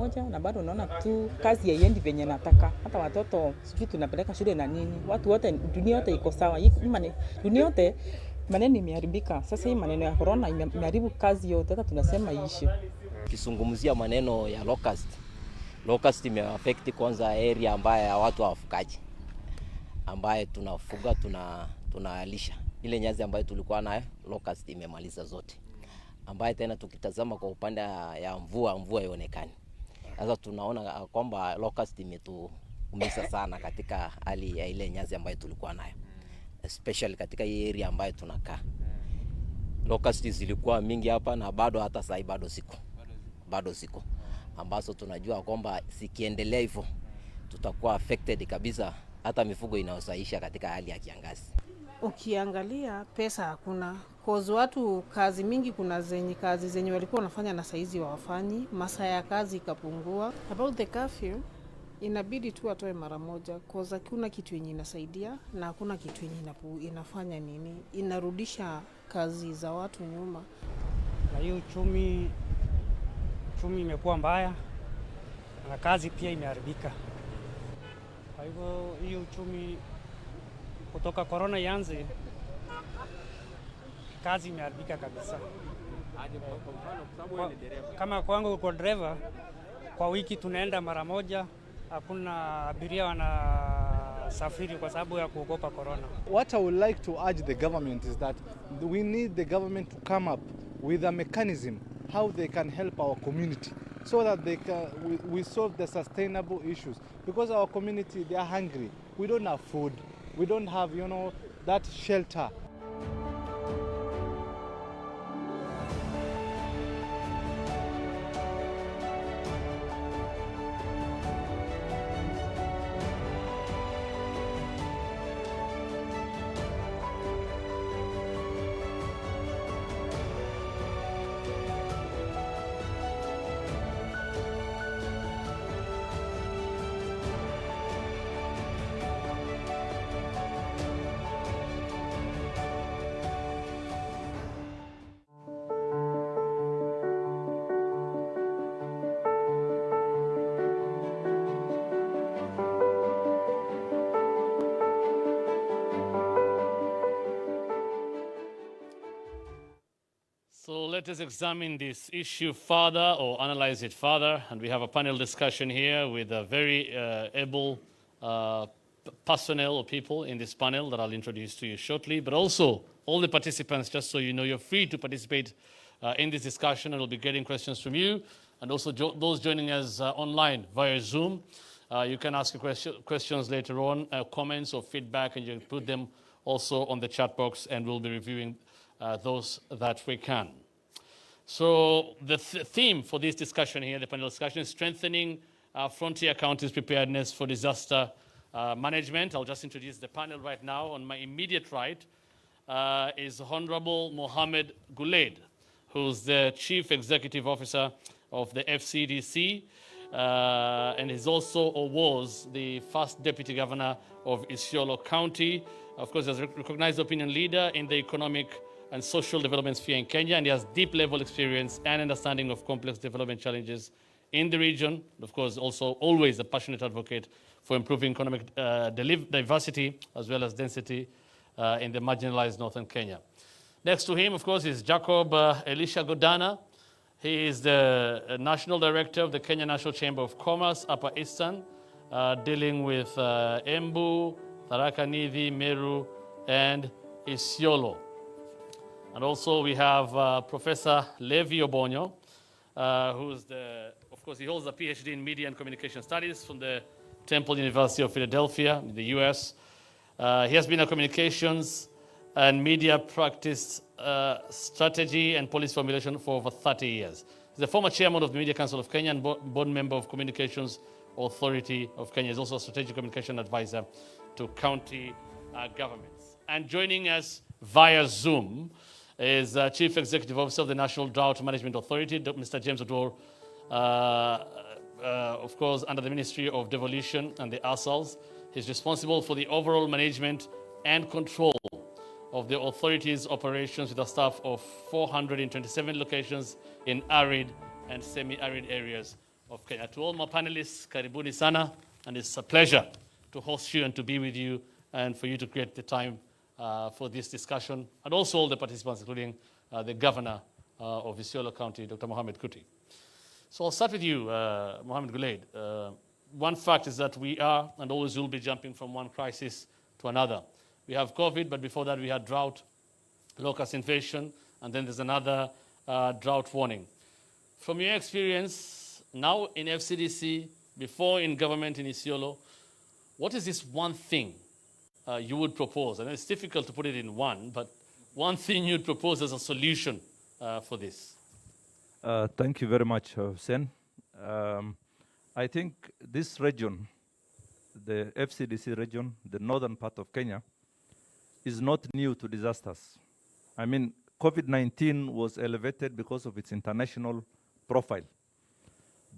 moja na bado unaona tu kazi haiendi venye nataka. Hata watoto sijui tunapeleka shule na nini. Watu wote, dunia yote iko sawa. Dunia yote maneno imeharibika. Sasa hii maneno ya corona imeharibu kazi yote. Hata tunasema iishe. Kisungumzia maneno ya locust imeaffect kwanza area ambayo ya watu wafugaji, ambaye tunafuga tunalisha. Ile nyazi ambayo tulikuwa nayo locust imemaliza zote, ambaye tena tukitazama kwa upande ya mvua ionekani. Sasa tunaona kwamba locust imetuumiza sana katika hali ya ile nyazi ambayo tulikuwa nayo, especially katika hii area ambayo tunakaa. Locust zilikuwa mingi hapa na hata sasa bado ziko ambazo tunajua kwamba sikiendelea hivyo tutakuwa affected kabisa, hata mifugo inaosaisha katika hali ya kiangazi. Ukiangalia pesa hakuna, cause watu kazi mingi, kuna kazi zenye walikuwa wanafanya na saizi hawafanyi, masaa ya kazi ikapungua. About the curfew, inabidi tu atoe mara moja, cause hakuna kitu yenye inasaidia na hakuna kitu yenye inafanya inarudisha kazi za watu nyuma. Na hiyo uchumi imekuwa mbaya na kazi pia imeharibika. Kwa hivyo hiyo uchumi kutoka corona ianze, kazi imeharibika kabisa. Kama kwangu kwa driver, kwa wiki tunaenda mara moja, hakuna abiria wanasafiri kwa sababu ya kuogopa corona. What I would like to urge the government is that we need the government to come up with a mechanism how they can help our community so that we solve the sustainable issues, because our community, they are hungry. We don't have food. We don't have, that shelter. So let us examine this issue further or analyze it further. And we have a panel discussion here with a very able personnel or people in this panel that I'll introduce to you shortly. But also, all the participants, just so you know, you're free to participate in this discussion, and we'll be getting questions from you. And also those joining us online via Zoom, you can ask questions later on, comments or feedback, and you can put them also on the chat box, and we'll be reviewing those that we can. So the theme for this discussion here, the panel discussion, is strengthening frontier counties' preparedness for disaster management. I'll just introduce the panel right now. On my immediate right is Honorable Mohammed Guled, who's the Chief Executive Officer of the FCDC, and is also or was the first Deputy Governor of Isiolo County. Of course, he's a recognized opinion leader in the economic and social development sphere in Kenya, and he has deep level experience and understanding of complex development challenges in the region. Of course, also always a passionate advocate for improving economic diversity as well as density in the marginalized northern Kenya. Next to him, of course, is Jacob Elisha Godana. He is the National Director of the Kenya National Chamber of Commerce, Upper Eastern, dealing with Embu, Tharaka Nithi, Meru, and Isiolo. And also we have Professor Levi Obonyo, who's of course, he holds a PhD in Media and Communication Studies from the Temple University of Philadelphia in the US. He has been a communications and media practice strategy and policy formulation for over 30 years. He's the former chairman of the Media Council of Kenya and board member of Communications Authority of Kenya. He's also a strategic communication advisor to county governments. And joining us via Zoom is Chief Executive Officer of the National Drought Management Authority, Mr. James Odor, of course, under the Ministry of Devolution and the ASALs. He's responsible for the overall management and control of the authority's operations with a staff of 427 locations in arid and semi-arid areas of Kenya. To all my panelists, karibuni sana, and it's a pleasure to host you and to be with you and for you to create the time for this discussion, and also all the participants, including the Governor of Isiolo County, Dr. Mohamed Kuti. So I'll start with you, Mohamed Gulaid. One fact is that we are and always will be jumping from one crisis to another. We have COVID, but before that we had drought, locust invasion, and then there's another drought warning. From your experience, now in FCDC, before in government in Isiolo, what is this one thing you would propose? I know it's difficult to put it in one, but one thing you'd propose as a solution for this. Thank you very much, Hussein. I think this region, the FCDC region, the northern part of Kenya, is not new to disasters. I mean, COVID-19 was elevated because of its international profile.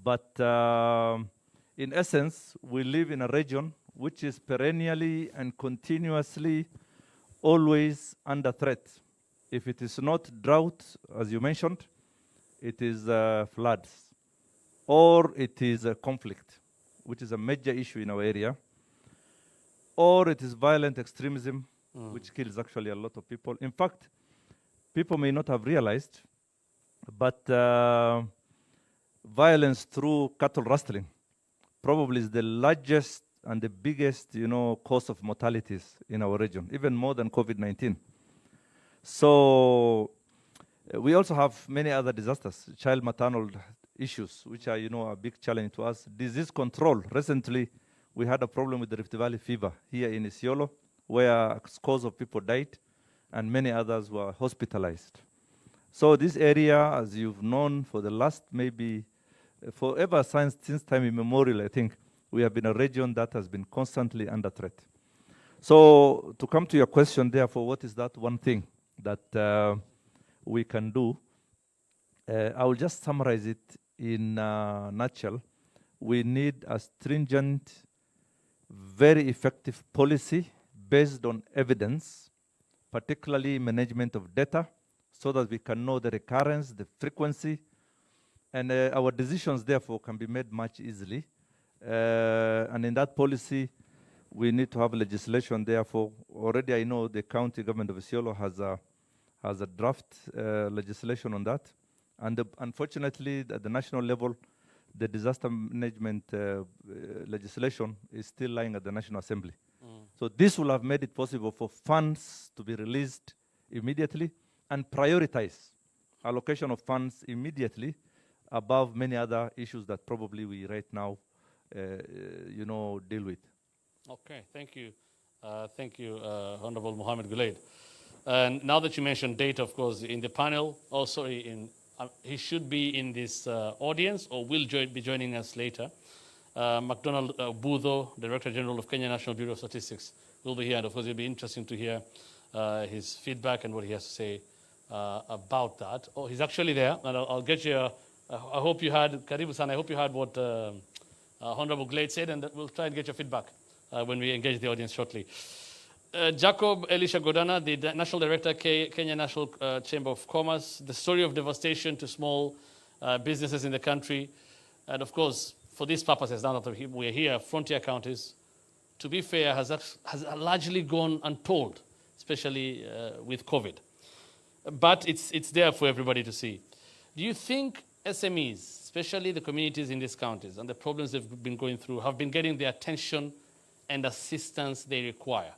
But in essence, we live in a region which is perennially and continuously always under threat. If it is not drought, as you mentioned, it is floods, or it is a conflict, which is a major issue in our area, or it is violent extremism, which kills actually a lot of people. In fact, people may not have realized, but violence through cattle rustling probably is the largest and the biggest, cause of mortalities in our region, even more than COVID-19. So we also have many other disasters, child maternal issues, which are, a big challenge to us. Disease control. Recently, we had a problem with the Rift Valley fever here in Isiolo, where scores of people died and many others were hospitalized. So this area, as you've known for the last maybe forever since time immemorial, I think, we have been a region that has been constantly under threat. So to come to your question, therefore, what is that one thing that we can do? I will just summarize it in a nutshell. We need a stringent, very effective policy based on evidence, particularly management of data, so that we can know the recurrence, the frequency, and our decisions, therefore, can be made much easily. And in that policy, we need to have legislation. Therefore, already I know the County Government of Isiolo has a draft legislation on that. And unfortunately, at the national level, the disaster management legislation is still lying at the National Assembly. So this will have made it possible for funds to be released immediately and prioritize allocation of funds immediately above many other issues that probably we right now, deal with. Okay, thank you. Thank you, Honorable Mohamed Gulaid. And now that you mentioned data, of course, in the panel, he should be in this audience or will be joining us later. MacDonald Budho, Director General of Kenya National Bureau of Statistics, will be here. And of course, it'll be interesting to hear his feedback and what he has to say about that. Oh, he's actually there, and I'll get you. I hope you heard, Karibu-san, I hope you heard what Honorable Glade said, and we'll try and get your feedback when we engage the audience shortly. Jacob Elisha Godana, the National Director, Kenya National Chamber of Commerce, the story of devastation to small businesses in the country. And of course, for these purposes, now that we're here, frontier counties, to be fair, has largely gone untold, especially with COVID. But it's there for everybody to see. Do you think SMEs, especially the communities in these counties and the problems they've been going through, have been getting the attention and assistance they require?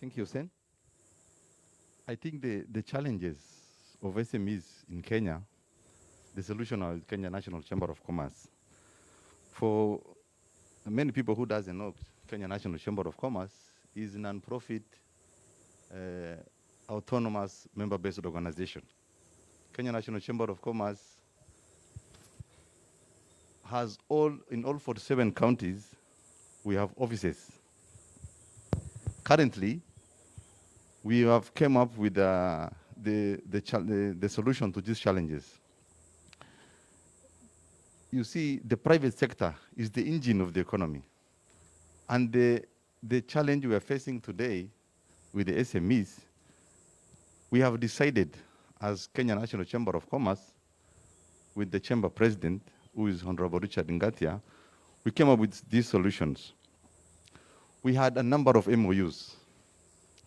Thank you, Sen. I think the challenges of SMEs in Kenya, the solution of Kenya National Chamber of Commerce. For many people who doesn't know, Kenya National Chamber of Commerce is a non-profit, autonomous, member-based organization. Kenya National Chamber of Commerce has in all 47 counties, we have offices. Currently, we have come up with the solution to these challenges. You see, the private sector is the engine of the economy. And the challenge we are facing today with the SMEs, we have decided as Kenya National Chamber of Commerce, with the chamber president, who is Honorable Richard Ngatia, we came up with these solutions. We had a number of MOUs.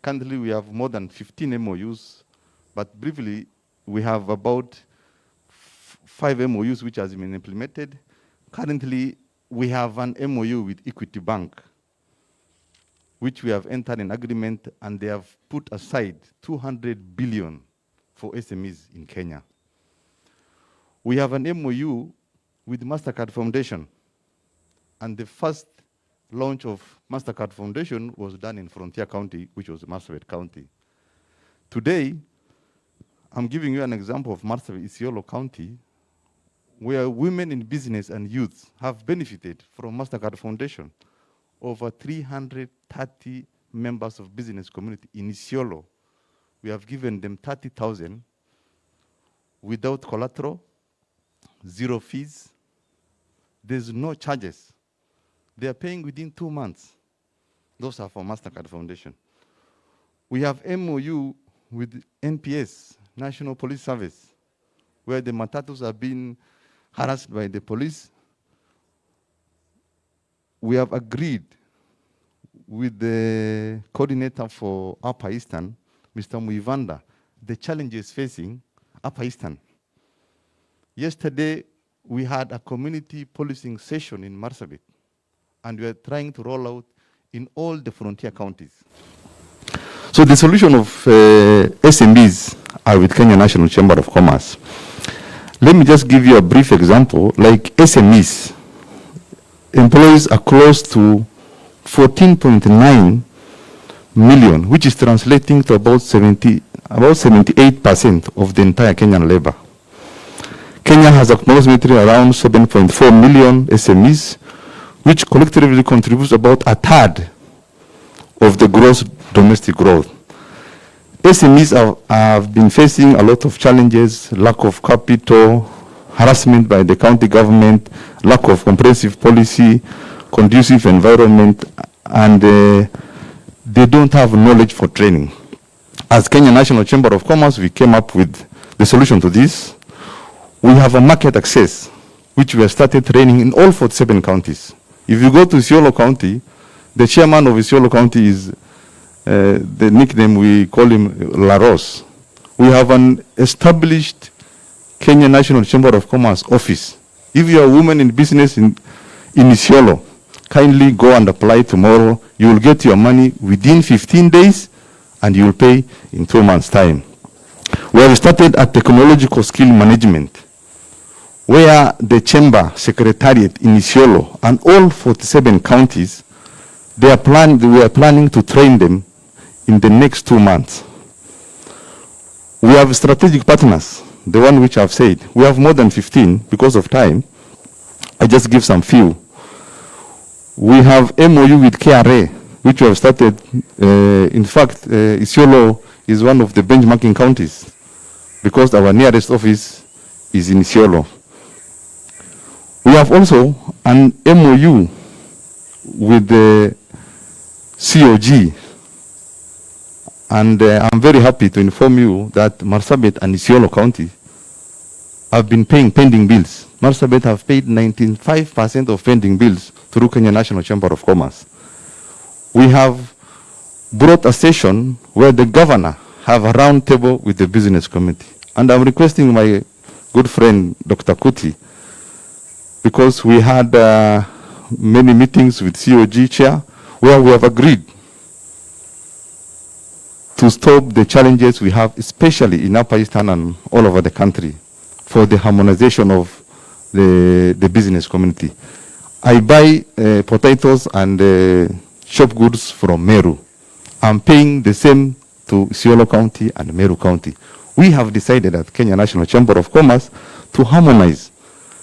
Currently, we have more than 15 MOUs, but briefly, we have about 5 MOUs which has been implemented. Currently, we have an MOU with Equity Bank, which we have entered an agreement, and they have put aside 200 billion for SMEs in Kenya. We have an MOU with MasterCard Foundation, and the first launch of MasterCard Foundation was done in Frontier County, which was Marsabit County. Today, I'm giving you an example of Marsabit, Isiolo County, where women in business and youth have benefited from MasterCard Foundation. Over 330 members of business community in Isiolo, we have given them 30,000 without collateral, 0 fees. There's no charges. They are paying within 2 months. Those are for MasterCard Foundation. We have MOU with NPS, National Police Service, where the matatus are being harassed by the police. We have agreed with the coordinator for Upper Eastern, Mr. Muivanda, the challenges facing Upper Eastern. Yesterday, we had a community policing session in Marsabit, and we are trying to roll out in all the frontier counties. So the solution of SMBs are with Kenya National Chamber of Commerce. Let me just give you a brief example. Like SMEs, employees are close to 14.9 million, which is translating to about 78% of the entire Kenyan labor. Kenya has approximately around 7.4 million SMEs, which collectively contributes about a third of the gross domestic growth. SMEs have been facing a lot of challenges: lack of capital, harassment by the county government, lack of comprehensive policy, conducive environment, and they don't have knowledge for training. As Kenya National Chamber of Commerce, we came up with the solution to this. We have a market access, which we have started training in all 47 counties. If you go to Isiolo County, the chairman of Isiolo County is the nickname we call him Laros. We have an established Kenya National Chamber of Commerce office. If you are a woman in business in Isiolo, kindly go and apply tomorrow. You will get your money within 15 days, and you will pay in 2 months' time. We have started a technological skill management, where the chamber secretariat in Isiolo and all 47 counties, we are planning to train them in the next 2 months. We have strategic partners, the one which I've said. We have more than 15 because of time. I just give some few. We have MOU with KRA, which we have started. In fact, Isiolo is one of the benchmarking counties because our nearest office is in Isiolo. We have also an MOU with the COG, and I'm very happy to inform you that Marsabit and Isiolo County have been paying pending bills. Marsabit have paid 95% of pending bills through Kenya National Chamber of Commerce. We have brought a session where the governor have a round table with the business community, and I'm requesting my good friend Dr. Kuti, because we had many meetings with COG chair where we have agreed to stop the challenges we have, especially in Upper Eastern and all over the country, for the harmonization of the business community. I buy potatoes and shop goods from Meru. I'm paying the same to Isiolo County and Meru County. We have decided at Kenya National Chamber of Commerce to harmonize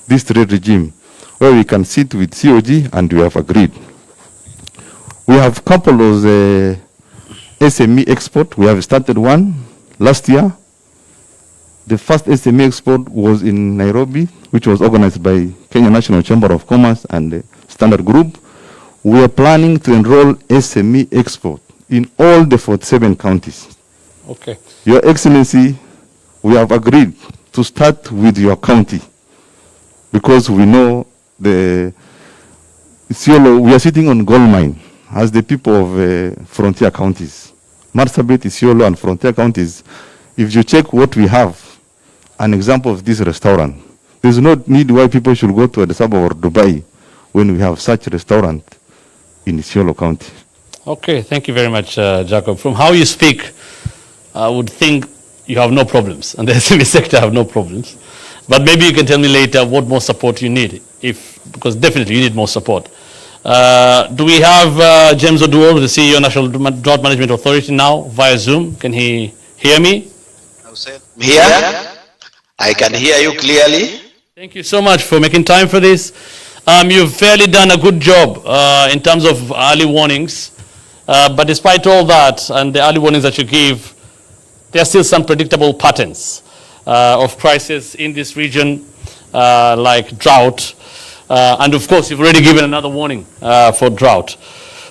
this trade regime, where we can sit with COG, and we have agreed. We have coupled those SME export. We have started one last year. The first SME export was in Nairobi, which was organized by Kenya National Chamber of Commerce and the Standard Group. We are planning to enroll SME export in all the 47 counties. Okay. Your Excellency, we have agreed to start with your county. because we know the Isiolo, we are sitting on gold mine as the people of frontier counties. Marsabit, Isiolo, and frontier counties, if you check what we have, an example of this restaurant, there's no need why people should go to the suburb or Dubai when we have such a restaurant in Isiolo County. Okay, thank you very much, Jacob. From how you speak, I would think you have no problems, and the SME sector have no problems. But maybe you can tell me later what more support you need, because definitely you need more support. Do we have James Oduor, the CEO, National Drought Management Authority, now via Zoom? Can he hear me? Here, I can hear you clearly. Thank you so much for making time for this. You've fairly done a good job in terms of early warnings. But despite all that and the early warnings that you give, there are still some predictable patterns of crisis in this region, like drought. And of course, you've already given another warning for drought.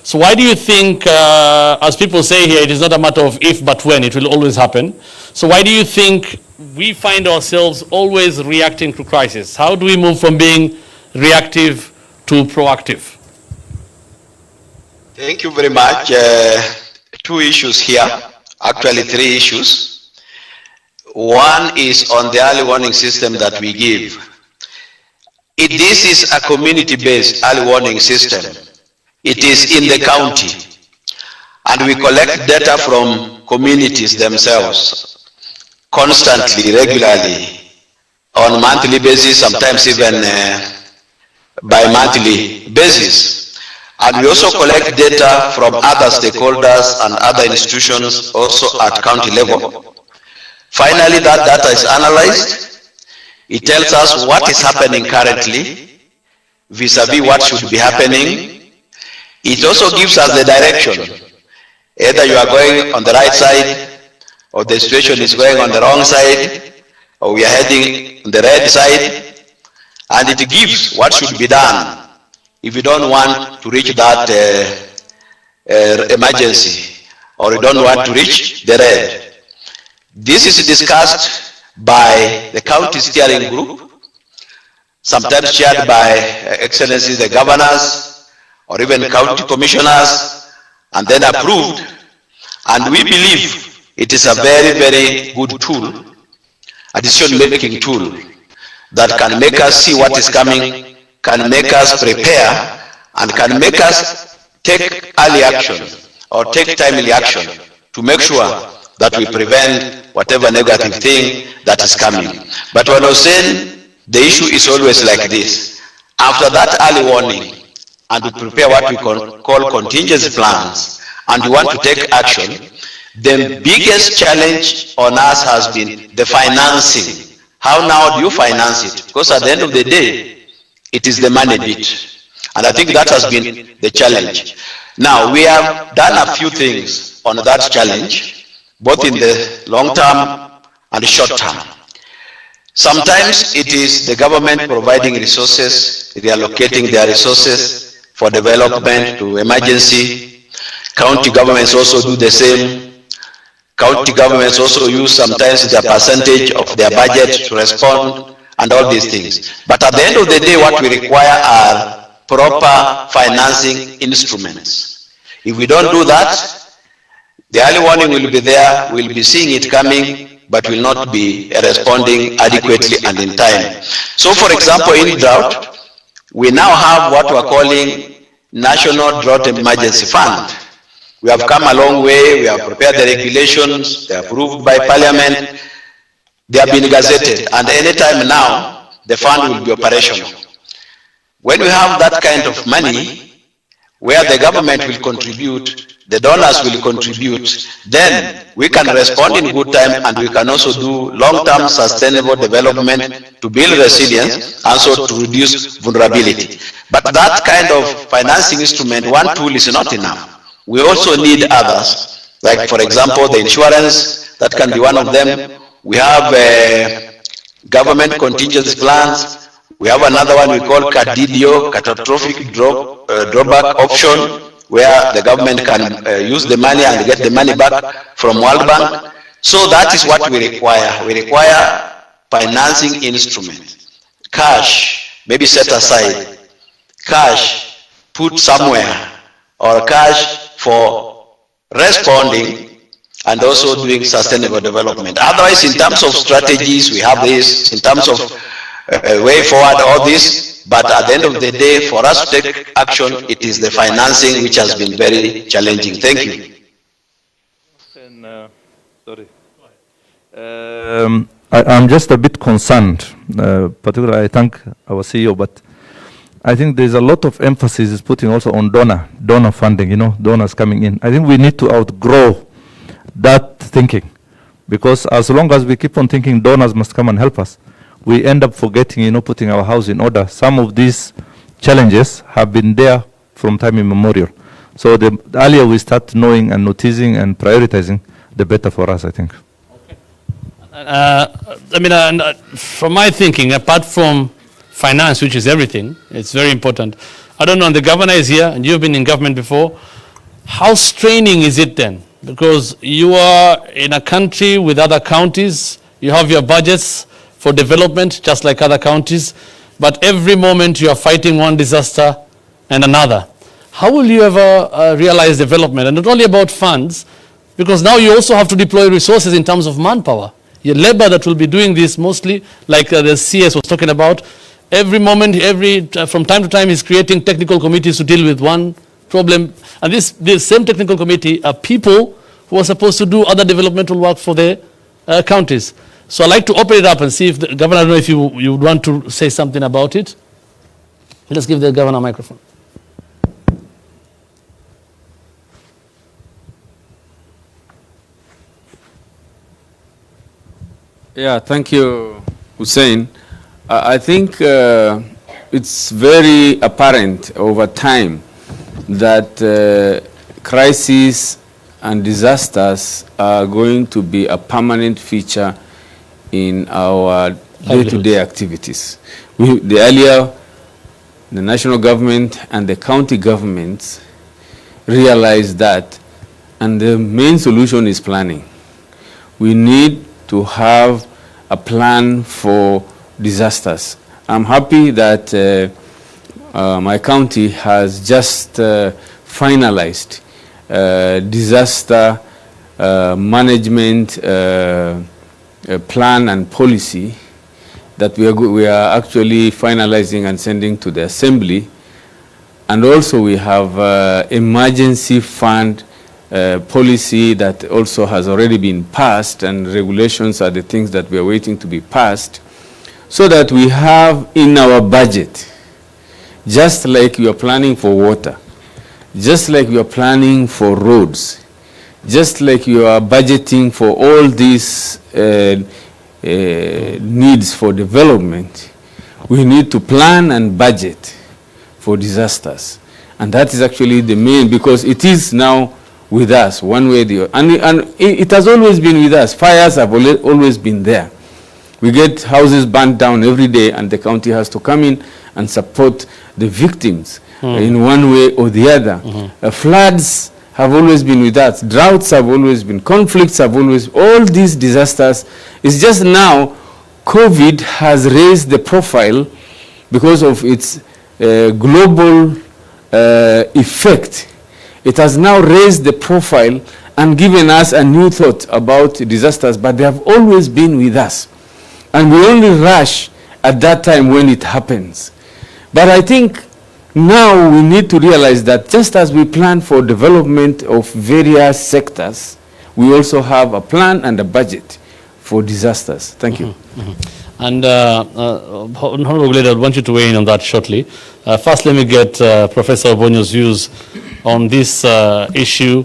So why do you think, as people say here, it is not a matter of if but when, it will always happen. So why do you think we find ourselves always reacting to crisis? How do we move from being reactive to proactive? Thank you very much. Two issues here, actually three issues. One is on the early warning system that we give. This is a community-based early warning system. It is in the county, and we collect data from communities themselves constantly, regularly, on a monthly basis, sometimes even bi-monthly basis. And we also collect data from other stakeholders and other institutions also at county level. Finally, that data is analyzed. It tells us what is happening currently vis-a-vis what should be happening. It also gives us the direction. Either you are going on the right side, or the situation is going on the wrong side, or we are heading on the red side. And it gives what should be done if you don't want to reach that emergency, or you don't want to reach the red. This is discussed by the county steering group, sometimes chaired by excellencies the governors, or even county commissioners, and then approved. And we believe it is a very, very good tool, a decision-making tool, that can make us see what is coming, can make us prepare, and can make us take early action or take timely action to make sure that we prevent whatever negative thing that is coming. But when I was saying, the issue is always like this. After that early warning, and we prepare what we call contingency plans, and we want to take action, the biggest challenge on us has been the financing. How now do you finance it? Because at the end of the day, it is the money bit. And I think that has been the challenge. Now, we have done a few things on that challenge, both in the long term and the short term. Sometimes it is the government providing resources, reallocating their resources for development to emergency. County governments also do the same. County governments also use sometimes their percentage of their budget to respond and all these things. But at the end of the day, what we require are proper financing instruments. If we don't do that, the early warning will be there, we'll be seeing it coming, but will not be responding adequately and in time. So for example, in drought, we now have what we're calling National Drought Emergency Fund. We have come a long way, we have prepared the regulations, they are approved by Parliament, they have been gazetted, and anytime now, the fund will be operational. When we have that kind of money, where the government will contribute, the donors will contribute, then we can respond in good time, and we can also do long-term sustainable development to build resilience and also to reduce vulnerability. But that kind of financing instrument, one tool is not enough. We also need others, like for example, the insurance, that can be one of them. We have government contingency plans. We have another one we call CADIDIO, catastrophic drawback option, where the government can use the money and get the money back from World Bank. So that is what we require. We require financing instruments, cash, maybe set aside cash, put somewhere, or cash for responding and also doing sustainable development. Otherwise, in terms of strategies, we have this, in terms of way forward, all this, but at the end of the day, for us to take action, it is the financing which has been very challenging. Thank you. I'm just a bit concerned, particularly I thank our CEO, but I think there's a lot of emphasis is putting also on donor funding, donors coming in. I think we need to outgrow that thinking, because as long as we keep on thinking donors must come and help us, we end up forgetting, putting our house in order. Some of these challenges have been there from time immemorial. So the earlier we start knowing and noticing and prioritizing, the better for us, I think. From my thinking, apart from finance, which is everything, it's very important. I don't know, and the governor is here, and you've been in government before. How straining is it then? Because you are in a country with other counties, you have your budgets for development, just like other counties, but every moment you are fighting one disaster and another. How will you ever realize development? And not only about funds, because now you also have to deploy resources in terms of manpower. Your labor that will be doing this mostly, like the CS was talking about, every moment, from time to time, is creating technical committees to deal with one problem. And this same technical committee are people who are supposed to do other developmental work for their counties. So I'd like to open it up and see if the governor, I don't know if you would want to say something about it. Let's give the governor a microphone. Yeah, thank you, Hussein. I think it's very apparent over time that crises and disasters are going to be a permanent feature in our day-to-day activities. The national government and the county governments realized that, and the main solution is planning. We need to have a plan for disasters. I'm happy that my county has just finalized disaster management plan and policy that we are actually finalizing and sending to the assembly. And also we have emergency fund policy that also has already been passed, and regulations are the things that we are waiting to be passed, so that we have in our budget, just like we are planning for water, just like we are planning for roads, just like you are budgeting for all these needs for development, we need to plan and budget for disasters. And that is actually the main, because it is now with us, one way or the other. And it has always been with us. Fires have always been there. We get houses burnt down every day, and the county has to come in and support the victims in one way or the other. Floods have always been with us. Droughts have always been. Conflicts have always, all these disasters. It's just now COVID has raised the profile because of its global effect. It has now raised the profile and given us a new thought about disasters, but they have always been with us. And we only rush at that time when it happens. But I think now we need to realize that just as we plan for development of various sectors, we also have a plan and a budget for disasters. Thank you. And Honorable Leader, I want you to weigh in on that shortly. First, let me get Professor Obonyo's views on this issue.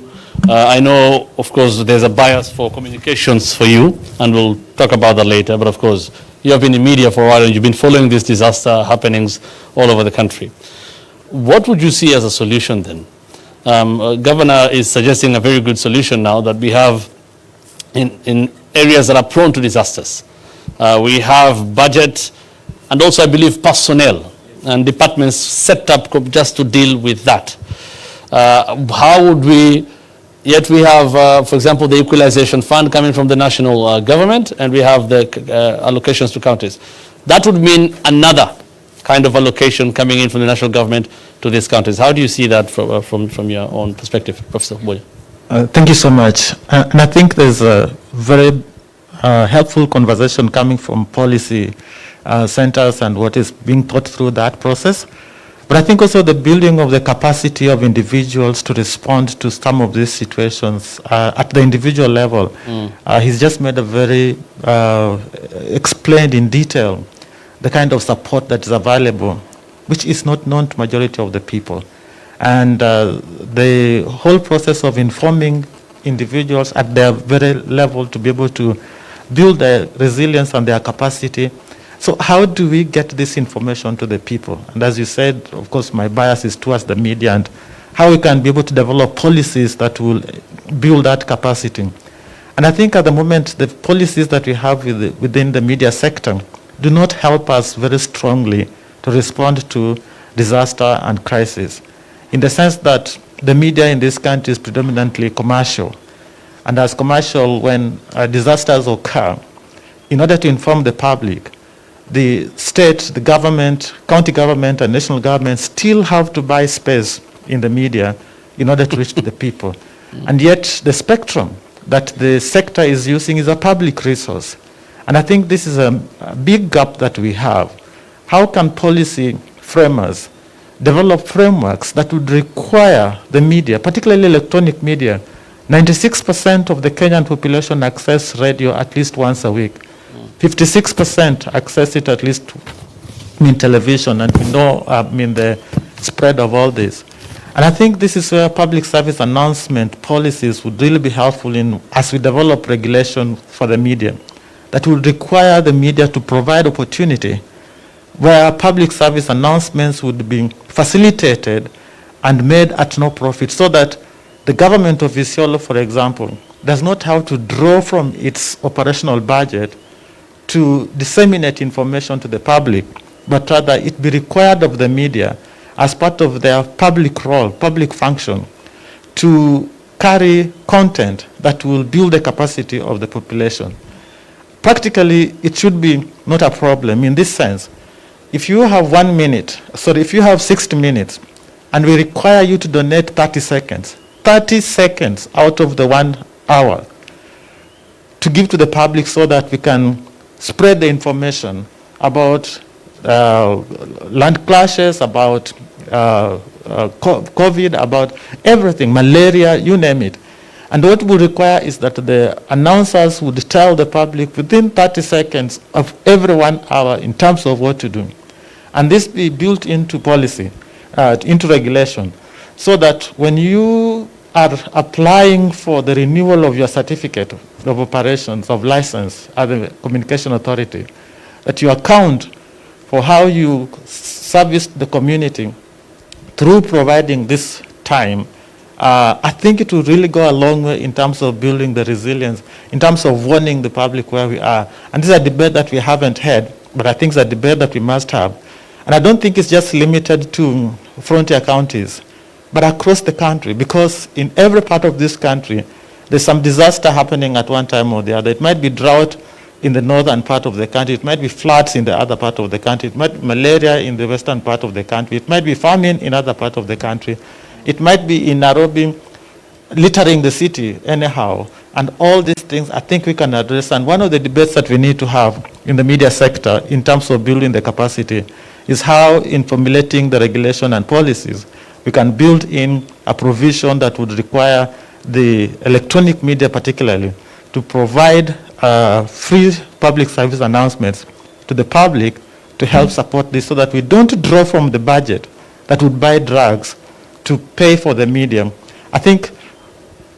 I know, of course, there's a bias for communications for you, and we'll talk about that later, but of course, you have been in media for a while, and you've been following these disaster happenings all over the country. What would you see as a solution then? Governor is suggesting a very good solution now that we have in areas that are prone to disasters. We have budget and also, I believe, personnel and departments set up just to deal with that. How would we, yet we have, for example, the equalization fund coming from the national government, and we have the allocations to counties. That would mean another kind of allocation coming in from the national government to these countries. How do you see that from your own perspective, Professor Boya? Thank you so much. And I think there's a very helpful conversation coming from policy centers and what is being thought through that process. But I think also the building of the capacity of individuals to respond to some of these situations at the individual level. He's just made a very explained in detail the kind of support that is available, which is not known to majority of the people. And the whole process of informing individuals at their very level to be able to build their resilience and their capacity. So how do we get this information to the people? And as you said, of course, my bias is towards the media and how we can be able to develop policies that will build that capacity. And I think at the moment, the policies that we have within the media sector do not help us very strongly to respond to disaster and crisis, in the sense that the media in this country is predominantly commercial. And as commercial, when disasters occur, in order to inform the public, the state, the government, county government, and national government still have to buy space in the media in order to reach to the people. And yet the spectrum that the sector is using is a public resource. And I think this is a big gap that we have. How can policy framers develop frameworks that would require the media, particularly electronic media? 96% of the Kenyan population access radio at least once a week. 56% access it at least in television, and we know the spread of all this. And I think this is where public service announcement policies would really be helpful in as we develop regulation for the media, that would require the media to provide opportunity where public service announcements would be facilitated and made at no profit, so that the government of Isiolo, for example, does not have to draw from its operational budget to disseminate information to the public, but rather it be required of the media as part of their public role, public function, to carry content that will build the capacity of the population. Practically, it should be not a problem in this sense. If you have 1 minute, sorry, if you have 60 minutes, and we require you to donate 30 seconds out of the 1 hour to give to the public so that we can spread the information about land clashes, about COVID, about everything, malaria, you name it. And what we require is that the announcers would tell the public within 30 seconds of every 1 hour in terms of what to do. And this be built into policy, into regulation, so that when you are applying for the renewal of your certificate of operations, of license at the communication authority, that you account for how you service the community through providing this time. I think it will really go a long way in terms of building the resilience, in terms of warning the public where we are. And this is a debate that we haven't had, but I think it's a debate that we must have. And I don't think it's just limited to frontier counties, but across the country, because in every part of this country, there's some disaster happening at one time or the other. It might be drought in the northern part of the country. It might be floods in the other part of the country. It might be malaria in the western part of the country. It might be famine in other part of the country. It might be in Nairobi, littering the city anyhow. And all these things I think we can address. And one of the debates that we need to have in the media sector in terms of building the capacity is how, in formulating the regulation and policies, we can build in a provision that would require the electronic media particularly to provide free public service announcements to the public to help support this, so that we don't draw from the budget that would buy drugs to pay for the media. I think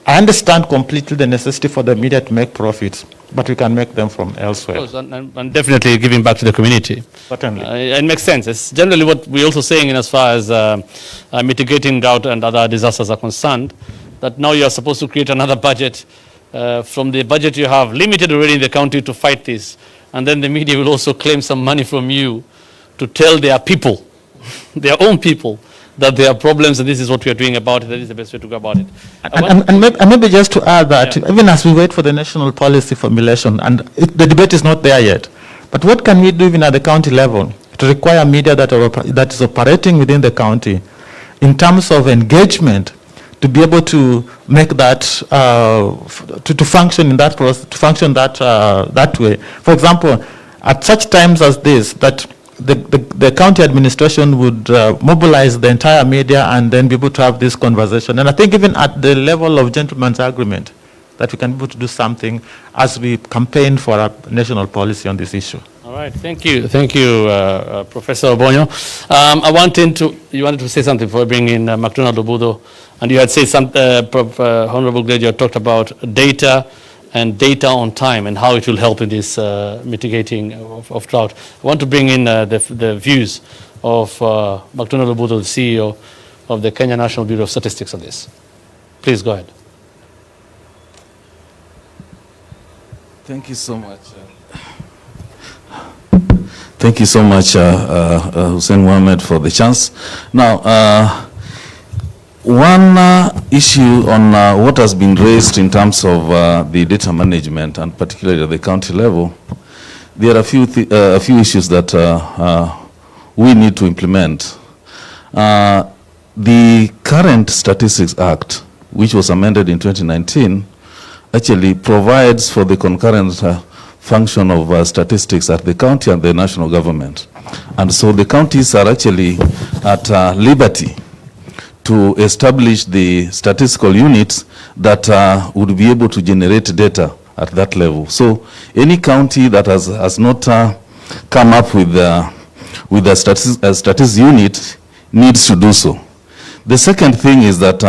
I understand completely the necessity for the media to make profits, but we can make them from elsewhere. Of course, and definitely giving back to the community. Certainly. It makes sense. It's generally what we're also saying in as far as mitigating drought and other disasters are concerned, that now you're supposed to create another budget from the budget you have limited already in the county to fight this. And then the media will also claim some money from you to tell their people, their own people, that there are problems and this is what we are doing about it, that is the best way to go about it. And maybe just to add that, even as we wait for the national policy formulation, and the debate is not there yet, but what can we do even at the county level It will require media that is operating within the county in terms of engagement to be able to make that, to function in that process, to function that way. For example, at such times as this, that the county administration would mobilize the entire media and then be able to have this conversation. And I think even at the level of gentleman's agreement, that we can be able to do something as we campaign for a national policy on this issue. All right, thank you, Professor Obonyo. You wanted to say something before bringing in McDonald Obudo, and you had said something, Honorable Glade, you had talked about data and data on time and how it will help in this mitigating of drought. I want to bring in the views of McDonald Obudo, the CEO of the Kenya National Bureau of Statistics on this. Please go ahead. Thank you so much. Thank you so much, Hussein Mohammed, for the chance. Now, one issue on what has been raised in terms of the data management, and particularly at the county level, there are a few issues that we need to implement. The current Statistics Act, which was amended in 2019, actually provides for the concurrent function of statistics at the county and the national government. And so the counties are actually at liberty to establish the statistical units that would be able to generate data at that level. So any county that has not come up with a statistics unit needs to do so. The second thing is that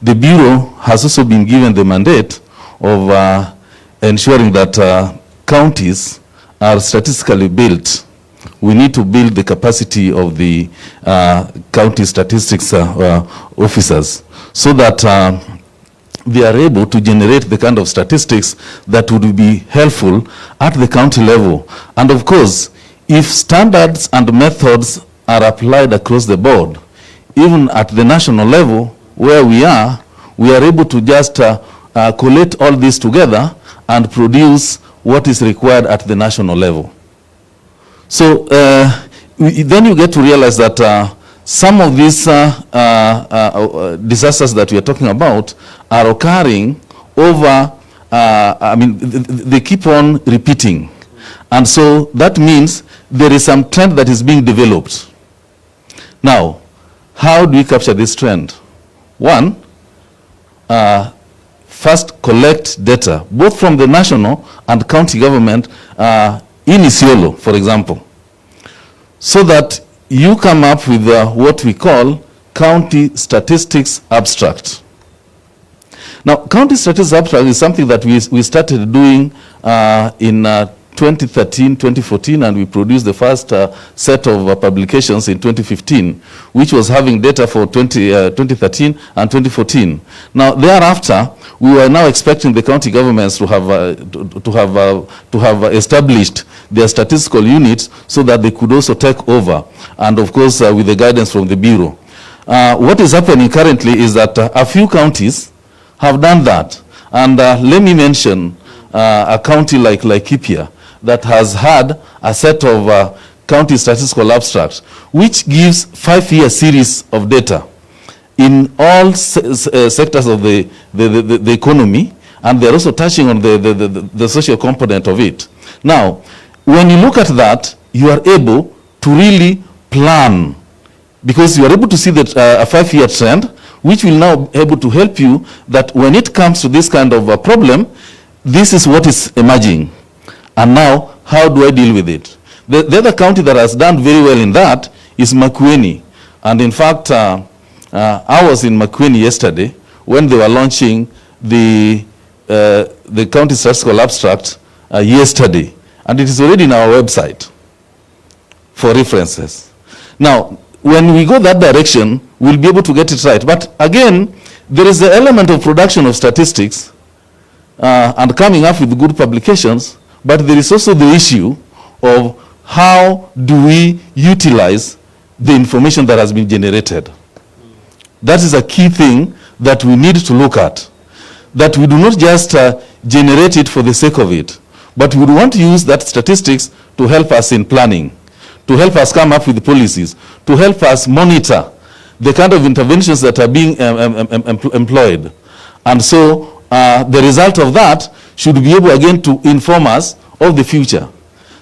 the Bureau has also been given the mandate of ensuring that counties are statistically built. We need to build the capacity of the county statistics officers so that they are able to generate the kind of statistics that would be helpful at the county level. And of course, if standards and methods are applied across the board, even at the national level where we are able to just collate all this together and produce what is required at the national level. So then you get to realize that some of these disasters that we are talking about are occurring over, they keep on repeating. And so that means there is some trend that is being developed. Now, how do we capture this trend? One, first collect data, both from the national and county government in Isiolo, for example, so that you come up with what we call county statistics abstract. Now, county statistics abstract is something that we started doing in 2013, 2014, and we produced the first set of publications in 2015, which was having data for 2013 and 2014. Now, thereafter, we were now expecting the county governments to have established their statistical units so that they could also take over, and of course, with the guidance from the Bureau. What is happening currently is that a few counties have done that, and let me mention a county like Laikipia that has had a set of county statistical abstracts, which gives 5-year series of data in all sectors of the economy, and they're also touching on the social component of it. Now, when you look at that, you are able to really plan, because you are able to see that a 5-year trend, which will now be able to help you that when it comes to this kind of a problem, this is what is emerging. And now, how do I deal with it? The other county that has done very well in that is Makueni. And in fact, I was in Makueni yesterday when they were launching the county statistical abstract yesterday. And it is already in our website for references. Now, when we go that direction, we'll be able to get it right. But again, there is the element of production of statistics and coming up with good publications, but there is also the issue of how do we utilize the information that has been generated. That is a key thing that we need to look at. That we do not just generate it for the sake of it, but we want to use that statistics to help us in planning, to help us come up with policies, to help us monitor the kind of interventions that are being employed. And so the result of that should be able again to inform us of the future.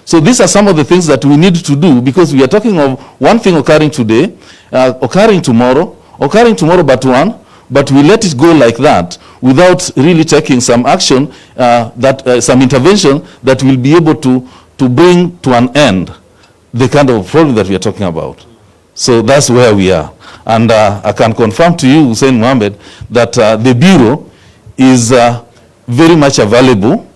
So these are some of the things that we need to do, because we are talking of one thing occurring today, occurring tomorrow but one, but we let it go like that without really taking some action, some intervention that will be able to bring to an end the kind of problem that we are talking about. So that's where we are. And I can confirm to you, Hussein Mohammed, that the Bureau is very much available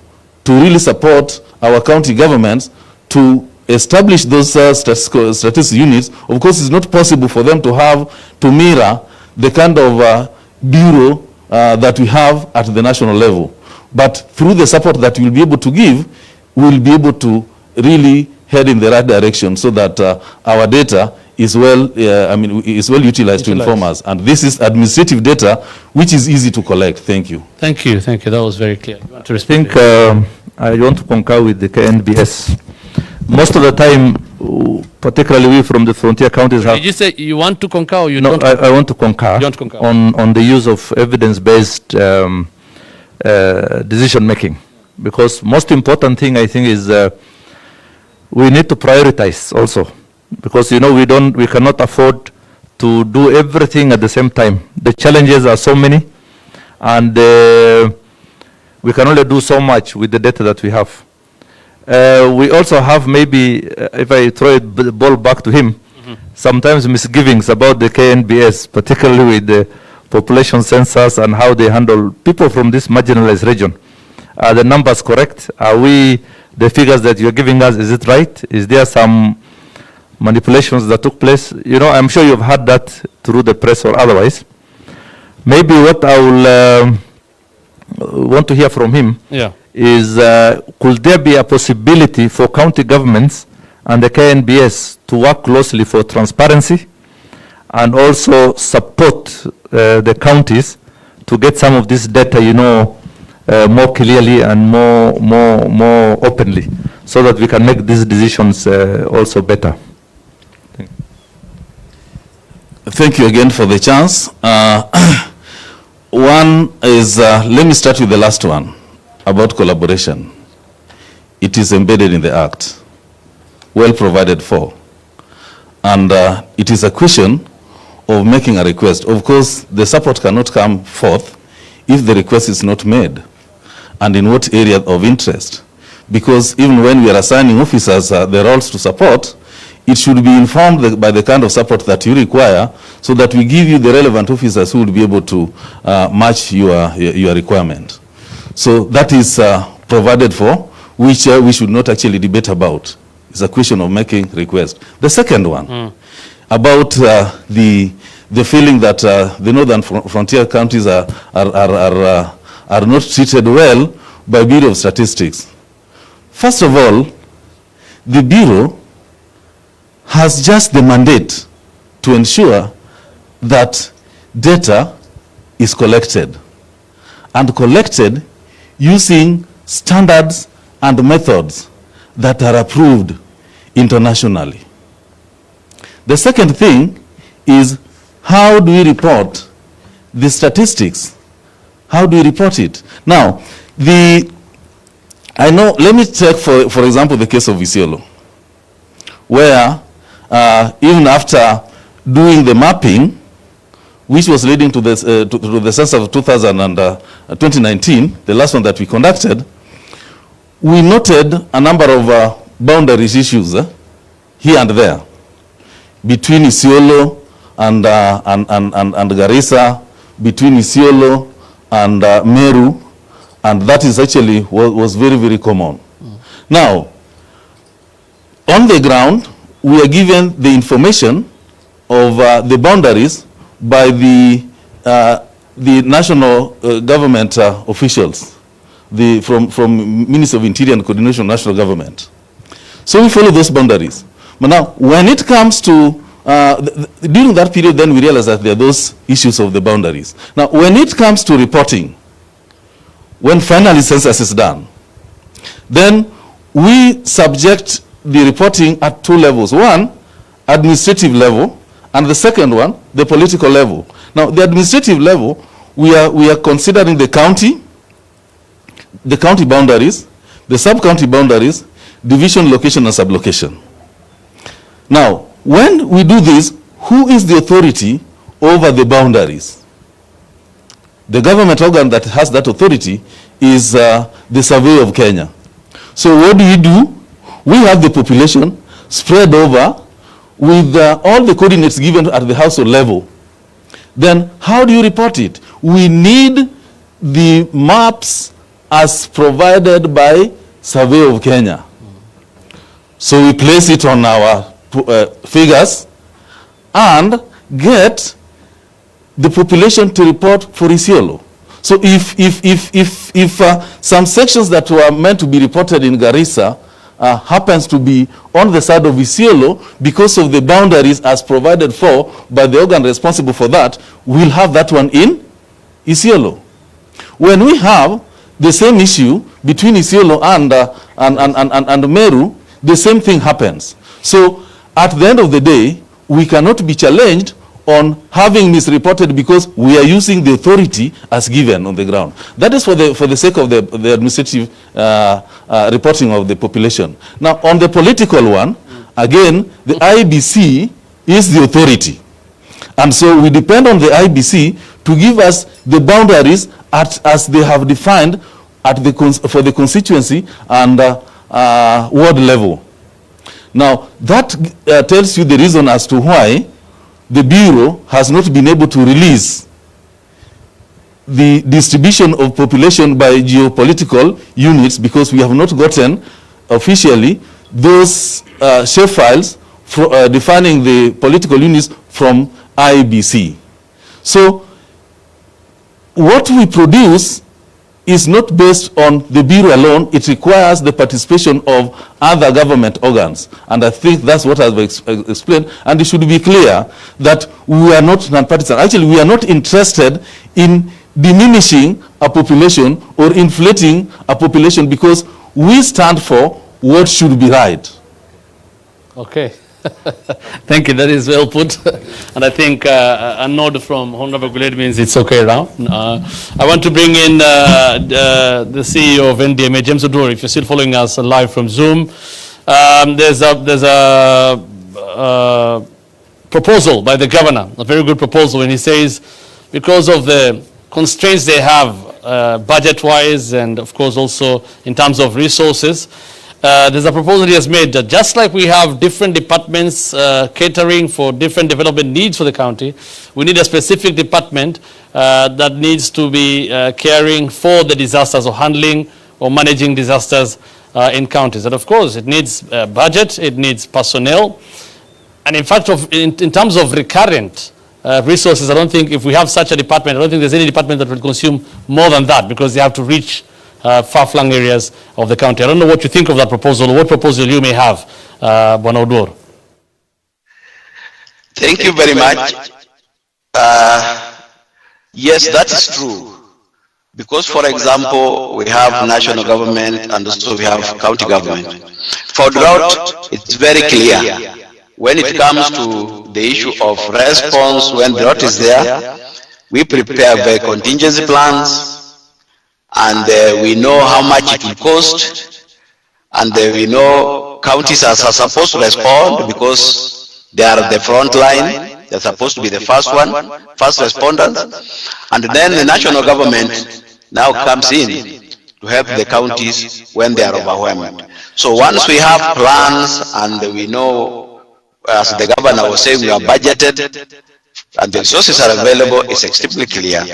to really support our county governments to establish those statistics units. Of course, it's not possible for them to mirror the kind of bureau that we have at the national level. But through the support that we'll be able to give, we'll be able to really head in the right direction so that our data is well utilized to inform us. And this is administrative data, which is easy to collect. Thank you. Thank you. Thank you. That was very clear. I think I want to concur with the KNBS. Most of the time, particularly we from the frontier counties have... Did you say you want to concur or you don't? No, I want to concur, you want to concur on the use of evidence-based decision-making. Because most important thing, I think, is we need to prioritize also. Because, you know, we cannot afford to do everything at the same time. The challenges are so many, and we can only do so much with the data that we have. We also have maybe, if I throw the ball back to him, sometimes misgivings about the KNBS, particularly with the population census and how they handle people from this marginalized region. Are the numbers correct? Are the figures that you're giving us, is it right? Is there some manipulations that took place? You know, I'm sure you've heard that through the press or otherwise. Maybe what I will want to hear from him is, could there be a possibility for county governments and the KNBS to work closely for transparency and also support the counties to get some of this data, you know, more clearly and more openly, so that we can make these decisions also better? Thank you again for the chance. One is, let me start with the last one, about collaboration. It is embedded in the Act, well provided for. And it is a question of making a request. Of course, the support cannot come forth if the request is not made, and in what area of interest. Because even when we are assigning officers the roles to support, it should be informed by the kind of support that you require, so that we give you the relevant officers who will be able to match your requirement. So that is provided for, which we should not actually debate about. It's a question of making request. The second one, about the feeling that the northern frontier counties are not treated well by Bureau of Statistics. First of all, the Bureau has just the mandate to ensure that data is collected, and collected using standards and methods that are approved internationally. The second thing is, how do we report the statistics? How do we report it? Now, let me take for example the case of Isiolo, where even after doing the mapping, which was leading to the census of 2019, the last one that we conducted, we noted a number of boundaries issues here and there between Isiolo and Garissa, between Isiolo and Meru, and that is actually was very, very common. Now, on the ground, we are given the information of the boundaries by the national government officials, from Ministry of Interior and Coordination of National Government. So we follow those boundaries. But now, when it comes to, during that period, then we realize that there are those issues of the boundaries. Now, when it comes to reporting, when finally census is done, then we subject the reporting at two levels. One, administrative level, and the second one, the political level. Now, the administrative level, we are considering the county boundaries, the sub-county boundaries, division, location, and sublocation. Now, when we do this, who is the authority over the boundaries? The government organ that has that authority is the Survey of Kenya. So what do? We have the population spread over with all the coordinates given at the household level. Then how do you report it? We need the maps as provided by Survey of Kenya. So we place it on our figures and get the population to report for Isiolo. So if some sections that were meant to be reported in Garissa happens to be on the side of Isiolo because of the boundaries as provided for by the organ responsible for that, we'll have that one in Isiolo. When we have the same issue between Isiolo and Meru, the same thing happens. So at the end of the day, we cannot be challenged on having misreported because we are using the authority as given on the ground. That is for the sake of the administrative reporting of the population. Now, on the political one, again, the IBC is the authority. And so we depend on the IBC to give us the boundaries as they have defined for the constituency and ward level. Now, that tells you the reason as to why the Bureau has not been able to release the distribution of population by geopolitical units, because we have not gotten officially those shape files defining the political units from IBC. So what we produce is not based on the Bureau alone. It requires the participation of other government organs. And I think that's what I've explained. And it should be clear that we are not non-partisan. Actually, we are not interested in diminishing a population or inflating a population, because we stand for what should be right. Okay. Thank you. That is well put. And I think a nod from Honorable Guled means it's okay now. I want to bring in the CEO of NDMA, James Odur, if you're still following us live from Zoom. There's a proposal by the governor, a very good proposal, and he says because of the constraints they have budget-wise and, of course, also in terms of resources, there's a proposal he has made that just like we have different departments catering for different development needs for the county, we need a specific department that needs to be caring for the disasters or handling or managing disasters in counties. And of course, it needs budget, it needs personnel. And in fact, in terms of recurrent resources, I don't think if we have such a department, I don't think there's any department that will consume more than that, because they have to reach far-flung areas of the county. I don't know what you think of that proposal, or what proposal you may have, Bwana Odur. Thank you very much. Yes, that is true. Because, for example, we have national government and also we have county government. For drought, it's very clear. When it comes to the issue of response, when drought is there, we prepare very contingency plans, and we know how much it will cost, and we know counties are supposed to respond because they are the front line. They're supposed to be the first responders, and then the national government now comes in to help the counties when they are overwhelmed. So once we have plans and we know, as the governor was saying, we are budgeted and the resources are available, it's extremely clear.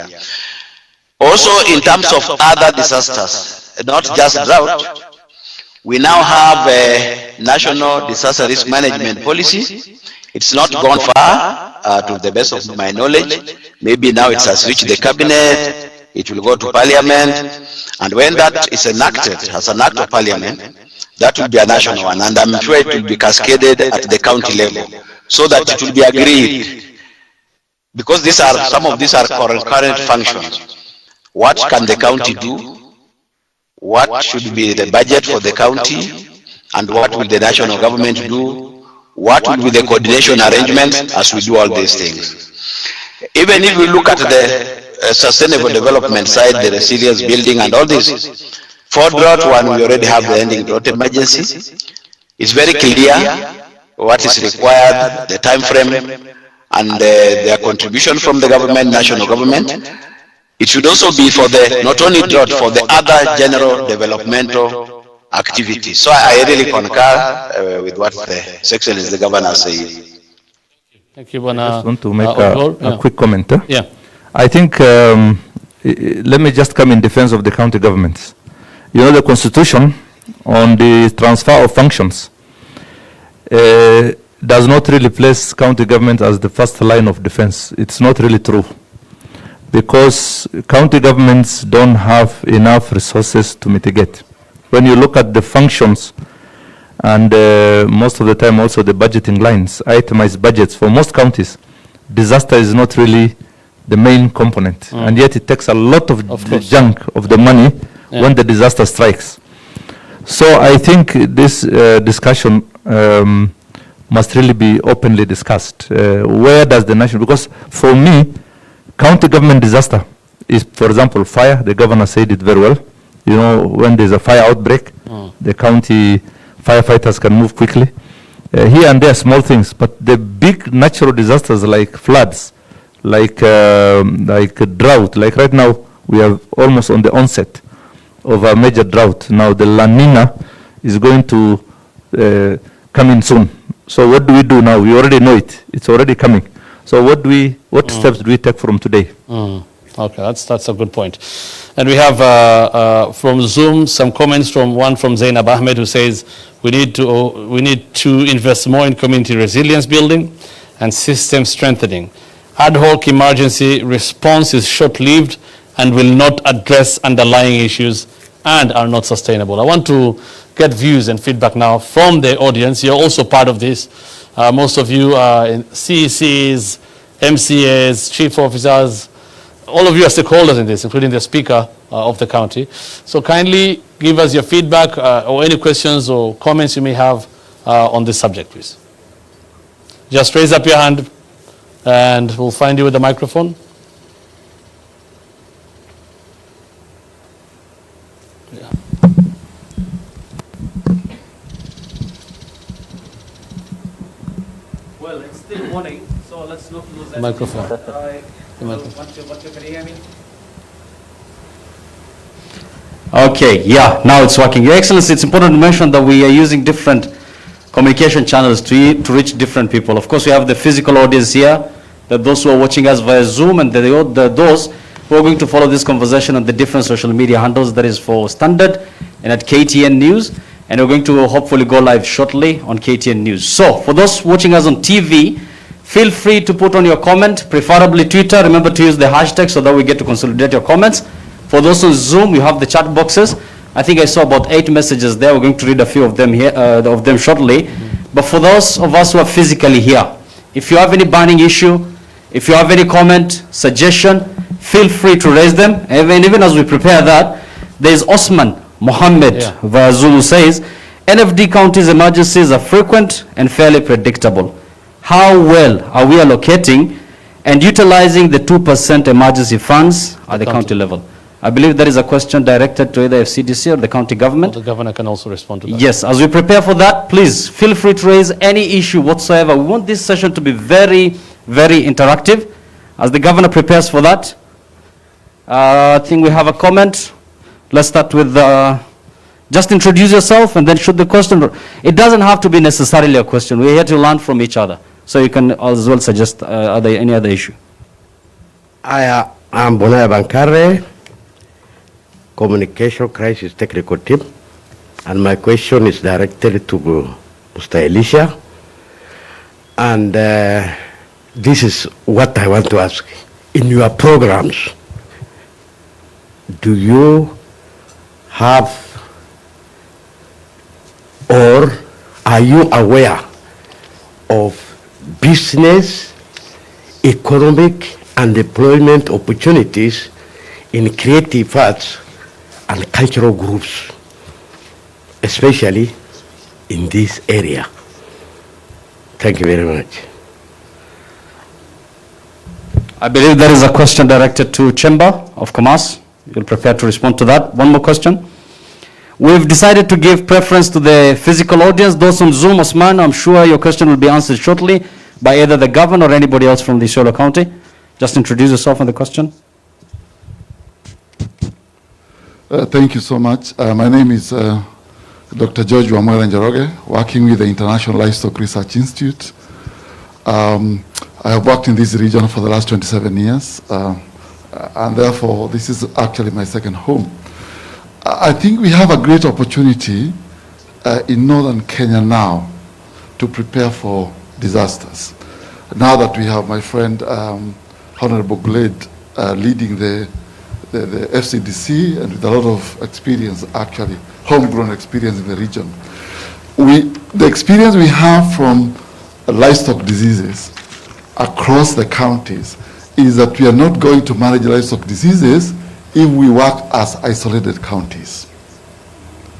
Also, in terms of other disasters, not just drought, we now have a national disaster risk management policy. It's not gone far, to the best of my knowledge. Maybe now it has reached the cabinet, it will go to parliament, and when that is enacted as an act of parliament, that will be a national one, and I'm sure it will be cascaded at the county level, so that it will be agreed. Because some of these are concurrent functions. What can the county do? What should be the budget for the county? and what will the national government do? What will be the coordination arrangements as we do all these things? Even if we look at the sustainable development side, the resilience building and all this, for drought one, we already have the ending drought emergency. It's very clear what is required, the time frame, and their contribution from the government, national government. It should also be for the, not only drought, for the other general developmental activities. So I really concur with what His Excellency the Governor said. Thank you, Bwana. I just want to make a quick comment. Yeah. I think, let me just come in defense of the county governments. You know, the constitution on the transfer of functions does not really place county government as the first line of defense. It's not really true, because county governments don't have enough resources to mitigate. When you look at the functions and most of the time also the budgeting lines, itemized budgets for most counties, disaster is not really the main component. And yet it takes a lot of the junk of the money when the disaster strikes. So I think this discussion must really be openly discussed. Where does the national, because for me, county government disaster is, for example, fire. The governor said it very well. You know, when there's a fire outbreak, the county firefighters can move quickly. Here and there, small things, but the big natural disasters like floods, like drought, like right now, we are almost on the onset of a major drought. Now the La Nina is going to come in soon. So what do we do now? We already know it. It's already coming. So what steps do we take from today? Okay, that's a good point. And we have from Zoom some comments from Zainab Ahmed, who says we need to invest more in community resilience building and system strengthening. Ad hoc emergency response is short-lived and will not address underlying issues and are not sustainable. I want to get views and feedback now from the audience. You're also part of this. Most of you are in CECs, MCAs, chief officers. All of you are stakeholders in this, including the Speaker of the county. So kindly give us your feedback or any questions or comments you may have on this subject, please. Just raise up your hand and we'll find you with the microphone. Yeah. Well, it's still morning, so let's not lose that. Microphone. Can you hear me? Okay, yeah, now it's working. Your Excellency, it's important to mention that we are using different communication channels to reach different people. Of course, we have the physical audience here, that those who are watching us via Zoom, and those who are going to follow this conversation on the different social media handles, that is for Standard and at KTN News, and we're going to hopefully go live shortly on KTN News. So, for those watching us on TV, feel free to put on your comment, preferably Twitter. Remember to use the hashtag so that we get to consolidate your comments. For those on Zoom, you have the chat boxes. I think I saw about 8 messages there. We're going to read a few of them here, shortly. But for those of us who are physically here, if you have any burning issue, if you have any comment, suggestion, feel free to raise them. And even as we prepare that, there is Osman Mohammed via Zoom who says, NFD counties emergencies are frequent and fairly predictable. How well are we allocating and utilizing the 2% emergency funds at the county level? I believe that is a question directed to either FCDC or the county government. Well, the governor can also respond to that. Yes, as we prepare for that, please feel free to raise any issue whatsoever. We want this session to be very, very interactive. As the governor prepares for that, I think we have a comment. Let's start with, just introduce yourself and then shoot the question. It doesn't have to be necessarily a question. We're here to learn from each other. So you can as well suggest any other issue. I am Bonaya Bankare, Communication Crisis Technical Team, and my question is directed to Mr. Elisha. And this is what I want to ask. In your programs, do you have or are you aware of business, economic, and employment opportunities in creative arts and cultural groups, especially in this area. Thank you very much. I believe there is a question directed to Chamber of Commerce. You'll prepare to respond to that. One more question. We've decided to give preference to the physical audience. Those on Zoom, Osman, I'm sure your question will be answered shortly by either the governor or anybody else from the Isiolo County. Just introduce yourself on the question. Thank you so much. My name is Dr. George Wamwela Njoroge, working with the International Livestock Research Institute. I have worked in this region for the last 27 years, and therefore this is actually my second home. I think we have a great opportunity in northern Kenya now to prepare for disasters. Now that we have my friend Honorable Glade leading the FCDC and with a lot of experience, actually homegrown experience in the region. The experience we have from livestock diseases across the counties is that we are not going to manage livestock diseases if we work as isolated counties.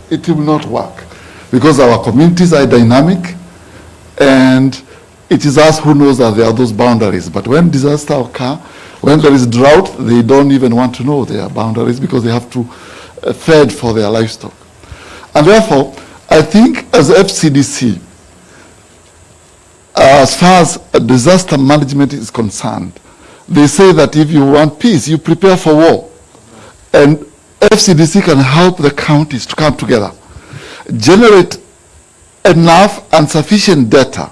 It will not work because our communities are dynamic, and it is us who knows that there are those boundaries. But when disaster occur, when there is drought, they don't even want to know their boundaries because they have to fed for their livestock. And therefore, I think as FCDC, as far as disaster management is concerned, they say that if you want peace, you prepare for war. And FCDC can help the counties to come together, generate enough and sufficient data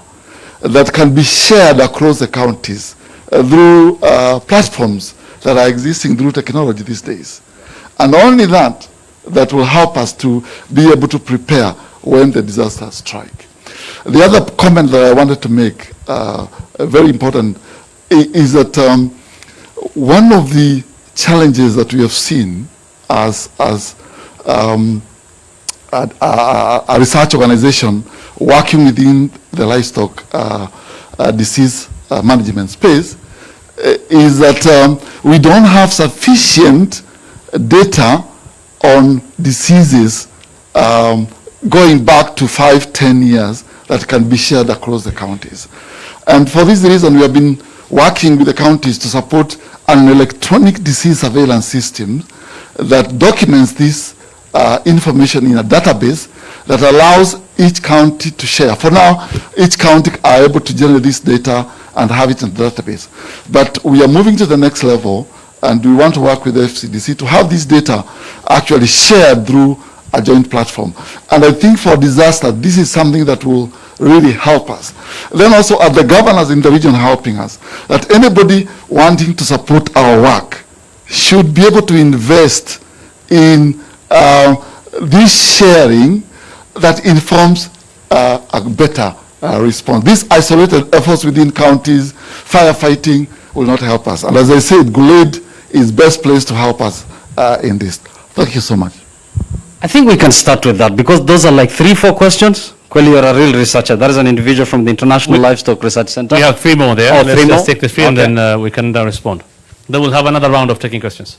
that can be shared across the counties through platforms that are existing through technology these days. And only that will help us to be able to prepare when the disasters strike. The other comment that I wanted to make, very important, is that one of the challenges that we have seen as a research organization working within the livestock disease management space is that we don't have sufficient data on diseases going back to 5-10 years that can be shared across the counties. And for this reason, we have been working with the counties to support an electronic disease surveillance system that documents this information in a database that allows each county to share. For now, each county are able to generate this data and have it in the database. But we are moving to the next level, and we want to work with the FCDC to have this data actually shared through a joint platform. And I think for disaster, this is something that will really help us. Then also at the governors in the region helping us, that anybody wanting to support our work should be able to invest in this sharing that informs a better response. These isolated efforts within counties, firefighting, will not help us. And as I said, Guled is best placed to help us in this. Thank you so much. I think we can start with that because those are like 3-4 questions. Clearly, you're a real researcher. That is an individual from the International Livestock Research Center. We have 3 more there. Oh, Let's just take the 3 and then we can respond. Then we'll have another round of taking questions.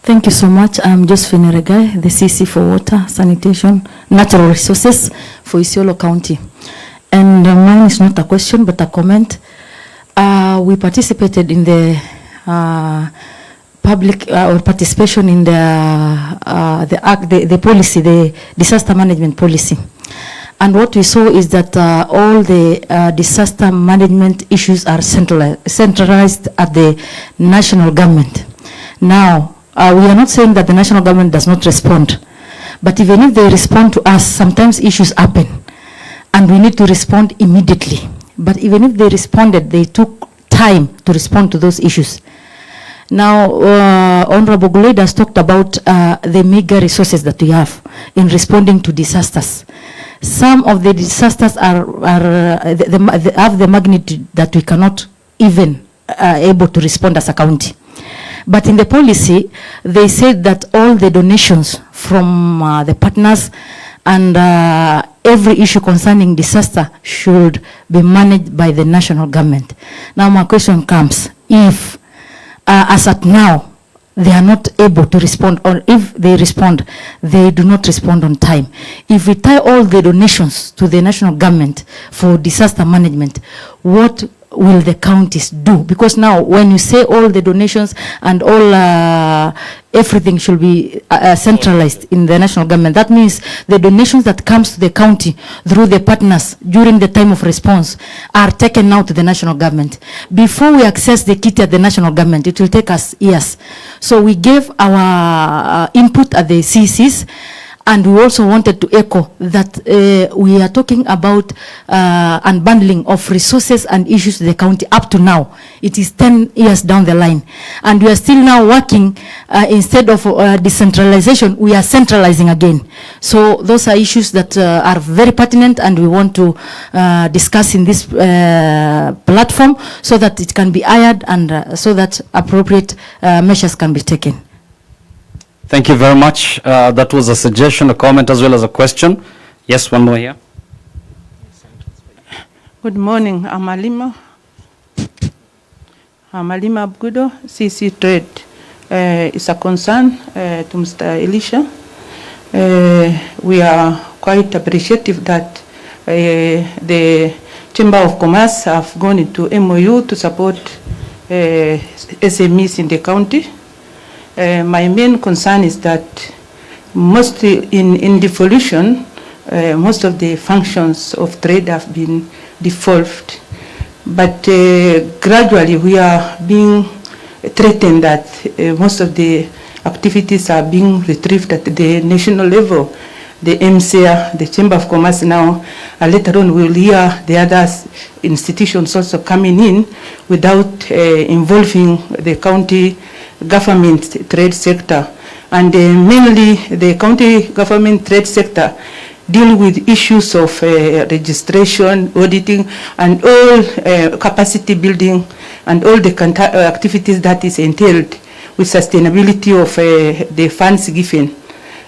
Thank you so much. I'm Josephine Regai, the CC for Water, Sanitation, Natural Resources for Isiolo County. And mine is not a question, but a comment. We participated in the public or participation in the policy, the disaster management policy. And what we saw is that all the disaster management issues are centralized at the national government. Now, we are not saying that the national government does not respond, but even if they respond to us, sometimes issues happen, and we need to respond immediately. But even if they responded, they took time to respond to those issues. Now, Honorable Guled has talked about the mega resources that we have in responding to disasters. Some of the disasters have the magnitude that we cannot even able to respond as a county. But in the policy, they said that all the donations from the partners and every issue concerning disaster should be managed by the national government. Now my question comes, if as at now, they are not able to respond, or if they respond, they do not respond on time. If we tie all the donations to the national government for disaster management, what will the counties do? Because now when you say all the donations and all everything should be centralized in the national government, that means the donations that comes to the county through the partners during the time of response are taken now to the national government. Before we access the kit at the national government, it will take us years. So we gave our input at the CCs, and we also wanted to echo that we are talking about unbundling of resources and issues to the county up to now. It is 10 years down the line. And we are still now working, instead of decentralization, we are centralizing again. So those are issues that are very pertinent, and we want to discuss in this platform so that it can be aired and so that appropriate measures can be taken. Thank you very much. That was a suggestion, a comment, as well as a question. Yes, one more here. Good morning. I'm Alima Abgudo, CC Trade. It's a concern to Mr. Elisha. We are quite appreciative that the Chamber of Commerce have gone into MOU to support SMEs in the county. My main concern is that mostly in devolution, most of the functions of trade have been devolved. But gradually we are being threatened that most of the activities are being retrieved at the national level. The MCA, the Chamber of Commerce now, later on we'll hear the other institutions also coming in without involving the county government trade sector. And mainly the county government trade sector deal with issues of registration, auditing, and all capacity building, and all the activities that is entailed with sustainability of the funds given.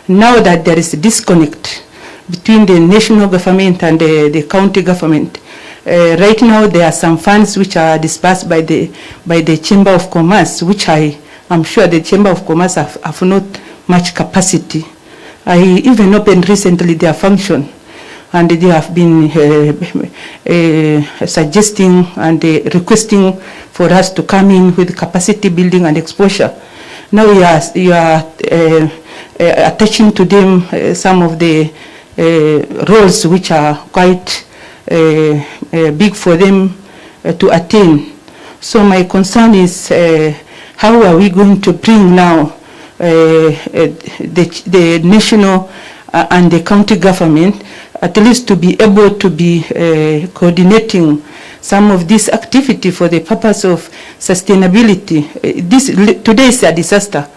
Now that there is a disconnect between the national government and the county government, right now there are some funds which are disbursed by the Chamber of Commerce, which I'm sure the Chamber of Commerce have not much capacity. I even opened recently their function, and they have been suggesting and requesting for us to come in with capacity building and exposure. Now you are attaching to them some of the roles which are quite big for them to attain. So my concern is how are we going to bring now the national and the county government at least to be able to be coordinating some of this activity for the purpose of sustainability. Today is a disaster.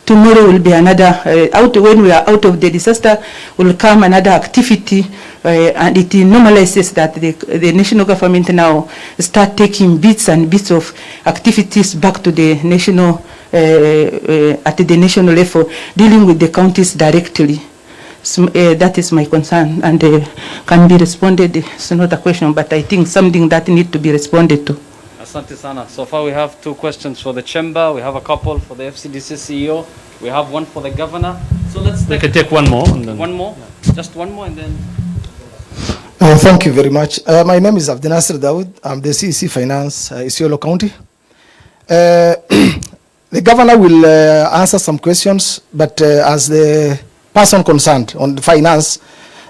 Tomorrow will be another, when we are out of the disaster, will come another activity, and it normalizes that the national government now start taking bits and bits of activities back to the national, at the national level, dealing with the counties directly. So, that is my concern, and can be responded. It's not a question, but I think something that needs to be responded to. Asante sana. So far we have 2 questions for the chamber. We have a couple for the FCDC CEO. We have one for the governor. So we can take one more. And then one more? Just one more and then... Thank you very much. My name is Abdinasir Dawood. I'm the CEC Finance, Isiolo County. The governor will answer some questions, but as the person concerned on the finance,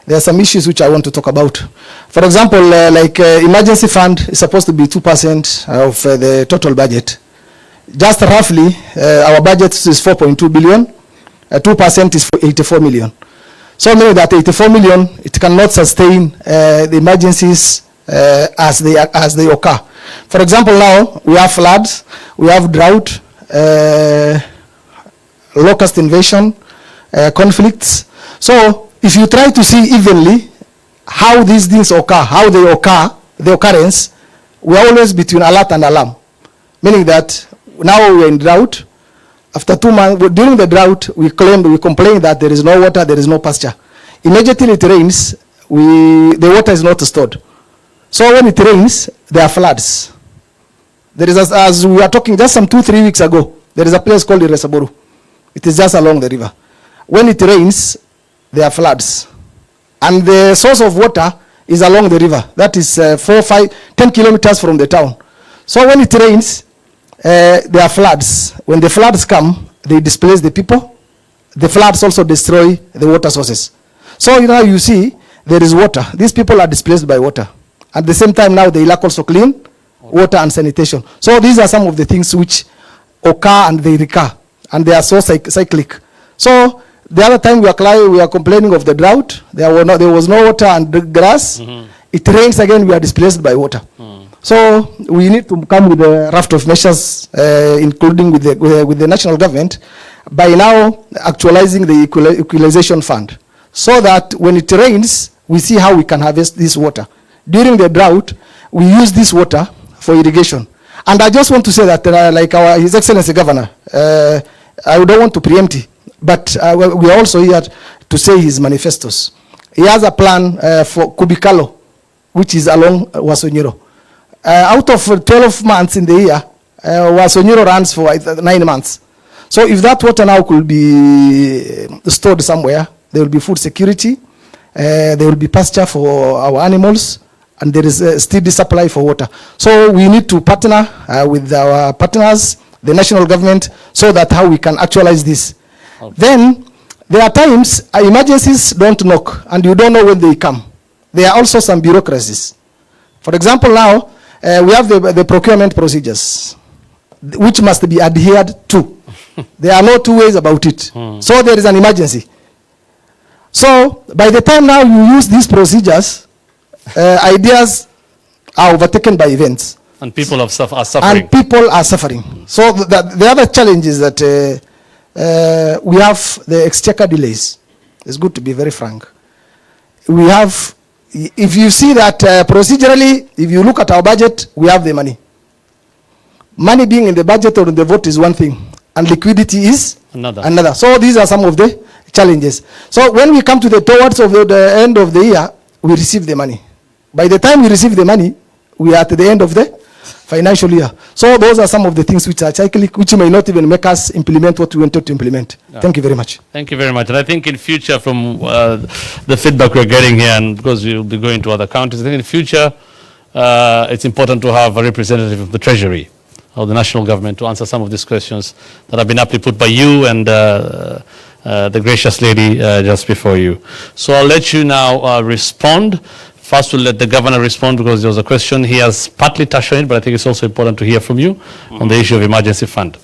there are some issues which I want to talk about. For example, like emergency fund is supposed to be 2% of the total budget. Just roughly, our budget is 4.2 billion. 2% is 84 million. So meaning that 84 million, it cannot sustain the emergencies as they occur. For example, now we have floods, we have drought, locust invasion, conflicts. So if you try to see evenly how these things occur, how they occur, the occurrence, we are always between alert and alarm. Meaning that now we are in drought. After 2 months, during the drought, we complain that there is no water, there is no pasture. Immediately it rains, the water is not stored. So when it rains, there are floods. There is, as we are talking just some 2-3 weeks ago, There is a place called Iresaboru. It is just along the river. When it rains, there are floods. And the source of water is along the river. That is 10 kilometers from the town. So when it rains, there are floods. When the floods come, they displace the people. The floods also destroy the water sources. So now you see, there is water. These people are displaced by water. At the same time now, they lack also clean water and sanitation. So these are some of the things which occur and they recur. And they are so cyclic. So the other time we are complaining of the drought. There was no water and grass. It rains again, we are displaced by water. So we need to come with a raft of measures, including with the national government, by now actualizing the equalization fund, so that when it rains, we see how we can harvest this water. During the drought, we use this water for irrigation. And I just want to say that, like His Excellency Governor, I don't want to preempt it, but we are also here to say his manifestos. He has a plan for Kubikalo, which is along Wasonyiro. Out of 12 months in the year, Wasonyiro runs for 9 months. So if that water now could be stored somewhere, there will be food security, there will be pasture for our animals, and there is a steady supply for water. So we need to partner with our partners, the national government, so that how we can actualize this. Okay. Then there are times emergencies don't knock, and you don't know when they come. There are also some bureaucracies. For example, now we have the procurement procedures, which must be adhered to. There are no two ways about it. So there is an emergency. So by the time now you use these procedures, ideas are overtaken by events. And people are suffering. And people are suffering. So the other challenge is that we have the exchequer delays. It's good to be very frank. We have, if you see that procedurally, if you look at our budget, we have the money. Money being in the budget or in the vote is one thing, and liquidity is another. So these are some of the challenges. So when we come to towards the end of the year, we receive the money. By the time we receive the money, we are at the end of the financial year. So those are some of the things which are cyclic, which may not even make us implement what we wanted to implement. Yeah. Thank you very much. Thank you very much. And I think in future, from the feedback we're getting here, and because we'll be going to other counties, I think in future, it's important to have a representative of the Treasury or the national government to answer some of these questions that have been aptly put by you and the gracious lady just before you. So I'll let you now respond. First, we'll let the governor respond because there was a question. He has partly touched on it, but I think it's also important to hear from you on the issue of emergency fund.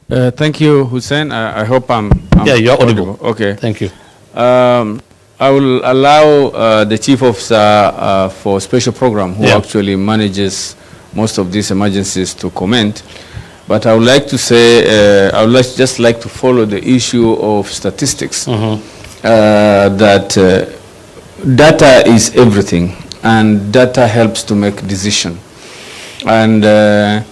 Thank you, Hussein. I hope I'm yeah, you're audible. Okay. Thank you. I will allow the chief officer for special program who actually manages most of these emergencies to comment. But I would like to say, I would just like to follow the issue of statistics. That data is everything, and data helps to make decision. And there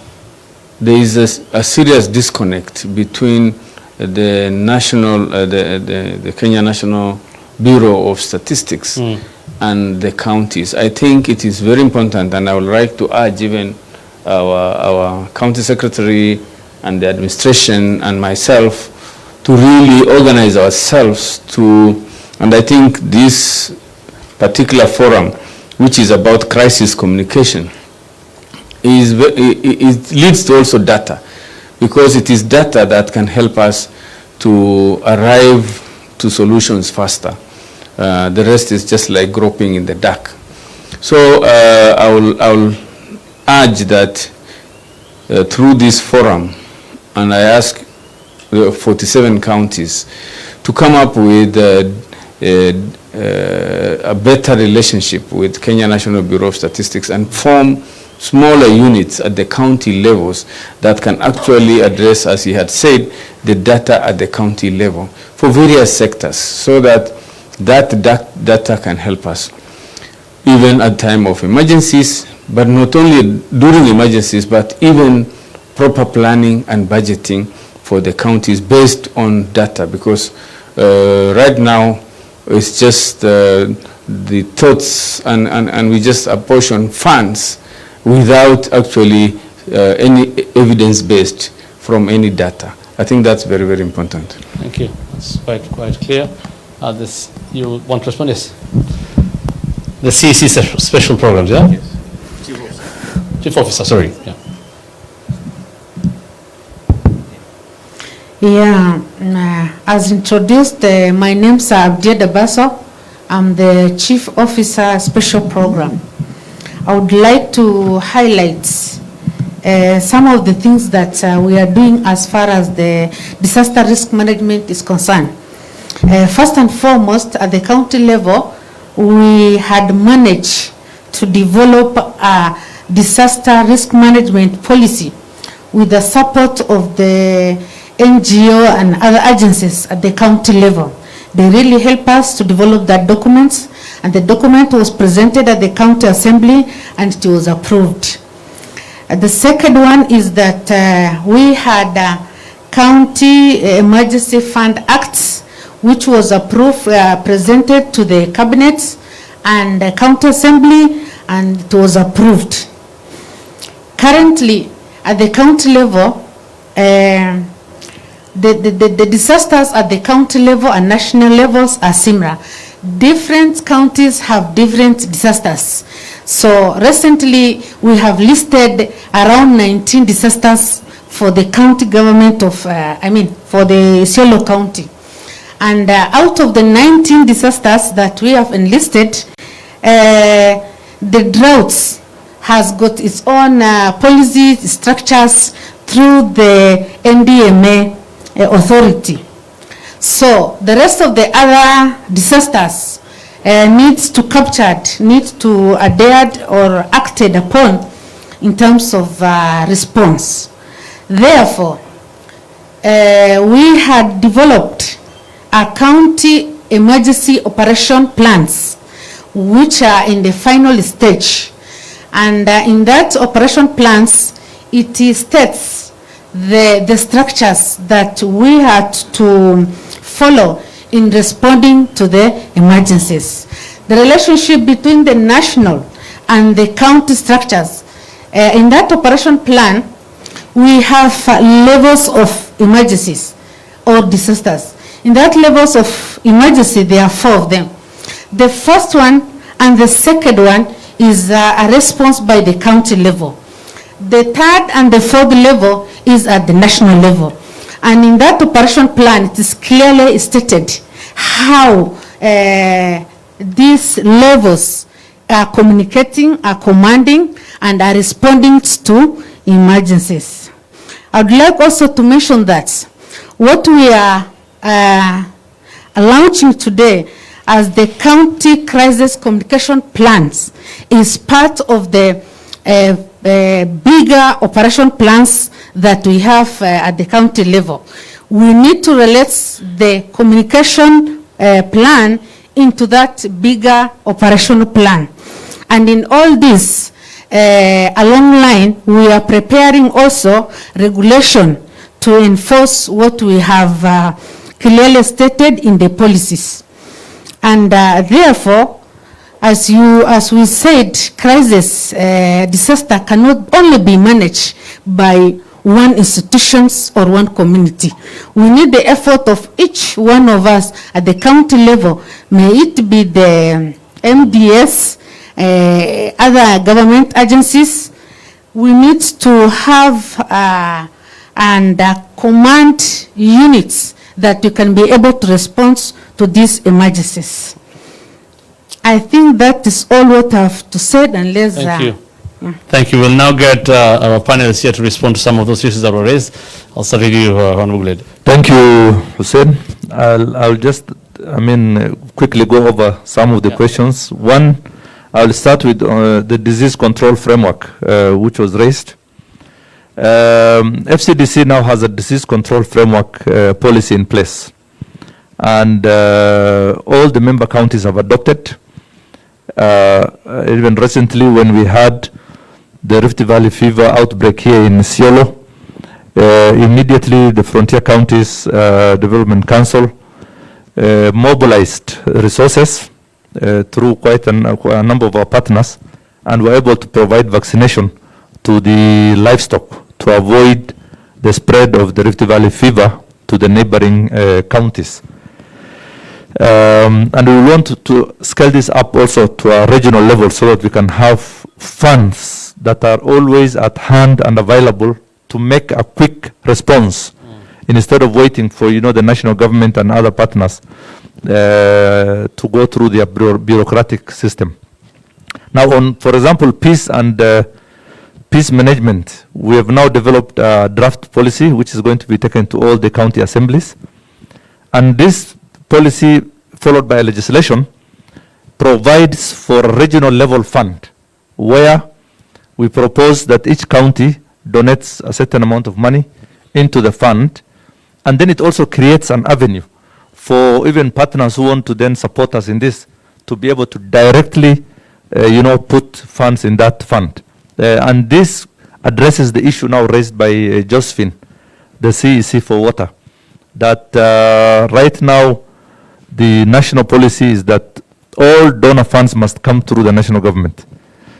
is a serious disconnect between the national, the Kenya National Bureau of Statistics and the counties. I think it is very important, and I would like to urge even our county secretary and the administration and myself to really organize ourselves to, and I think this particular forum, which is about crisis communication, it leads to also data, because it is data that can help us to arrive to solutions faster. The rest is just like groping in the dark. So I will urge that through this forum, and I ask 47 counties to come up with a better relationship with Kenya National Bureau of Statistics and form smaller units at the county levels that can actually address, as he had said, the data at the county level for various sectors, so that data can help us even at time of emergencies, but not only during emergencies, but even proper planning and budgeting for the counties based on data, because right now it's just the thoughts and we just apportion funds without actually any evidence-based from any data. I think that's very, very important. Thank you. That's quite clear. You want to respond? Yes. The CEC special programs, yeah? Yes. Chief Officer, sorry. Yeah. Yeah, as introduced, my name's Abdia Dabaso. I'm the Chief Officer Special Program. I would like to highlight some of the things that we are doing as far as the disaster risk management is concerned. First and foremost, at the county level, we had managed to develop a disaster risk management policy with the support of the NGO and other agencies at the county level. They really helped us to develop that document, and the document was presented at the county assembly and it was approved. The second one is that we had a County Emergency Fund Act, which was approved, presented to the cabinet and the county assembly, and it was approved. Currently, at the county level, the disasters at the county level and national levels are similar. Different counties have different disasters. So recently, we have listed around 19 disasters for the county government of, for the Isiolo County. And out of the 19 disasters that we have enlisted, the droughts has got its own policy structures through the NDMA authority. So the rest of the other disasters needs to adhered or acted upon in terms of response. Therefore, we had developed a county emergency operation plans, which are in the final stage. And in that operation plans, it states the structures that we had to follow in responding to the emergencies. The relationship between the national and the county structures. In that operation plan, we have levels of emergencies or disasters. In that levels of emergency, there are 4 of them. The first one and the second one is a response by the county level. The third and the fourth level is at the national level. And in that operation plan, it is clearly stated how these levels are communicating, are commanding, and are responding to emergencies. I would like also to mention that what we are launching today as the county crisis communication plans is part of the bigger operation plans that we have at the county level. We need to relate the communication plan into that bigger operational plan. And in all this, along line, we are preparing also regulation to enforce what we have clearly stated in the policies. And therefore, as we said, crisis, disaster cannot only be managed by one institutions or one community. We need the effort of each one of us at the county level, may it be the MDS, other government agencies. We need to have command units that you can be able to respond to these emergencies. I think that is all what I have to say, unless... Thank you. Thank you. We'll now get our panelists here to respond to some of those issues that were raised. I'll start with you, Honorable Lady. Thank you, Hussein. I'll just, quickly go over some of the questions. One, I'll start with the disease control framework, which was raised. FCDC now has a disease control framework policy in place. And all the member counties have adopted. Even recently, when we had the Rift Valley fever outbreak here in Isiolo, immediately the Frontier Counties Development Council mobilized resources through quite a number of our partners, and were able to provide vaccination to the livestock to avoid the spread of the Rift Valley fever to the neighboring counties. And we want to scale this up also to a regional level so that we can have funds that are always at hand and available to make a quick response instead of waiting for, the national government and other partners to go through the bureaucratic system. Now, on, for example, peace and peace management, we have now developed a draft policy which is going to be taken to all the county assemblies. And this policy, followed by legislation, provides for a regional level fund where we propose that each county donates a certain amount of money into the fund, and then it also creates an avenue for even partners who want to then support us in this to be able to directly put funds in that fund. And this addresses the issue now raised by Josephine, the CEC for water, that right now the national policy is that all donor funds must come through the national government.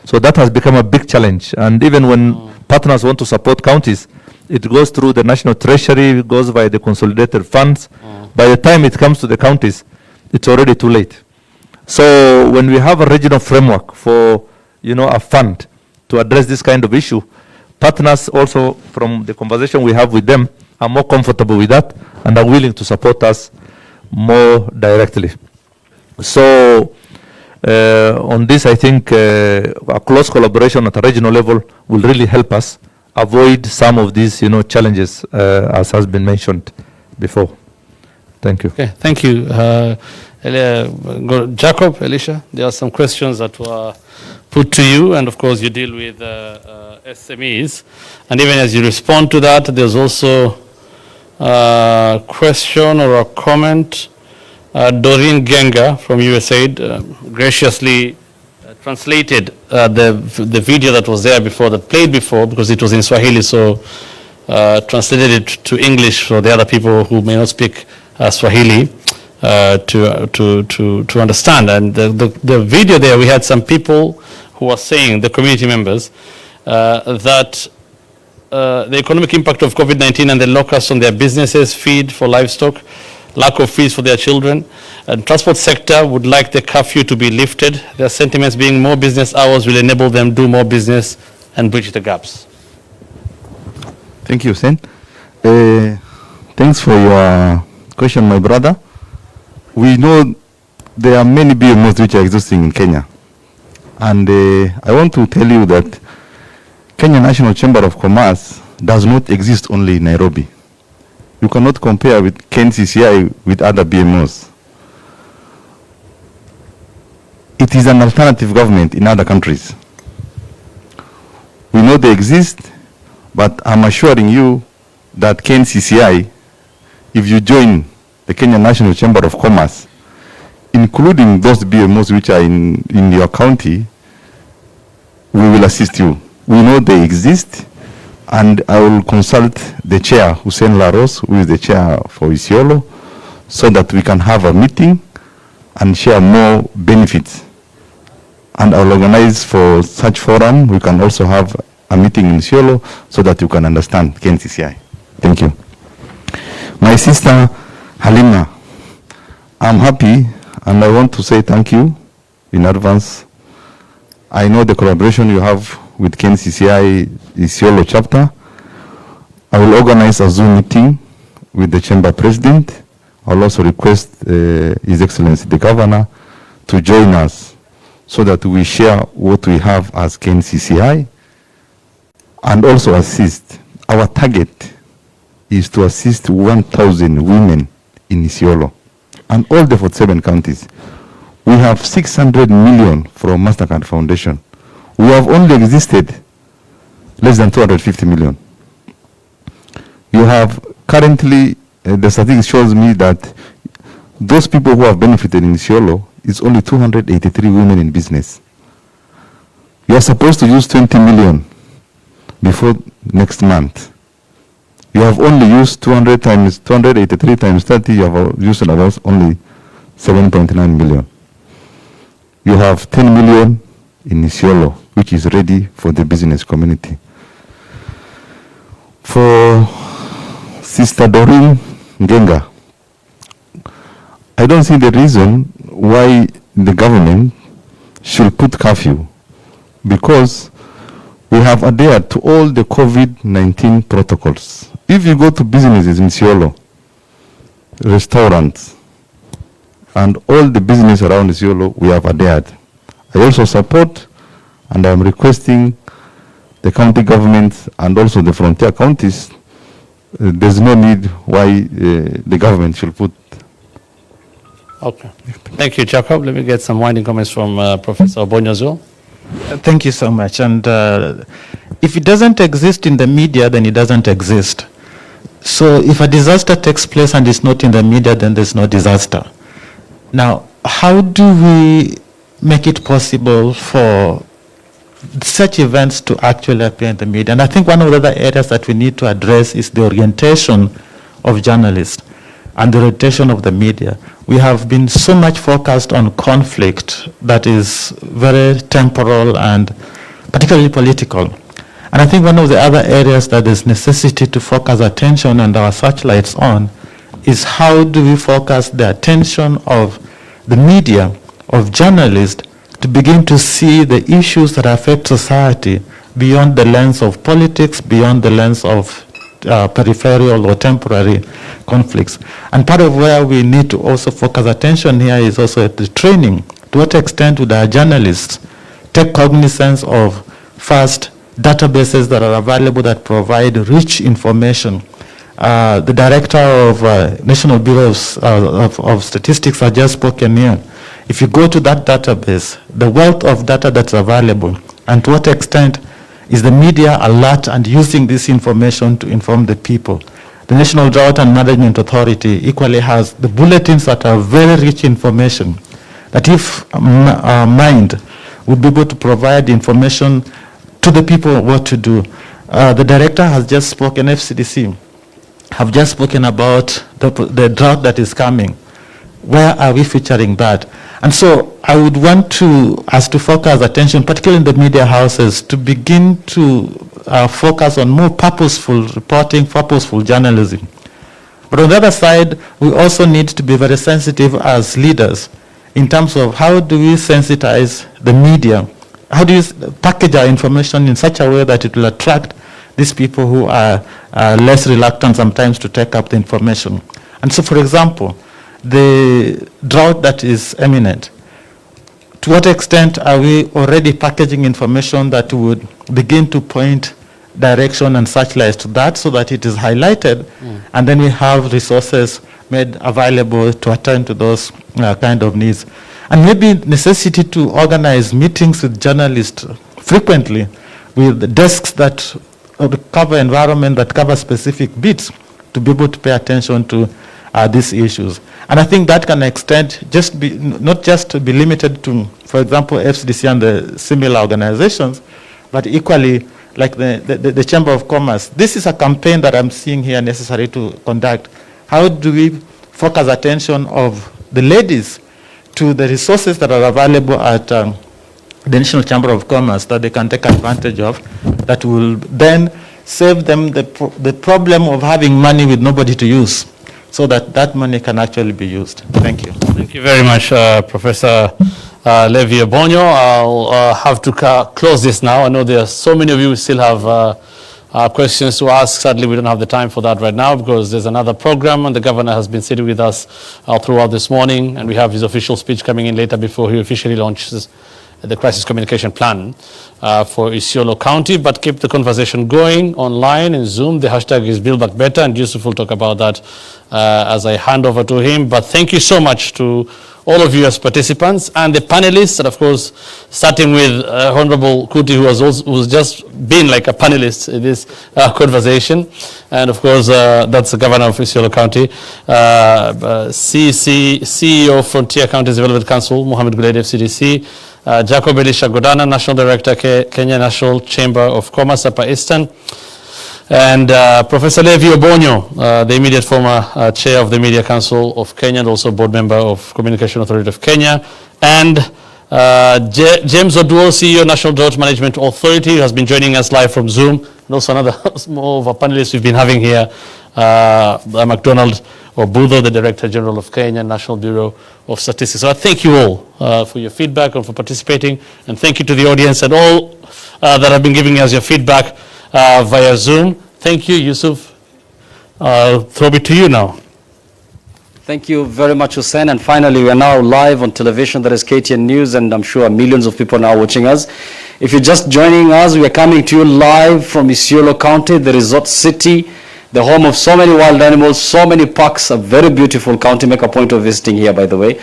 So that has become a big challenge. And even when partners want to support counties, it goes through the national treasury, it goes via the consolidated funds. By the time it comes to the counties, it's already too late. So when we have a regional framework for, a fund to address this kind of issue, partners also, from the conversation we have with them, are more comfortable with that and are willing to support us more directly. So on this, I think a close collaboration at a regional level will really help us avoid some of these, challenges, as has been mentioned before. Thank you. Okay, thank you. Jacob, Elisha, there are some questions that were put to you, and of course you deal with SMEs. And even as you respond to that, there's also a question or a comment. Doreen Genga from USAID graciously translated the video that was there before, that played before, because it was in Swahili, so translated it to English for the other people who may not speak Swahili to understand. And the video there, we had some people who were saying, the community members, that the economic impact of COVID-19 and the locusts on their businesses, feed for livestock, lack of fees for their children, and transport sector would like the curfew to be lifted. Their sentiments being more business hours will enable them do more business and bridge the gaps. Thank you, Sen. Thanks for your question, my brother. We know there are many BMOs which are existing in Kenya. And I want to tell you that Kenya National Chamber of Commerce does not exist only in Nairobi. You cannot compare with KNCCI with other BMOs. It is an alternative government in other countries. We know they exist, but I'm assuring you that KNCCI, if you join the Kenya National Chamber of Commerce, including those BMOs which are in your county, we will assist you. We know they exist, and I will consult the chair, Hussein Laros, who is the chair for Isiolo, so that we can have a meeting and share more benefits. And I'll organize for such forum. We can also have a meeting in Isiolo so that you can understand KNCCI. Thank you. My sister Halima, I'm happy and I want to say thank you in advance. I know the collaboration you have with KNCCI Isiolo chapter. I will organize a Zoom meeting with the chamber president. I'll also request His Excellency the Governor to join us so that we share what we have as KNCCI and also assist. Our target is to assist 1,000 women in Isiolo and all the 47 counties. We have 600 million from MasterCard Foundation. We have only existed less than 250 million. You have currently, the statistics shows me that those people who have benefited in Isiolo is only 283 women in business. You are supposed to use 20 million before next month. You have only used 283 times 30, you have used about only 7.9 million. You have 10 million in Isiolo, which is ready for the business community. For Sister Doreen Ngenga, I don't see the reason why the government should put curfew, because we have adhered to all the COVID-19 protocols. If you go to businesses in Isiolo, restaurants, and all the business around Isiolo, we have adhered. I also support, and I'm requesting the county government and also the frontier counties, there's no need why the government should put. Okay. Thank you, Jacob. Let me get some winding comments from Professor Obonyo as well. Thank you so much. And if it doesn't exist in the media, then it doesn't exist. So if a disaster takes place and it's not in the media, then there's no disaster. Now, how do we make it possible for such events to actually appear in the media? And I think one of the other areas that we need to address is the orientation of journalists and the orientation of the media. We have been so much focused on conflict that is very temporal and particularly political. And I think one of the other areas that there's necessity to focus attention and our searchlights on is how do we focus the attention of the media, of journalists, to begin to see the issues that affect society beyond the lens of politics, beyond the lens of peripheral or temporary conflicts. And part of where we need to also focus attention here is also at the training. To what extent would our journalists take cognizance of, first, databases that are available that provide rich information? The director of National Bureau of Statistics has just spoken here. If you go to that database, the wealth of data that's available, and to what extent is the media alert and using this information to inform the people? The National Drought and Management Authority equally has the bulletins that are very rich information, that if mined, would be able to provide information to the people what to do. The director has just spoken, FCDC, have just spoken about the drought that is coming. Where are we featuring that? And so I would want us to focus attention, particularly in the media houses, to begin to focus on more purposeful reporting, purposeful journalism. But on the other side, we also need to be very sensitive as leaders in terms of how do we sensitize the media? How do you package our information in such a way that it will attract these people who are less reluctant sometimes to take up the information? And so, for example, the drought that is imminent, to what extent are we already packaging information that would begin to point direction and searchlights to that so that it is highlighted, and then we have resources made available to attend to those kind of needs? And maybe necessity to organize meetings with journalists frequently with desks that cover environment, that cover specific bits, to be able to pay attention to these issues. And I think that can extend, not just to be limited to, for example, FCDC and the similar organizations, but equally like the Chamber of Commerce. This is a campaign that I'm seeing here necessary to conduct. How do we focus attention of the ladies to the resources that are available at the National Chamber of Commerce that they can take advantage of, that will then save them the problem of having money with nobody to use, so that that money can actually be used. Thank you. Thank you very much, Professor Levi Obonyo. I'll have to close this now. I know there are so many of you who still have questions to ask. Sadly, we don't have the time for that right now because there's another program, and the governor has been sitting with us throughout this morning, and we have his official speech coming in later before he officially launches the crisis communication plan for Isiolo County. But keep the conversation going online in Zoom. The hashtag is Build Back Better, and Yusuf will talk about that as I hand over to him. But thank you so much to all of you as participants and the panelists, and of course, starting with Honorable Kuti, who's just been like a panelist in this conversation. And of course, that's the Governor of Isiolo County, CEO Frontier Counties Development Council, Mohamed Guled, FCDC, Jacob Elisha Godana, National Director, Kenya National Chamber of Commerce, Upper Eastern, and Professor Levi Obonyo, the immediate former chair of the Media Council of Kenya and also board member of Communication Authority of Kenya, and James Oduor, CEO, National Drought Management Authority, who has been joining us live from Zoom, and also another more of our panelists we've been having here, MacDonald Obudo, the Director General of Kenya National Bureau of Statistics. So I thank you all for your feedback and for participating, and thank you to the audience and all that have been giving us your feedback via Zoom. Thank you, Yusuf. I'll throw it to you now. Thank you very much, Hussein. And finally, we are now live on television. That is KTN News, and I'm sure millions of people are now watching us. If you're just joining us, we are coming to you live from Isiolo County, the resort city, the home of so many wild animals, so many parks, a very beautiful county. Make a point of visiting here, by the way.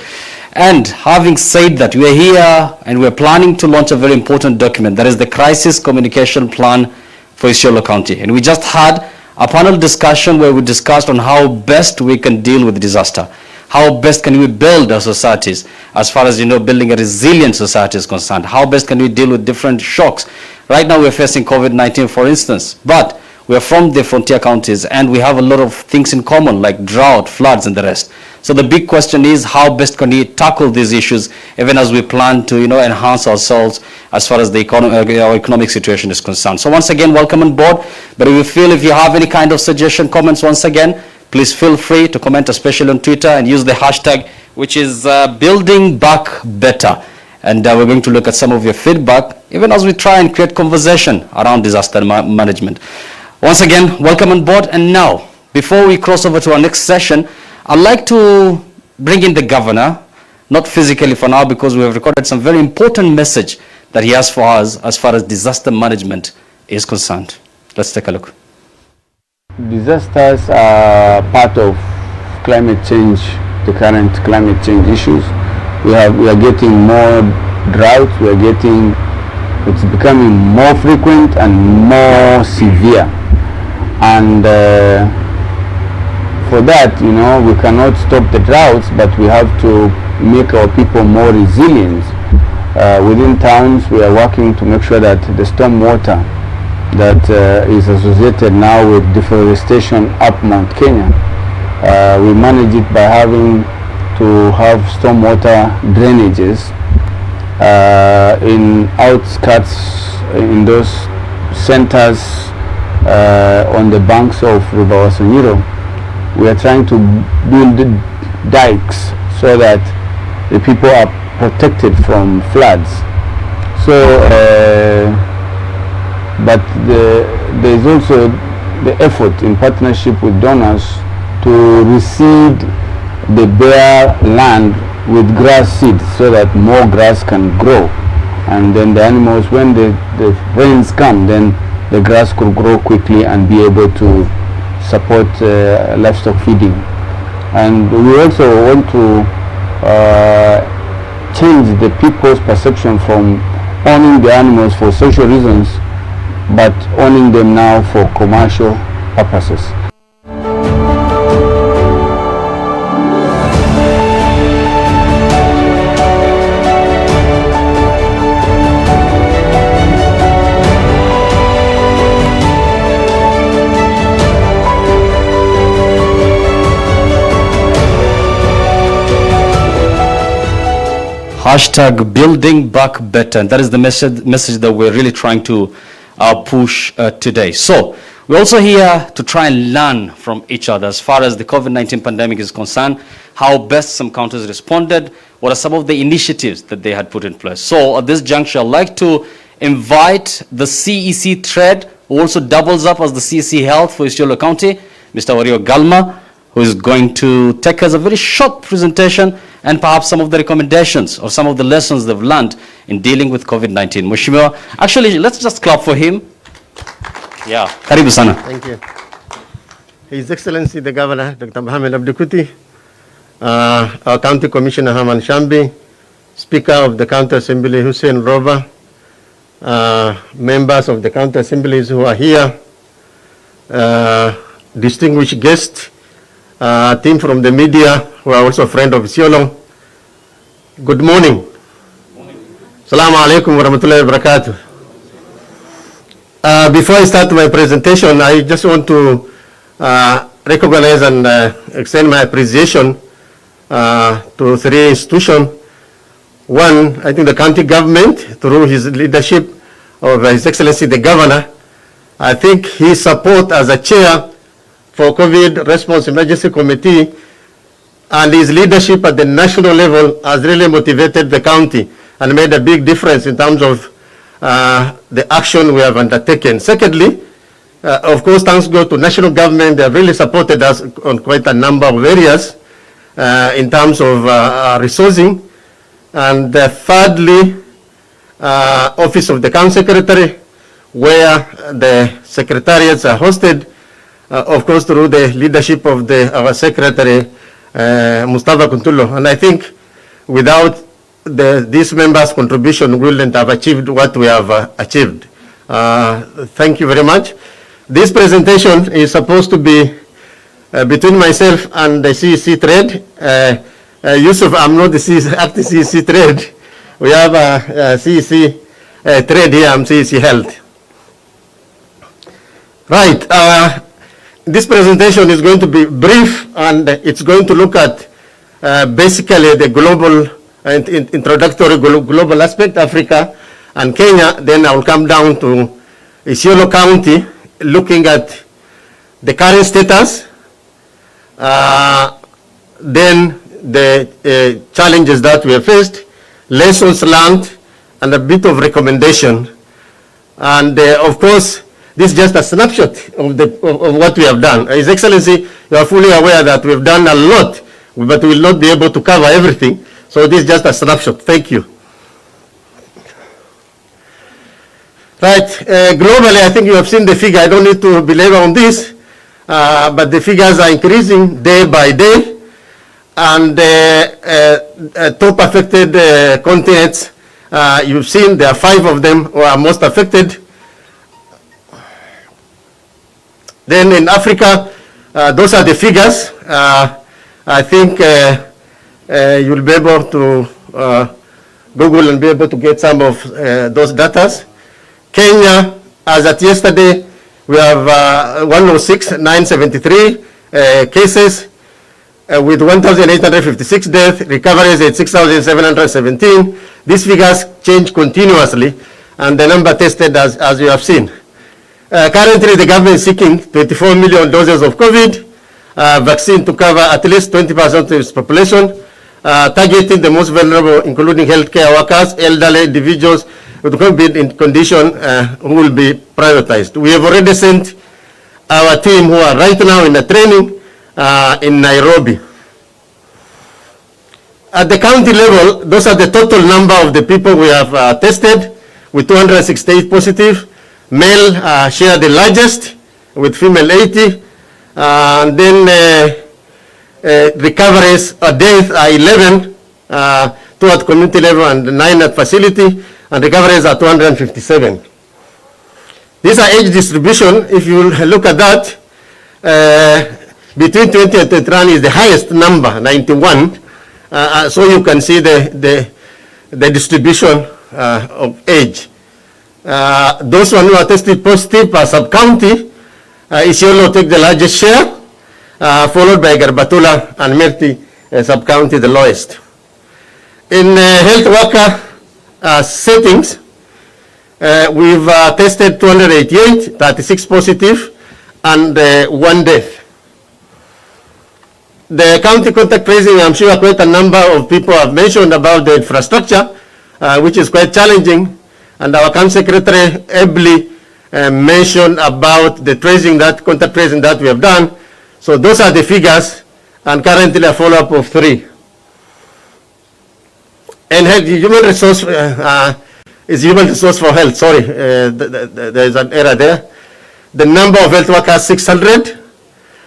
And having said that, we are here and we're planning to launch a very important document. That is the Crisis Communication Plan for Isiolo County. And we just had a panel discussion where we discussed on how best we can deal with disaster. How best can we build our societies as far as, building a resilient society is concerned. How best can we deal with different shocks. Right now we're facing COVID-19, for instance, but we are from the frontier counties and we have a lot of things in common like drought, floods and the rest. So the big question is how best can we tackle these issues even as we plan to enhance ourselves as far as the our economic situation is concerned. So once again, welcome on board. But if you have any kind of suggestion, comments, once again, please feel free to comment, especially on Twitter, and use the hashtag, which is Building Back Better. And we're going to look at some of your feedback even as we try and create conversation around disaster management. Once again, welcome on board. And now, before we cross over to our next session, I'd like to bring in the governor, not physically for now because we have recorded some very important message that he has for us as far as disaster management is concerned. Let's take a look. Disasters are part of climate change, the current climate change issues. We are getting more drought, it's becoming more frequent and more severe. And for that, we cannot stop the droughts, but we have to make our people more resilient. Within towns, we are working to make sure that the storm water that is associated now with deforestation up Mount Kenya, we manage it by having to have stormwater drainages in outskirts, in those centers on the banks of River Wasonyiro. We are trying to build dikes so that the people are protected from floods. So, but there is also the effort in partnership with donors to reseed the bare land with grass seeds so that more grass can grow. And then the animals, when the rains come, then the grass could grow quickly and be able to support livestock feeding. And we also want to change the people's perception from owning the animals for social reasons, but owning them now for commercial purposes. Hashtag Building Back Better. And that is the message that we're really trying to push today. So we're also here to try and learn from each other as far as the COVID-19 pandemic is concerned, how best some counties responded, what are some of the initiatives that they had put in place. So at this juncture, I'd like to invite the CEC Thread, who also doubles up as the CEC Health for Isiolo County, Mr. Wario Galma, who is going to take us a very short presentation and perhaps some of the recommendations or some of the lessons they've learned in dealing with COVID-19. Mheshimiwa, actually, let's just clap for him. Yeah, karibu sana. Thank you. His Excellency the Governor, Dr. Mohamed Abdikuti, our County Commissioner Haman Shambi, Speaker of the County Assembly Hussein Roba, members of the County Assemblies who are here, distinguished guests, team from the media who are also friends of Isiolo. Good morning. Assalamu alaikum wa rahmatullahi wa barakatuh. Before I start my presentation, I just want to recognize and extend my appreciation to three institutions One, I think the county government, through his leadership of His Excellency the Governor, I think his support as a chair for COVID Response Emergency Committee and his leadership at the national level has really motivated the county and made a big difference in terms of the action we have undertaken. Secondly, of course, thanks go to national government. They have really supported us on quite a number of areas in terms of resourcing. And thirdly, Office of the County Secretary, where the secretariats are hosted, of course, through the leadership of our Secretary, Mustafa Kuntullo. And I think without these members' contribution, we wouldn't have achieved what we have achieved. Thank you very much. This presentation is supposed to be between myself and the CEC Trade. Yusuf, I'm not the acting CEC Trade. We have a CEC Trade here, I'm CEC Health. Right, this presentation is going to be brief, and it's going to look at basically the global, introductory global aspect, Africa and Kenya. Then I will come down to Isiolo County, looking at the current status, then the challenges that we have faced, lessons learned, and a bit of recommendation. And of course, this is just a snapshot of what we have done. His Excellency, you are fully aware that we've done a lot, but we will not be able to cover everything. So this is just a snapshot. Thank you. Right, globally, I think you have seen the figure. I don't need to belabor on this, but the figures are increasing day by day. And top affected continents, you've seen there are 5 of them who are most affected. Then in Africa, those are the figures. I think you'll be able to Google and be able to get some of those data. Kenya, as at yesterday, we have 106,973 cases with 1,856 deaths, recoveries at 6,717. These figures change continuously, and the number tested as you have seen. Currently, the government is seeking 24 million doses of COVID vaccine to cover at least 20% of its population, targeting the most vulnerable, including healthcare workers, elderly individuals with COVID condition who will be prioritized. We have already sent our team who are right now in the training in Nairobi. At the county level, those are the total number of the people we have tested, with 268 positive. Male share the largest, with female 80. And then recoveries or deaths are 11, 2 at community level and 9 at facility, and recoveries are 257. These are age distribution. If you look at that, between 20 and 21 is the highest number, 91. So you can see the distribution of age. Those who are tested positive per sub-county, Isiolo take the largest share, followed by Garbatula and Merti sub-county the lowest. In health worker settings, we've tested 288, 36 positive, and 1 death. The county contact tracing, I'm sure quite a number of people have mentioned about the infrastructure, which is quite challenging. And our county secretary ably mentioned about the tracing, that contact tracing that we have done. So those are the figures, and currently a follow-up of 3. And health, human resource is human resource for health. Sorry, there is an error there. The number of health workers 600,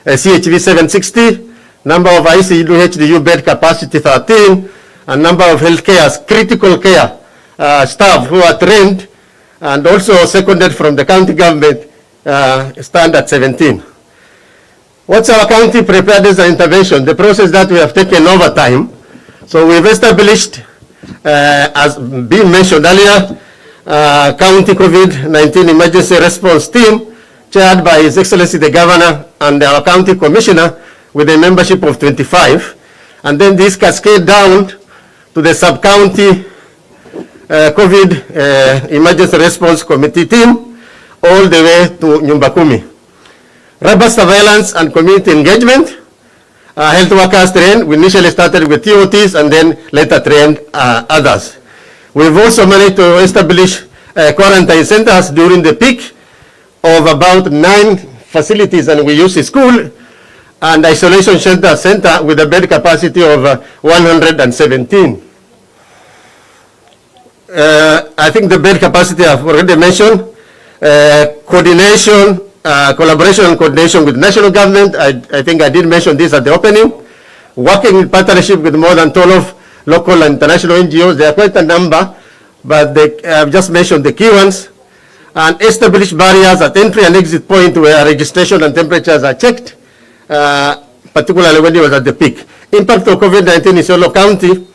CHV 760, number of ICU HDU bed capacity 13, and number of healthcare critical care staff who are trained and also seconded from the county government stand at 17. What's our county preparedness and intervention? The process that we have taken over time. So we've established, as being mentioned earlier, County COVID-19 Emergency Response Team, chaired by His Excellency the Governor and our County Commissioner, with a membership of 25. And then this cascade down to the sub-county COVID Emergency Response Committee team all the way to Nyumba Kumi. Robust surveillance and community engagement. Health workers trained. We initially started with TOTs and then later trained others. We've also managed to establish quarantine centers during the peak of about 9 facilities, and we use a school and isolation center with a bed capacity of 117. I think the bed capacity I've already mentioned. Coordination, collaboration and coordination with national government. I think I did mention this at the opening. Working in partnership with more than 12 local and international NGOs. There are quite a number, but I've just mentioned the key ones. And establish barriers at entry and exit point where registration and temperatures are checked, particularly when it was at the peak. Impact of COVID-19 in Isiolo County.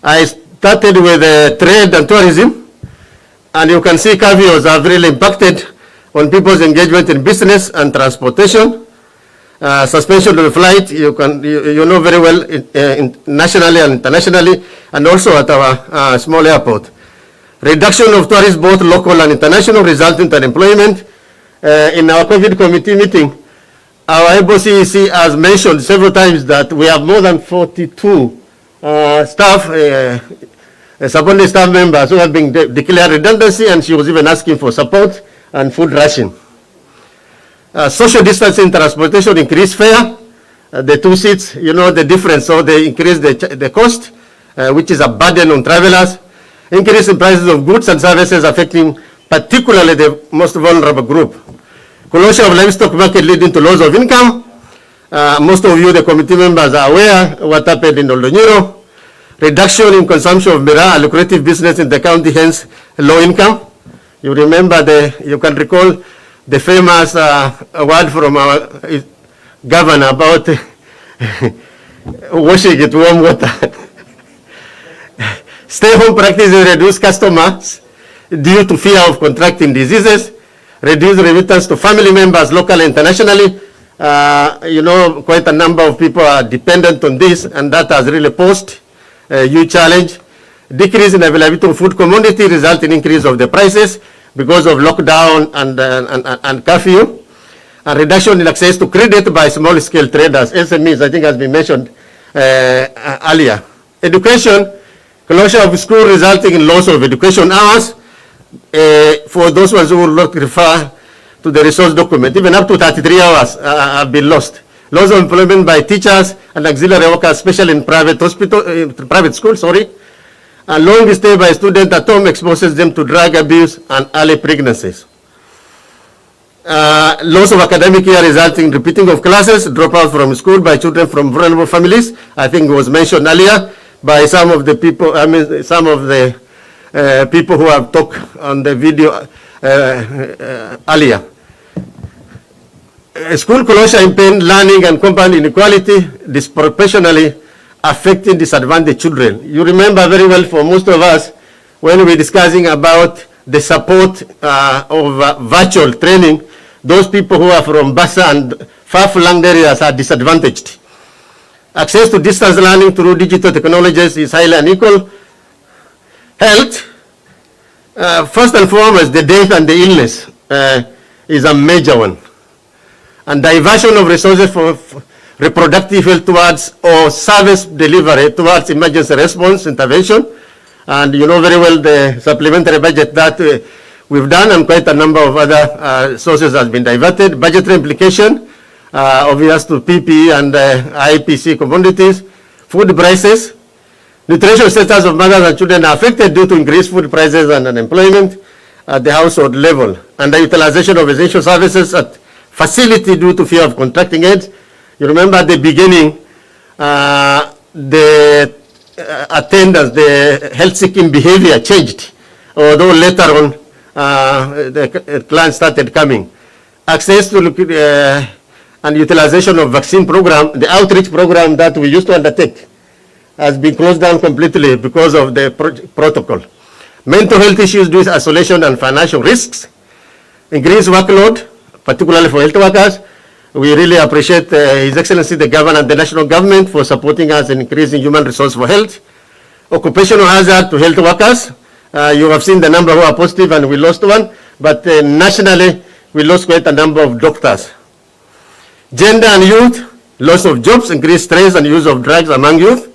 I started with trade and tourism, and you can see curfews have really impacted on people's engagement in business and transportation. Suspension of the flight, you know very well, nationally and internationally, and also at our small airport. Reduction of tourists, both local and international, resulting in unemployment. In our COVID committee meeting, our able CEC has mentioned several times that we have more than 42 staff, subordinate staff members who have been declared redundancy, and she was even asking for support and food ration. Social distancing transportation, increased fare. The 2 seats, you know the difference, so they increase the cost, which is a burden on travelers. Increase in prices of goods and services affecting particularly the most vulnerable group. Closure of livestock market leading to loss of income. Most of you, the committee members, are aware what happened in Oldonyiro. Reduction in consumption of miraa, a lucrative business in the county, hence low income. You remember you can recall the famous word from our governor about washing it warm water. Stay-home practices reduce customers due to fear of contracting diseases, reduce remittance to family members locally and internationally. You know, quite a number of people are dependent on this, and that has really posed a huge challenge. Decrease in availability of food commodity result in increase of the prices because of lockdown and curfew. And reduction in access to credit by small-scale traders, SMEs, I think has been mentioned earlier. Education. Closure of school resulting in loss of education hours. For those ones who will not refer to the resource document, even up to 33 hours have been lost. Loss of employment by teachers and auxiliary workers, especially in private schools, And long stay by students at home exposes them to drug abuse and early pregnancies. Loss of academic year resulting in repeating of classes, dropout from school by children from vulnerable families. I think it was mentioned earlier by some of the people, people who have talked on the video earlier. School closure impaired learning and compound inequality, disproportionately affecting disadvantaged children. You remember very well for most of us when we were discussing about the support of virtual training, those people who are from Bassa and far-flung areas are disadvantaged. Access to distance learning through digital technologies is highly unequal. Health, first and foremost, the death and the illness is a major one. And diversion of resources for reproductive health towards or service delivery towards emergency response intervention. And you know very well the supplementary budget that we've done, and quite a number of other sources has been diverted. Budgetary implication, obvious to PPE and IPC commodities. Food prices. Nutrition status of mothers and children are affected due to increased food prices and unemployment at the household level. And the utilization of essential services at facility due to fear of contracting AIDS. You remember at the beginning, the attendance, the health-seeking behavior changed, although later on the clients started coming. Access to and utilization of vaccine program, the outreach program that we used to undertake has been closed down completely because of the protocol. Mental health issues due to isolation and financial risks. Increased workload, particularly for health workers. We really appreciate His Excellency the Governor and the National Government for supporting us in increasing human resource for health. occupational hazard to health workers. You have seen the number who are positive and we lost one, but nationally we lost quite a number of doctors. Gender and youth, loss of jobs, increased stress and use of drugs among youth,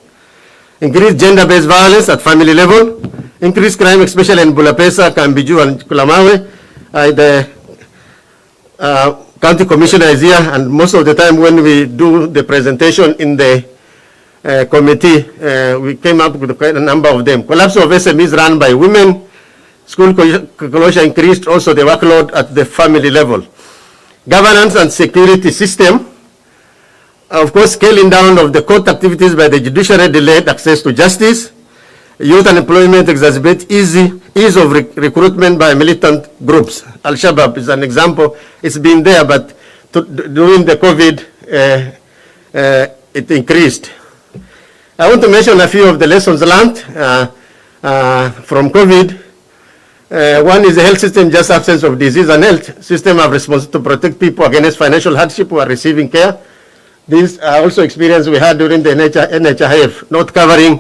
increased gender-based violence at family level, increased crime, especially in Bulapesa, Kambiju, and Kulamawe. The county commissioner is here, and most of the time when we do the presentation in the committee, we came up with quite a number of them. Collapse of SMEs run by women, school closure increased also the workload at the family level. Governance and security system, of course, scaling down of the court activities by the judiciary delayed access to justice. Youth unemployment exacerbate ease of recruitment by militant groups. Al-Shabaab is an example. It's been there, but during the COVID, it increased. I want to mention a few of the lessons learned from COVID. One is the health system, just absence of disease and health. System have responsibility to protect people against financial hardship who are receiving care. These are also experience we had during the NHIF, not covering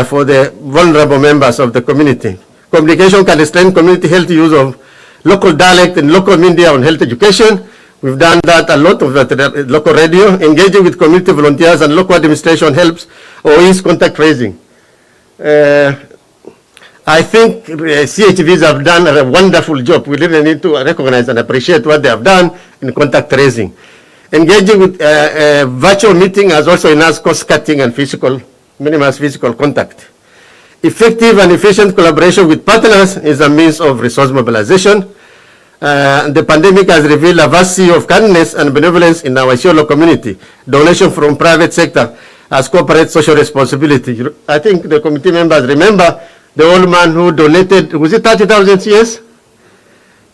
for the vulnerable members of the community. Communication can extend community health use of local dialect and local media on health education. We've done that a lot of that local radio. Engaging with community volunteers and local administration helps or ease contact tracing. I think CHVs have done a wonderful job. We really need to recognize and appreciate what they have done in contact tracing. Engaging with virtual meeting has also enhanced cost cutting and minimize physical contact. Effective and efficient collaboration with partners is a means of resource mobilization. The pandemic has revealed a vast sea of kindness and benevolence in our Isiolo community. Donation from private sector as corporate social responsibility. I think the committee members remember the old man who donated, was it 30,000 CS?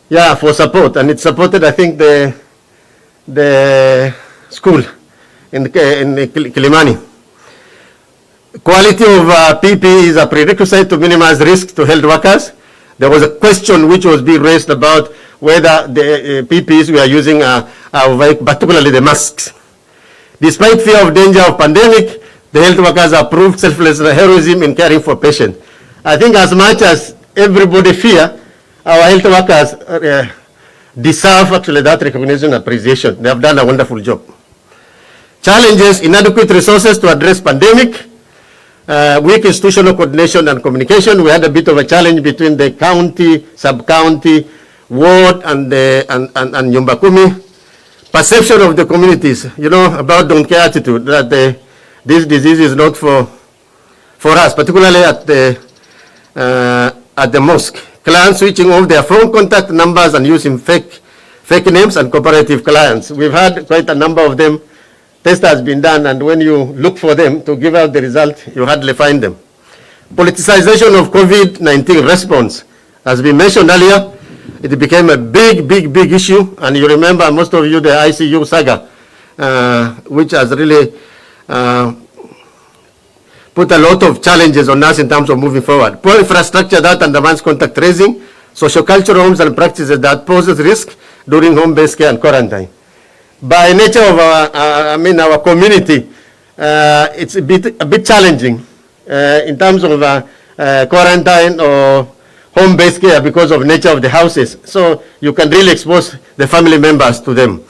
Yeah, for support, and it supported, I think, the school in Kilimani. Quality of PPE is a prerequisite to minimize risk to health workers. There was a question which was being raised about whether the PPEs we are using are particularly the masks. Despite fear of danger of pandemic, the health workers have proved selfless heroism in caring for patients. I think as much as everybody fear, our health workers deserve actually that recognition and appreciation. They have done a wonderful job. Challenges, inadequate resources to address pandemic, weak institutional coordination and communication. We had a bit of a challenge between the county, sub-county, ward, and Nyumba Kumi. Perception of the communities, about don't care attitude, that this disease is not for us, particularly at the mosque. Clients switching off their phone contact numbers and using fake names and cooperative clients. We've had quite a number of them. Test has been done, and when you look for them to give out the result, you hardly find them. Politicization of COVID-19 response. As we mentioned earlier, it became a big issue, and you remember, most of you, the ICU saga, which has really put a lot of challenges on us in terms of moving forward. Poor infrastructure that undermines contact tracing, sociocultural norms and practices that poses risk during home-based care and quarantine. By nature of our community, it's a bit challenging in terms of quarantine or home-based care because of nature of the houses. So you can really expose the family members to them.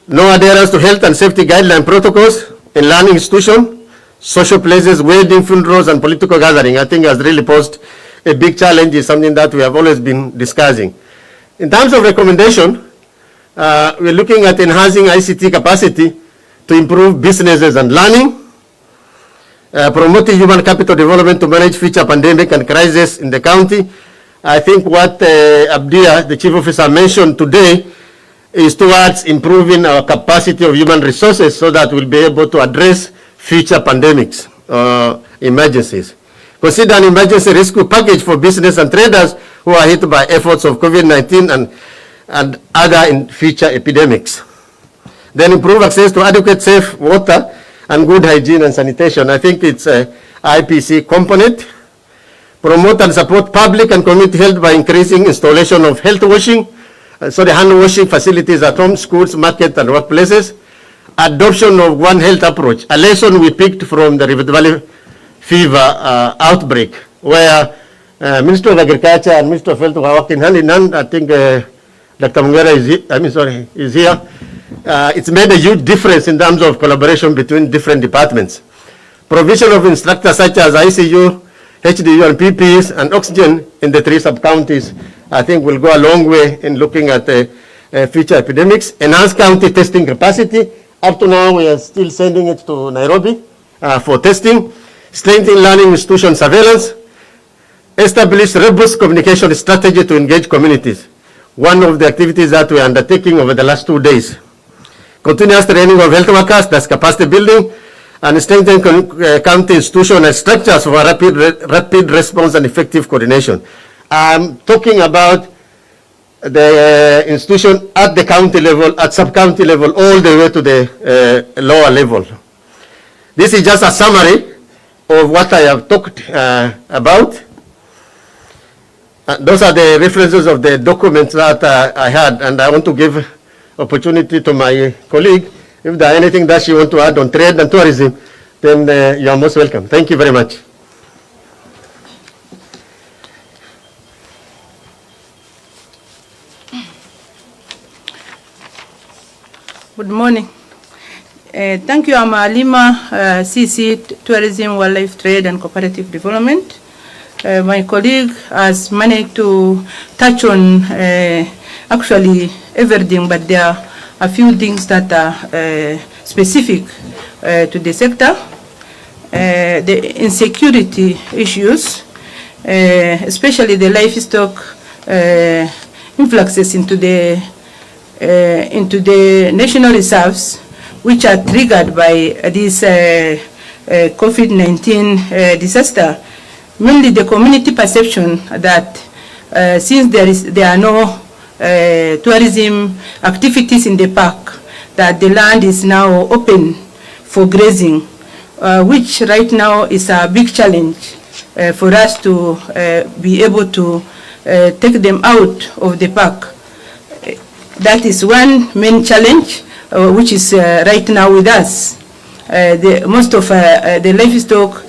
No adherence to health and safety guideline protocols in learning institution, social places, wedding, funerals, and political gathering, I think has really posed a big challenge. Is something that we have always been discussing. In terms of recommendation, we're looking at enhancing ICT capacity to improve businesses and learning, promoting human capital development to manage future pandemic and crisis in the county. I think what Abdia, the chief officer, mentioned today is towards improving our capacity of human resources so that we'll be able to address future pandemics, emergencies. Consider an emergency rescue package for business and traders who are hit by efforts of COVID-19 and other in future epidemics. Then improve access to adequate safe water and good hygiene and sanitation. I think it's a IPC component. Promote and support public and community health by increasing installation of hand washing facilities at home, schools, market, and workplaces. Adoption of One Health approach, a lesson we picked from the Rift Valley fever outbreak, where Minister of Agriculture and Minister of Health were working hand in hand. I think Dr. Mungera is here. It's made a huge difference in terms of collaboration between different departments. Provision of instructors such as ICU, HDU and PPs and oxygen in the 3 sub-counties, I think will go a long way in looking at future epidemics. Enhanced county testing capacity. Up to now, we are still sending it to Nairobi for testing. Strengthen learning institution surveillance. Establish robust communication strategy to engage communities. One of the activities that we are undertaking over the last 2 days. Continuous training of health workers, that's capacity building, and strengthen county institution and structures for rapid response and effective coordination. I'm talking about the institution at the county level, at sub-county level, all the way to the lower level. This is just a summary of what I have talked about. Those are the references of the documents that I had, and I want to give opportunity to my colleague. If there is anything that she wants to add on trade and tourism, then you are most welcome. Thank you very much. Good morning. Thank you, Amalima, CC, Tourism, Wildlife Trade and Cooperative Development. My colleague has managed to touch on actually everything, but there are a few things that are specific to the sector. The insecurity issues, especially the livestock influxes into the national reserves, which are triggered by this COVID-19 disaster. Mainly the community perception that since there are no tourism activities in the park, that the land is now open for grazing, which right now is a big challenge for us to be able to take them out of the park. That is one main challenge which is right now with us. Most of the livestock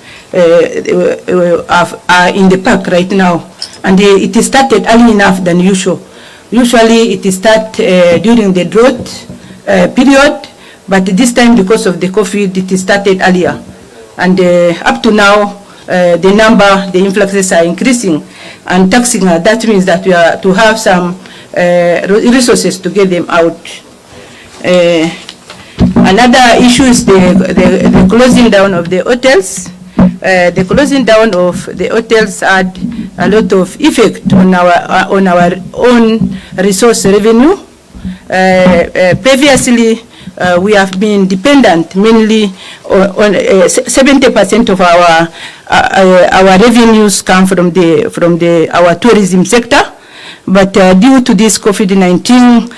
are in the park right now, and it started early enough than usual. Usually it starts during the drought period, but this time because of the COVID it started earlier, and up to now the influxes are increasing and taxing. That means that we are to have some resources to get them out. Another issue is the closing down of the hotels. The closing down of the hotels had a lot of effect on our own resource revenue. Previously, we have been dependent mainly on 70% of our revenues come from our tourism sector. But due to this COVID-19,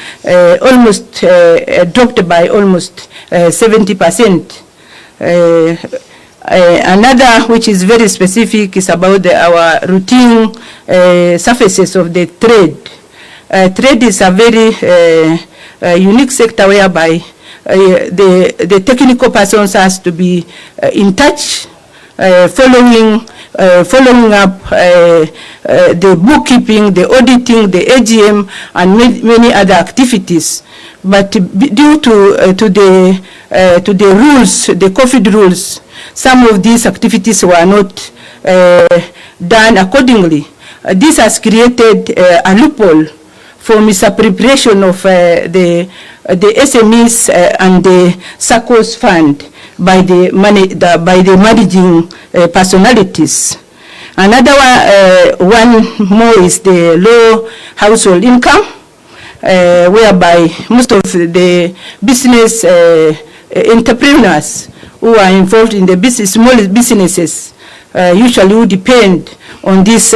almost dropped by almost 70%. Another, which is very specific, is about our routine surfaces of the trade. Trade is a very unique sector whereby the technical persons has to be in touch, following up the bookkeeping, the auditing, the AGM, and many other activities. But due to the rules, the COVID rules, some of these activities were not done accordingly. This has created a loophole for misappropriation of the SMEs and the SACCOS fund by the managing personalities. Another one more is the low household income, whereby most of the business entrepreneurs who are involved in the small businesses usually who depend on these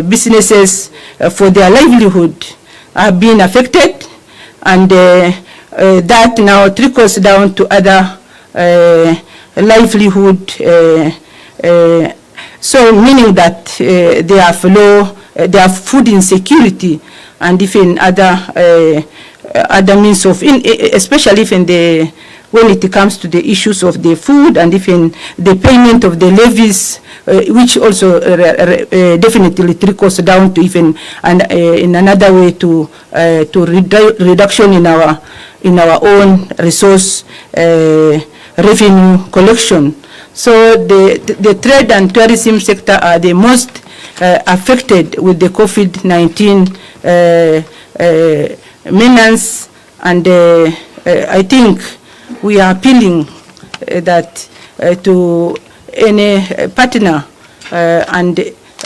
businesses for their livelihood are being affected, and that now trickles down to other livelihood, so meaning that they have food insecurity, and even other means of, especially if in the when it comes to the issues of the food and even the payment of the levies, which also definitely trickles down to even in another way to reduction in our own resource revenue collection. So the trade and tourism sector are the most affected with the COVID-19 menace, and I think we are appealing that to any partner and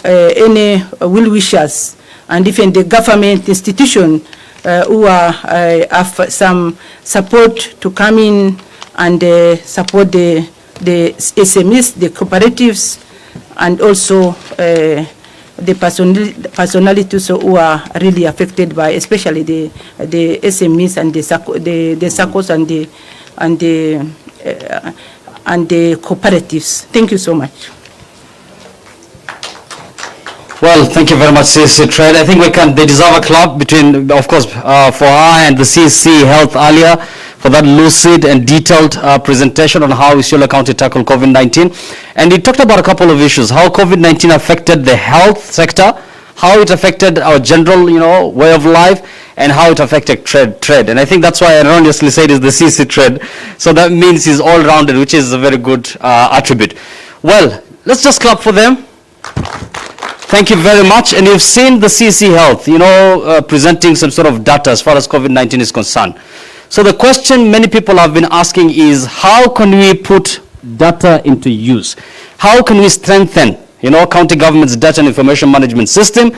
any well-wishers and even the government institution who have some support to come in and support the SMEs, the cooperatives, and also the personalities who are really affected by, especially the SMEs and the SACCOs and the cooperatives. Thank you so much. Well, thank you very much, CC Trade. I think they deserve a clap between, of course, for her and the CC Health earlier for that lucid and detailed presentation on how Isiolo County tackled COVID-19. And he talked about a couple of issues, how COVID-19 affected the health sector, how it affected our general, way of life, and how it affected trade. And I think that's why I erroneously said it's the CC Trade. So that means he's all-rounded, which is a very good attribute. Well, let's just clap for them. Thank you very much. And you've seen the CC Health, presenting some sort of data as far as COVID-19 is concerned. So the question many people have been asking is, how can we put data into use? How can we strengthen, county government's data and information management system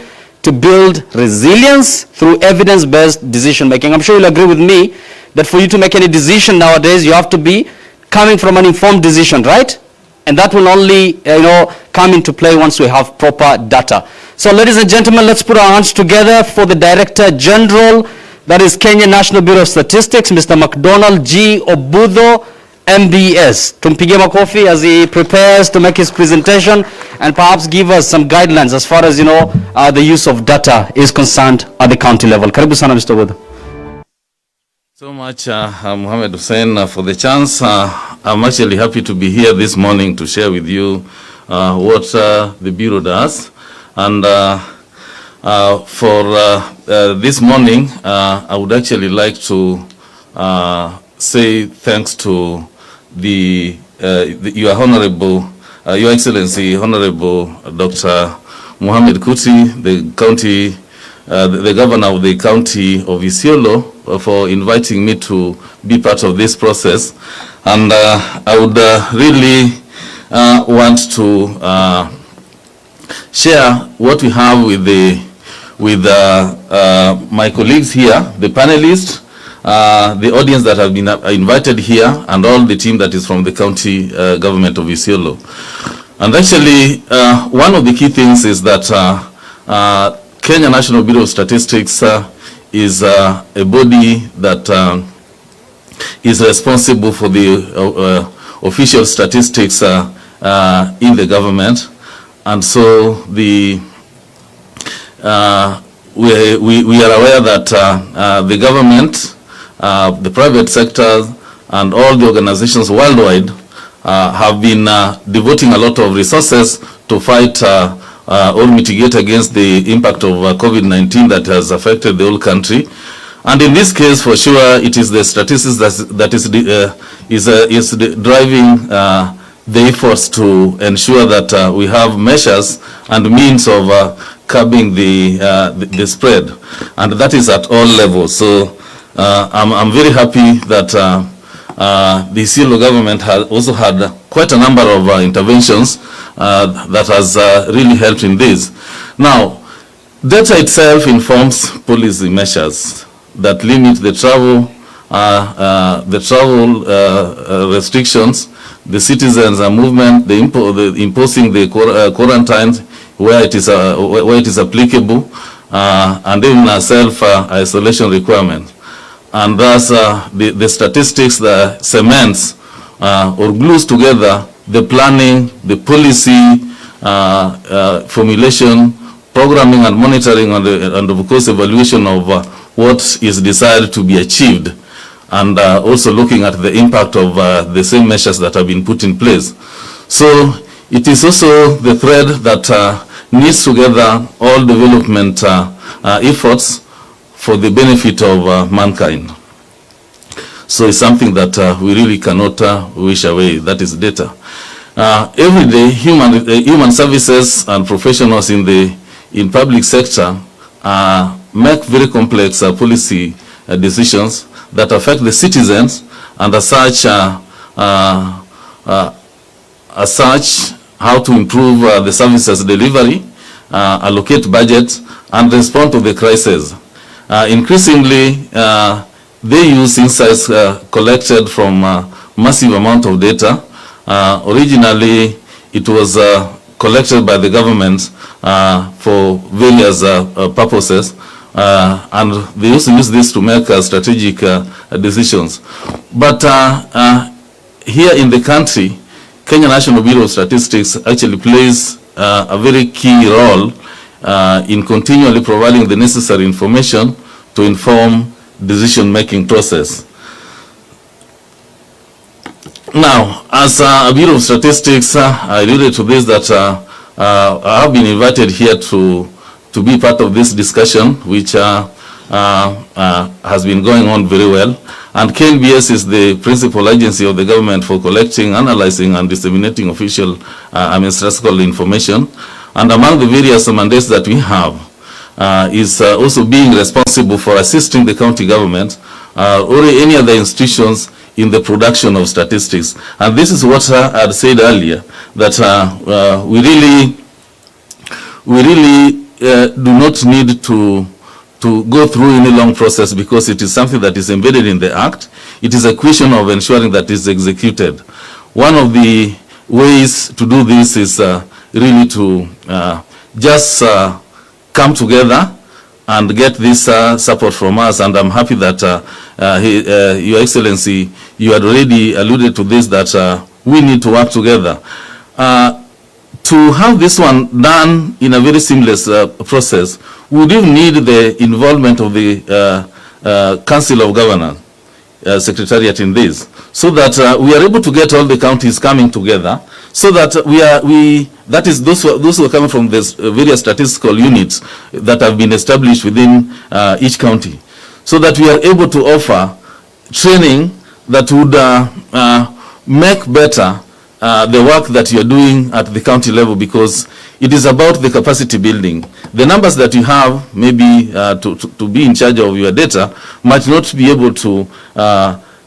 to build resilience through evidence-based decision making? I'm sure you'll agree with me that for you to make any decision nowadays, you have to be coming from an informed decision, right? And that will only, come into play once we have proper data. So ladies and gentlemen, let's put our hands together for the Director General, that is Kenya National Bureau of Statistics, Mr. McDonald G. Obudho, MBS. Tumpigie makofi as he prepares to make his presentation and perhaps give us some guidelines as far as, the use of data is concerned at the county level. Karibu sana, Mr. Obudho. So much, Mohamed Hussein, for the chance. I'm actually happy to be here this morning to share with you what the Bureau does. And for this morning, I would actually like to say thanks to Your Honorable, Your Excellency, Honorable Dr. Mohamed Kuti, the Governor of the County of Isiolo, for inviting me to be part of this process. And I would really want to share what we have with my colleagues here, the panelists, the audience that have been invited here, and all the team that is from the County Government of Isiolo. And actually, one of the key things is that Kenya National Bureau of Statistics is a body that is responsible for the official statistics in the government. And so we are aware that the government, the private sector, and all the organizations worldwide have been devoting a lot of resources to fight or mitigate against the impact of COVID-19 that has affected the whole country. And in this case, for sure, it is the statistics that is driving the efforts to ensure that we have measures and means of curbing the spread, and that is at all levels. So I'm very happy that the Isiolo government has also had quite a number of interventions that has really helped in this. Now, data itself informs policy measures that limit the travel restrictions, the citizens' movement, the imposing the quarantines where it is applicable, and even a self-isolation requirement. And thus, the statistics that cements or glues together the planning, the policy, formulation, programming and monitoring, and of course evaluation of what is desired to be achieved and also looking at the impact of the same measures that have been put in place. So it is also the thread that needs to gather all development efforts for the benefit of mankind. So it's something that we really cannot wish away. That is data. Every day, human services and professionals in public sector make very complex policy decisions that affect the citizens, and as such, how to improve the services delivery, allocate budget, and respond to the crisis. Increasingly, they use insights collected from massive amount of data. Originally, it was collected by the government for various purposes, and they used to use this to make strategic decisions. But here in the country, Kenya National Bureau of Statistics actually plays a very key role in continually providing the necessary information to inform decision-making process. Now, as a Bureau of Statistics, I alluded to this that I have been invited here to be part of this discussion, which has been going on very well. And KNBS is the principal agency of the government for collecting, analyzing, and disseminating official statistical information. And among the various mandates that we have is also being responsible for assisting the county government or any other institutions in the production of statistics. And this is what I had said earlier, that we really do not need to go through any long process, because it is something that is embedded in the Act. It is a question of ensuring that it's executed. One of the ways to do this is really to just come together and get this support from us. And I'm happy that Your Excellency, you had already alluded to this, that we need to work together. To have this one done in a very seamless process, we do need the involvement of the Council of Governors, Secretariat in this, so that we are able to get all the counties coming together, so that that is those who are coming from the various statistical units that have been established within each county, so that we are able to offer training that would make better the work that you're doing at the county level, because it is about the capacity building. The numbers that you have, maybe to be in charge of your data, might not be able to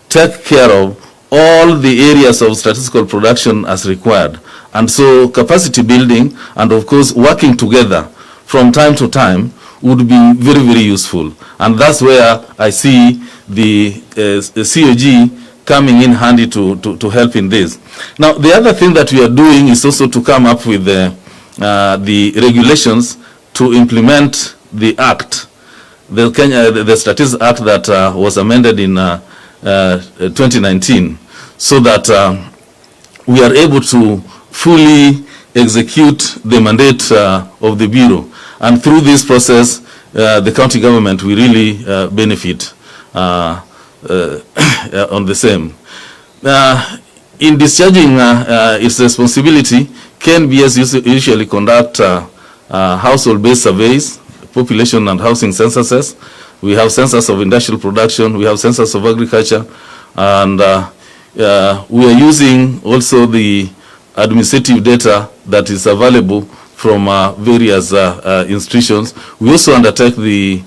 take care of all the areas of statistical production as required. And so capacity building and of course working together from time to time would be very, very useful. And that's where I see the COG coming in handy to help in this. Now, the other thing that we are doing is also to come up with the regulations to implement the Act, the Statistics Act that was amended in 2019, so that we are able to fully execute the mandate of the Bureau. And through this process, the county government will really benefit on the same. In discharging its responsibility, KNBS usually conduct household-based surveys, population and housing censuses. We have census of industrial production, we have census of agriculture, and we are using also the administrative data that is available from various institutions. We also undertake the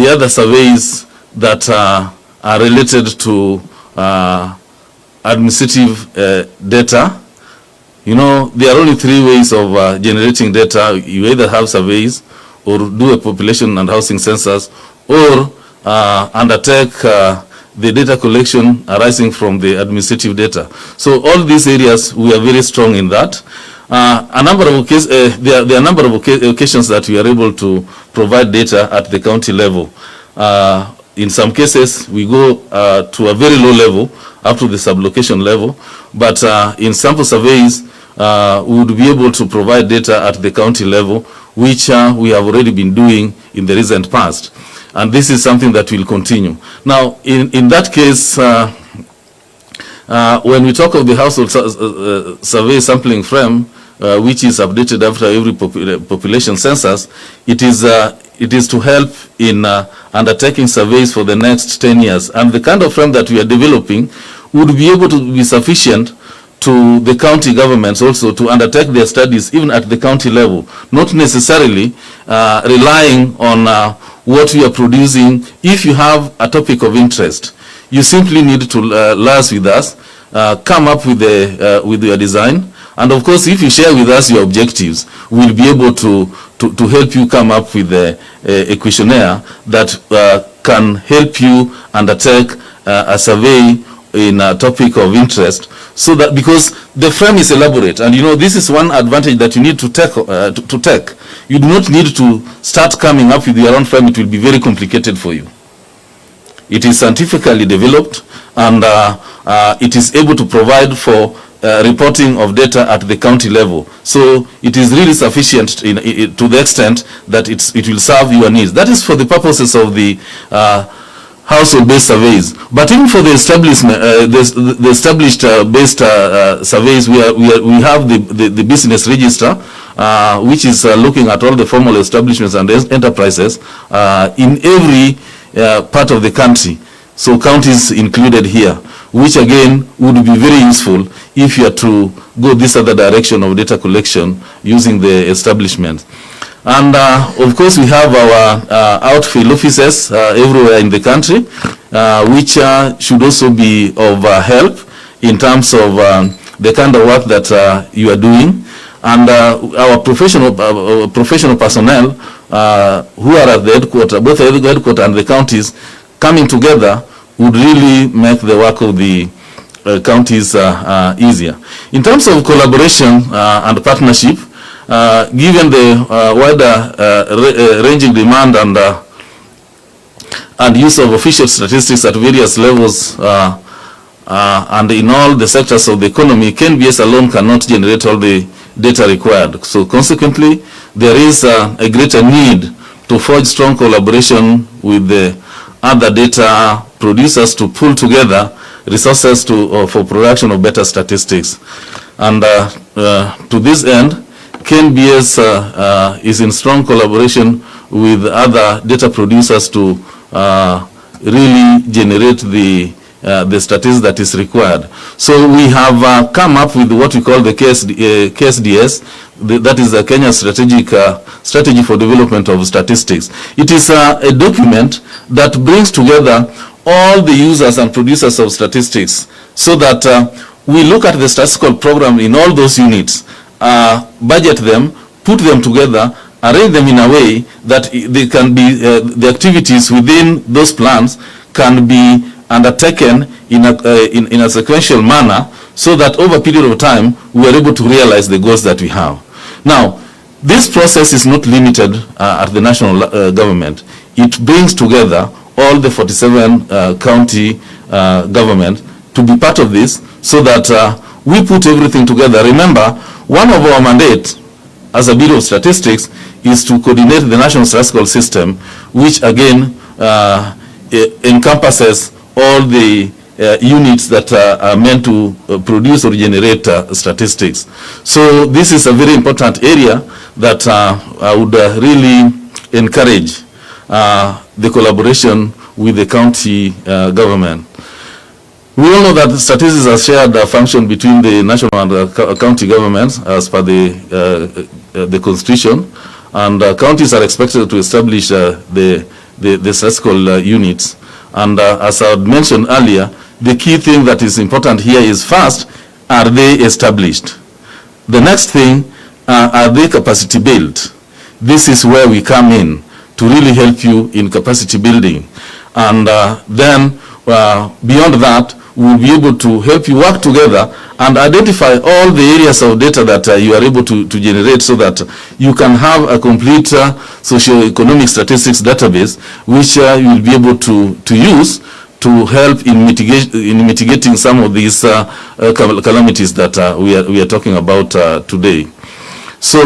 other surveys that are related to administrative data. You know, there are only three ways of generating data. You either have surveys, or do a population and housing census, or undertake the data collection arising from the administrative data. So all these areas, we are very strong in that. There are a number of occasions that we are able to provide data at the county level. In some cases, we go to a very low level, up to the sublocation level, but in sample surveys, we would be able to provide data at the county level, which we have already been doing in the recent past. And this is something that will continue. Now, in that case, when we talk of the household survey sampling frame, which is updated after every population census, it is to help in undertaking surveys for the next 10 years. And the kind of frame that we are developing would be able to be sufficient to the county governments also to undertake their studies even at the county level, not necessarily relying on what we are producing. If you have a topic of interest, you simply need to liaise with us, come up with your design, and of course, if you share with us your objectives, we'll be able to help you come up with a questionnaire that can help you undertake a survey in a topic of interest, so that, because the frame is elaborate, and you know, this is one advantage that you need to take. You do not need to start coming up with your own frame. It will be very complicated for you. It is scientifically developed, and it is able to provide for reporting of data at the county level. So it is really sufficient to the extent that it will serve your needs. That is for the purposes of the household-based surveys. But even for the established based surveys, we have the business register, which is looking at all the formal establishments and enterprises in every part of the country. So counties included here, which again would be very useful if you are to go this other direction of data collection using the establishment. And of course, we have our outfield offices everywhere in the country, which should also be of help in terms of the kind of work that you are doing. And our professional personnel who are at the headquarters, both the headquarters and the counties, coming together would really make the work of the counties easier. In terms of collaboration and partnership, given the wider ranging demand and use of official statistics at various levels and in all the sectors of the economy, KNBS alone cannot generate all the data required. So consequently, there is a greater need to forge strong collaboration with the other data producers to pull together resources for production of better statistics. And to this end, KNBS is in strong collaboration with other data producers to really generate the statistics that is required. So we have come up with what we call the KSDS, that is the Kenya Strategy for Development of Statistics. It is a document that brings together all the users and producers of statistics, so that we look at the statistical program in all those units, budget them, put them together, arrange them in a way that they can be, the activities within those plans can be undertaken in a sequential manner, so that over a period of time we are able to realize the goals that we have. Now, this process is not limited at the national government. It brings together all the 47 county government to be part of this, so that we put everything together. Remember, one of our mandates as a Bureau of Statistics is to coordinate the national statistical system, which again encompasses all the units that are meant to produce or generate statistics. So this is a very important area that I would really encourage the collaboration with the county government. We all know that statistics are shared function between the national and county governments as per the constitution, and counties are expected to establish the statistical units. And as I had mentioned earlier, the key thing that is important here is, first, are they established? The next thing, are they capacity built? This is where we come in to really help you in capacity building. And then beyond that, we'll be able to help you work together and identify all the areas of data that you are able to generate, so that you can have a complete socio-economic statistics database, which you'll be able to use to help in mitigating some of these calamities that we are talking about today. So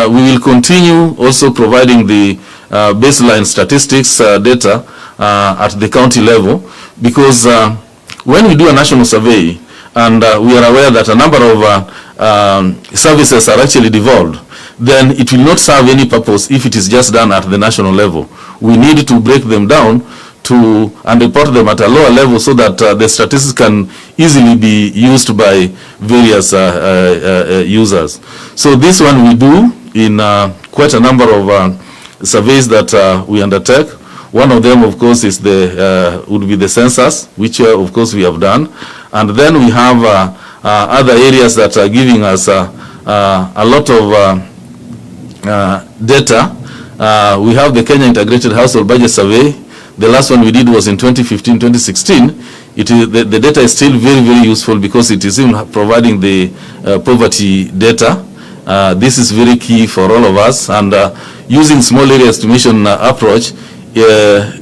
we will continue also providing the baseline statistics data at the county level, because when we do a national survey, and we are aware that a number of services are actually devolved, then it will not serve any purpose if it is just done at the national level. We need to break them down and report them at a lower level so that the statistics can easily be used by various users. So this one we do in quite a number of surveys that we undertake. One of them, of course, is would be the census, which of course we have done. And then we have other areas that are giving us a lot of data. We have the Kenya Integrated Household Budget Survey. The last one we did was in 2015-2016. The data is still very, very useful because it is even providing the poverty data. This is very key for all of us. And using small area estimation approach, we are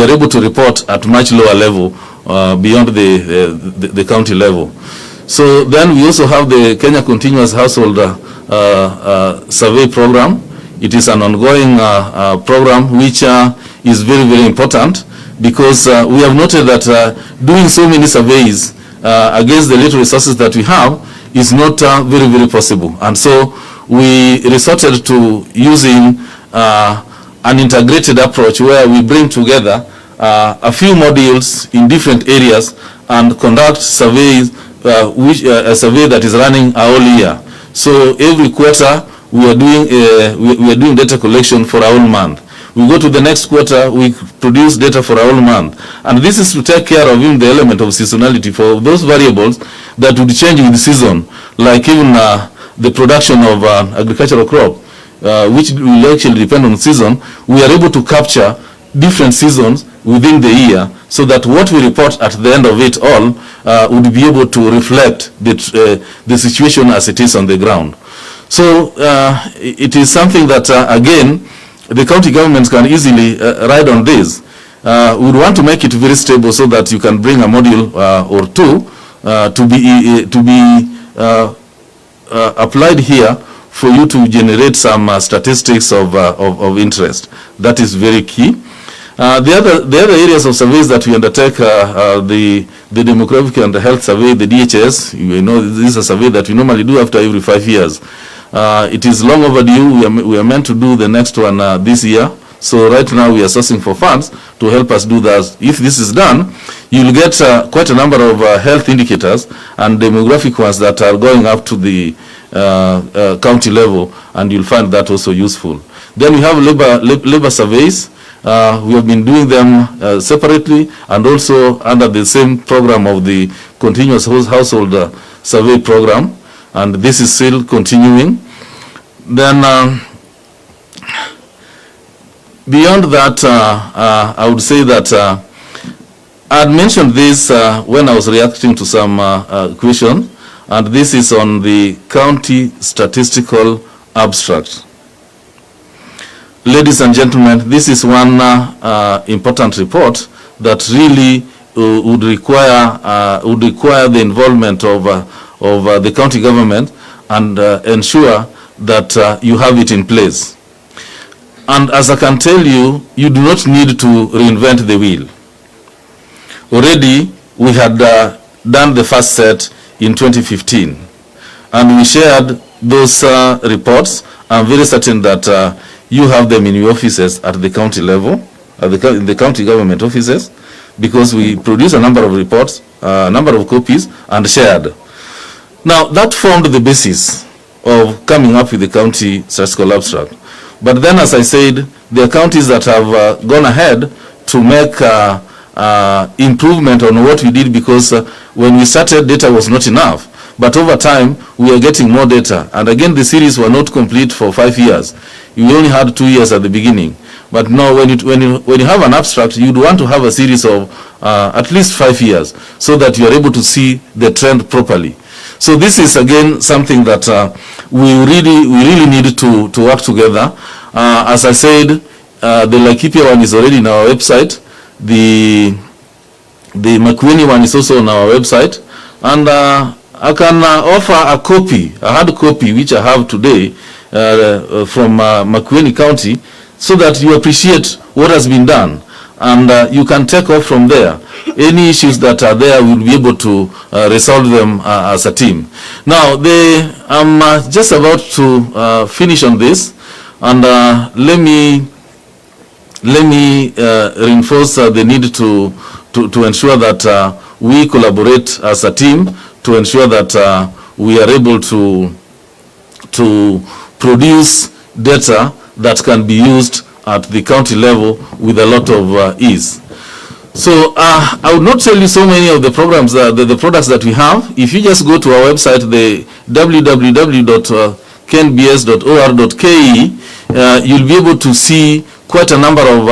able to report at much lower level beyond the county level. So then we also have the Kenya Continuous Household Survey Program. It is an ongoing program which is very, very important because we have noted that doing so many surveys against the little resources that we have is not very, very possible. And so we resorted to using an integrated approach where we bring together a few modules in different areas and conduct surveys, a survey that is running a whole year. So every quarter we are doing data collection for a whole month. We go to the next quarter, we produce data for a whole month. And this is to take care of even the element of seasonality for those variables that would change with the season, like even the production of agricultural crop, which will actually depend on season. We are able to capture different seasons within the year so that what we report at the end of it all would be able to reflect the situation as it is on the ground. So it is something that, again, the county governments can easily ride on this. We would want to make it very stable so that you can bring a module or two to be applied here for you to generate some statistics of interest. That is very key. The other areas of surveys that we undertake, the demographic and the health survey, the DHS, you know, this is a survey that we normally do after every 5 years. It is long overdue. We are meant to do the next one this year. So right now we are sourcing for funds to help us do that. If this is done, you will get quite a number of health indicators and demographic ones that are going up to the county level, and you'll find that also useful. Then we have labor surveys. We have been doing them separately and also under the same program of the Continuous Household Survey Program, and this is still continuing. Then beyond that, I would say that I had mentioned this when I was reacting to some questions, and this is on the county statistical abstract. Ladies and gentlemen, this is one important report that really would require the involvement of the county government and ensure that you have it in place. And as I can tell you, you do not need to reinvent the wheel. Already, we had done the first set in 2015, and we shared those reports. I'm very certain that you have them in your offices at the county level, at the county government offices, because we produce a number of reports, a number of copies, and shared. Now, that formed the basis of coming up with the county statistical abstract. But then, as I said, there are counties that have gone ahead to make improvement on what we did, because when we started, data was not enough. But over time, we are getting more data. And again, the series were not complete for 5 years. You only had 2 years at the beginning. But now, when you have an abstract, you'd want to have a series of at least 5 years so that you are able to see the trend properly. So this is, again, something that we really need to work together. As I said, the Laikipia one is already on our website. The Makueni one is also on our website. And I can offer a copy, a hard copy, which I have today, from Makueni County, so that you appreciate what has been done. And you can take off from there. Any issues that are there, we'll be able to resolve them as a team. Now, I'm just about to finish on this, and let me reinforce the need to ensure that we collaborate as a team to ensure that we are able to produce data that can be used at the county level with a lot of ease. So I would not tell you so many of the programs, the products that we have. If you just go to our website, the www.kenbs.or.ke, you'll be able to see quite a number of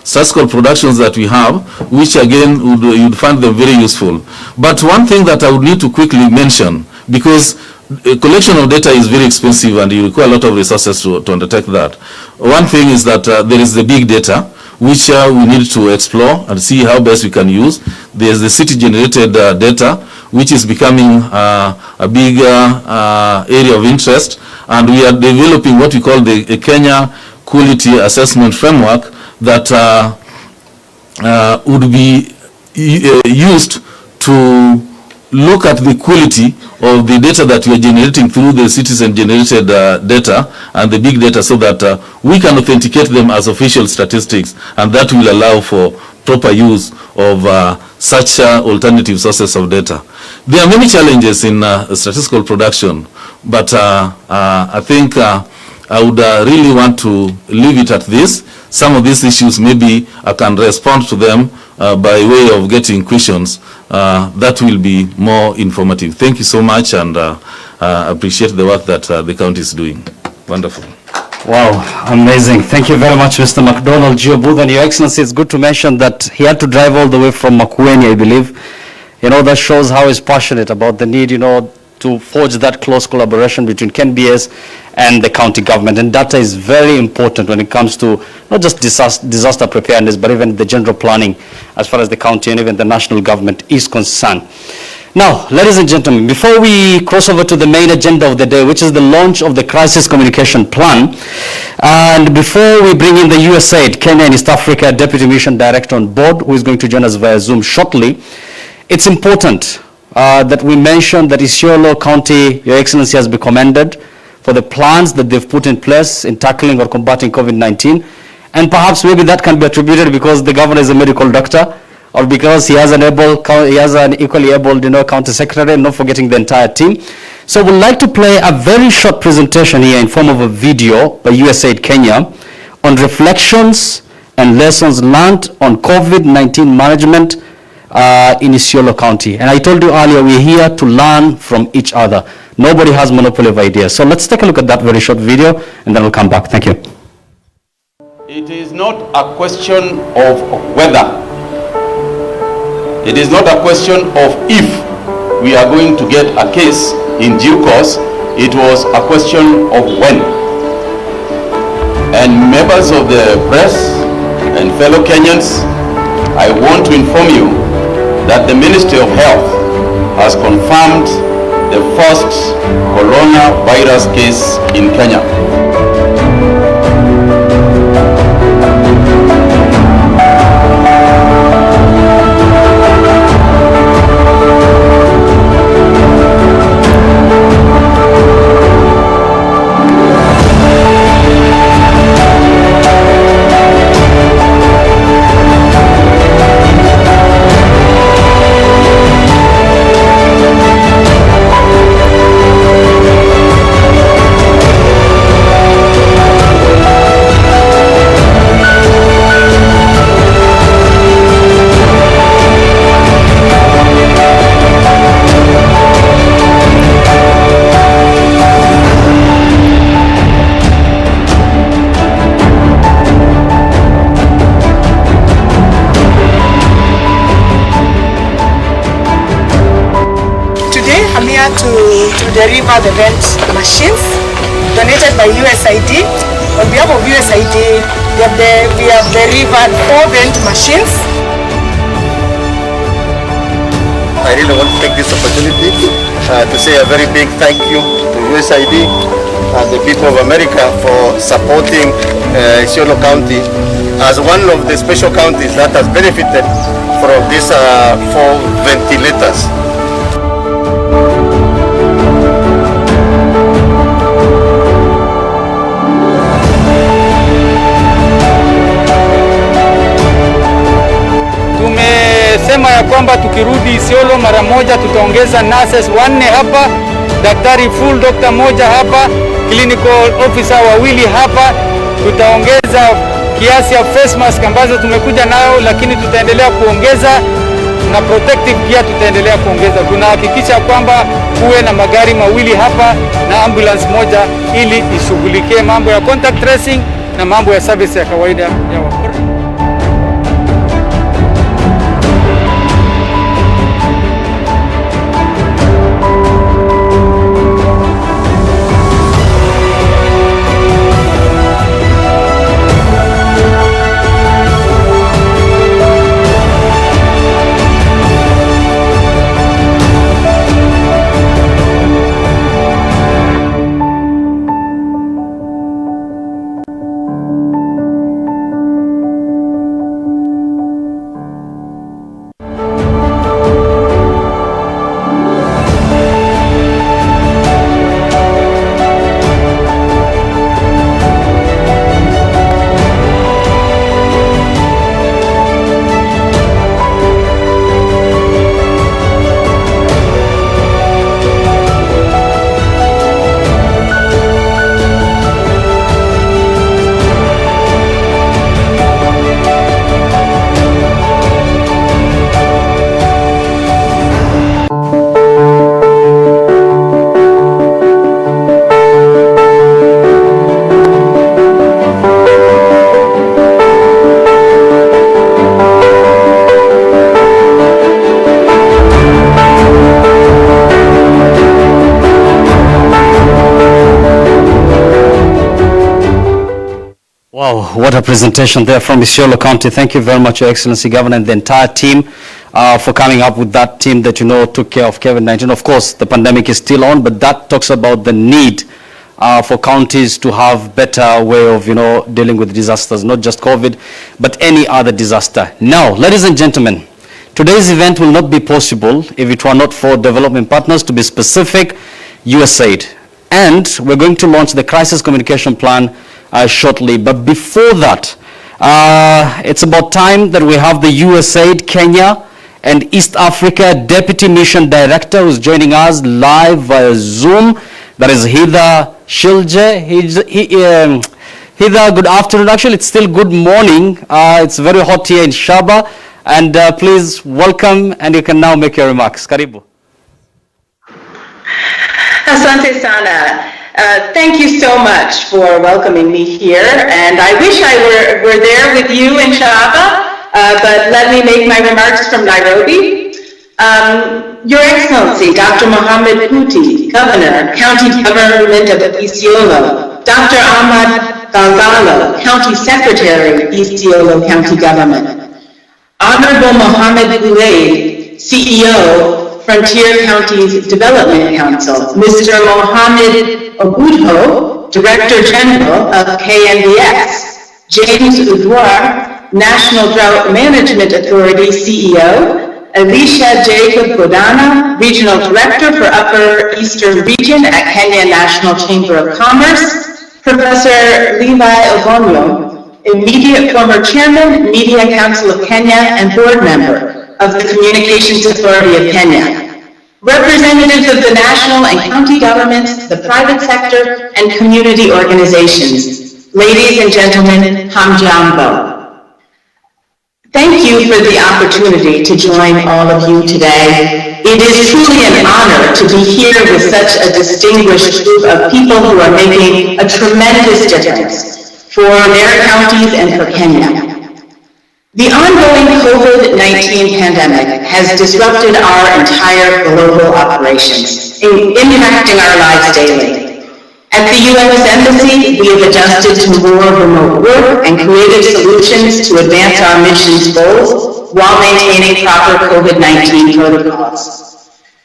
statistical productions that we have, which again you'd find them very useful. But one thing that I would need to quickly mention, because collection of data is very expensive and you require a lot of resources to undertake that. One thing is that there is the big data, which we need to explore and see how best we can use. There's the city-generated data, which is becoming a big area of interest, and we are developing what we call the Kenya Quality Assessment Framework that would be used to look at the quality of the data that we are generating through the citizen-generated data and the big data, so that we can authenticate them as official statistics, and that will allow for proper use of such alternative sources of data. There are many challenges in statistical production, but I think I would really want to leave it at this. Some of these issues, maybe I can respond to them by way of getting questions. That will be more informative. Thank you so much, and appreciate the work that the county is doing. Wonderful. Wow, amazing. Thank you very much, Mr. McDonald Giobuth. And Your Excellency, it's good to mention that he had to drive all the way from Makueni, I believe. You know, that shows how he's passionate about the need, to forge that close collaboration between KNBS and the county government. And data is very important when it comes to not just disaster preparedness, but even the general planning as far as the county and even the national government is concerned. Now, ladies and gentlemen, before we cross over to the main agenda of the day, which is the launch of the Crisis Communication Plan, and before we bring in the USAID, Kenya and East Africa Deputy Mission Director on board, who is going to join us via Zoom shortly, it's important that we mention that Isiolo County, Your Excellency, has been commended for the plans that they've put in place in tackling or combating COVID-19. And perhaps maybe that can be attributed because the governor is a medical doctor, or because he has an equally able, county secretary, and not forgetting the entire team. So we'd like to play a very short presentation here in form of a video by USAID Kenya on reflections and lessons learned on COVID-19 management in Isiolo County. And I told you earlier, we're here to learn from each other. Nobody has monopoly of ideas. So let's take a look at that very short video, and then we'll come back. Thank you. It is not a question of whether. It is not a question of if we are going to get a case in due course. It was a question of when. And members of the press and fellow Kenyans, I want to inform you that the Ministry of Health has confirmed the first coronavirus case in Kenya. To deliver the vent machines donated by USAID. On behalf of USAID, we have delivered 4 vent machines. I really want to take this opportunity to say a very big thank you to USAID the people of America for supporting Isiolo County as one of the special counties that has benefited from these 4 ventilators. Tumesema ya kwamba tukirudi Isiolo mara moja tutaongeza nurses 4 hapa, daktari full doctor moja hapa, clinical officer 2 hapa, tutaongeza kiasi ya face mask ambazo tumekuja nayo, lakini tutaendelea kuongeza na protective gear tutaendelea kuongeza. Tunahakikisha kwamba kuwe na magari 2 hapa na ambulance moja ili ishughulikie mambo ya contact tracing na mambo ya service ya kawaida ya wagonjwa. Wow, what a presentation there from Isiolo County. Thank you very much, Your Excellency Governor, and the entire team for coming up with that team that took care of COVID-19. Of course, the pandemic is still on, but that talks about the need for counties to have better way of dealing with disasters, not just COVID, but any other disaster. Now, ladies and gentlemen, today's event will not be possible if it were not for development partners, to be specific, USAID. And we're going to launch the crisis communication plan shortly. But before that, it's about time that we have the USAID Kenya and East Africa Deputy Mission Director who's joining us live via Zoom. That is Hitha Shilje. Hitha, good afternoon. Actually, it's still good morning. It's very hot here in Shaba. And please welcome, and you can now make your remarks. Karibu. Asante sana. Thank you so much for welcoming me here, and I wish I were there with you in Shaba, but let me make my remarks from Nairobi. Your Excellency, Dr. Mohammed Puti, Governor, County Government of Isiolo, Dr. Ahmad Galgalo, County Secretary, Isiolo County Government, Honorable Mohammed Gulaid, CEO, Frontier Counties Development Council, Mr. Mohammed Obudho, Director General of KNDS, James Udwar, National Drought Management Authority CEO, Alicia Jacob Godana, Regional Director for Upper Eastern Region at Kenya National Chamber of Commerce, Professor Levi Ogonyo, immediate former Chairman, Media Council of Kenya and Board Member of the Communications Authority of Kenya. Representatives of the national and county governments, the private sector, and community organizations. Ladies and gentlemen, hamjambo. Thank you for the opportunity to join all of you today. It is truly an honor to be here with such a distinguished group of people who are making a tremendous difference for their counties and for Kenya. The ongoing COVID-19 pandemic has disrupted our entire global operations, impacting our lives daily. At the U.S. Embassy, we have adjusted to more remote work and created solutions to advance our mission's goals while maintaining proper COVID-19 protocols.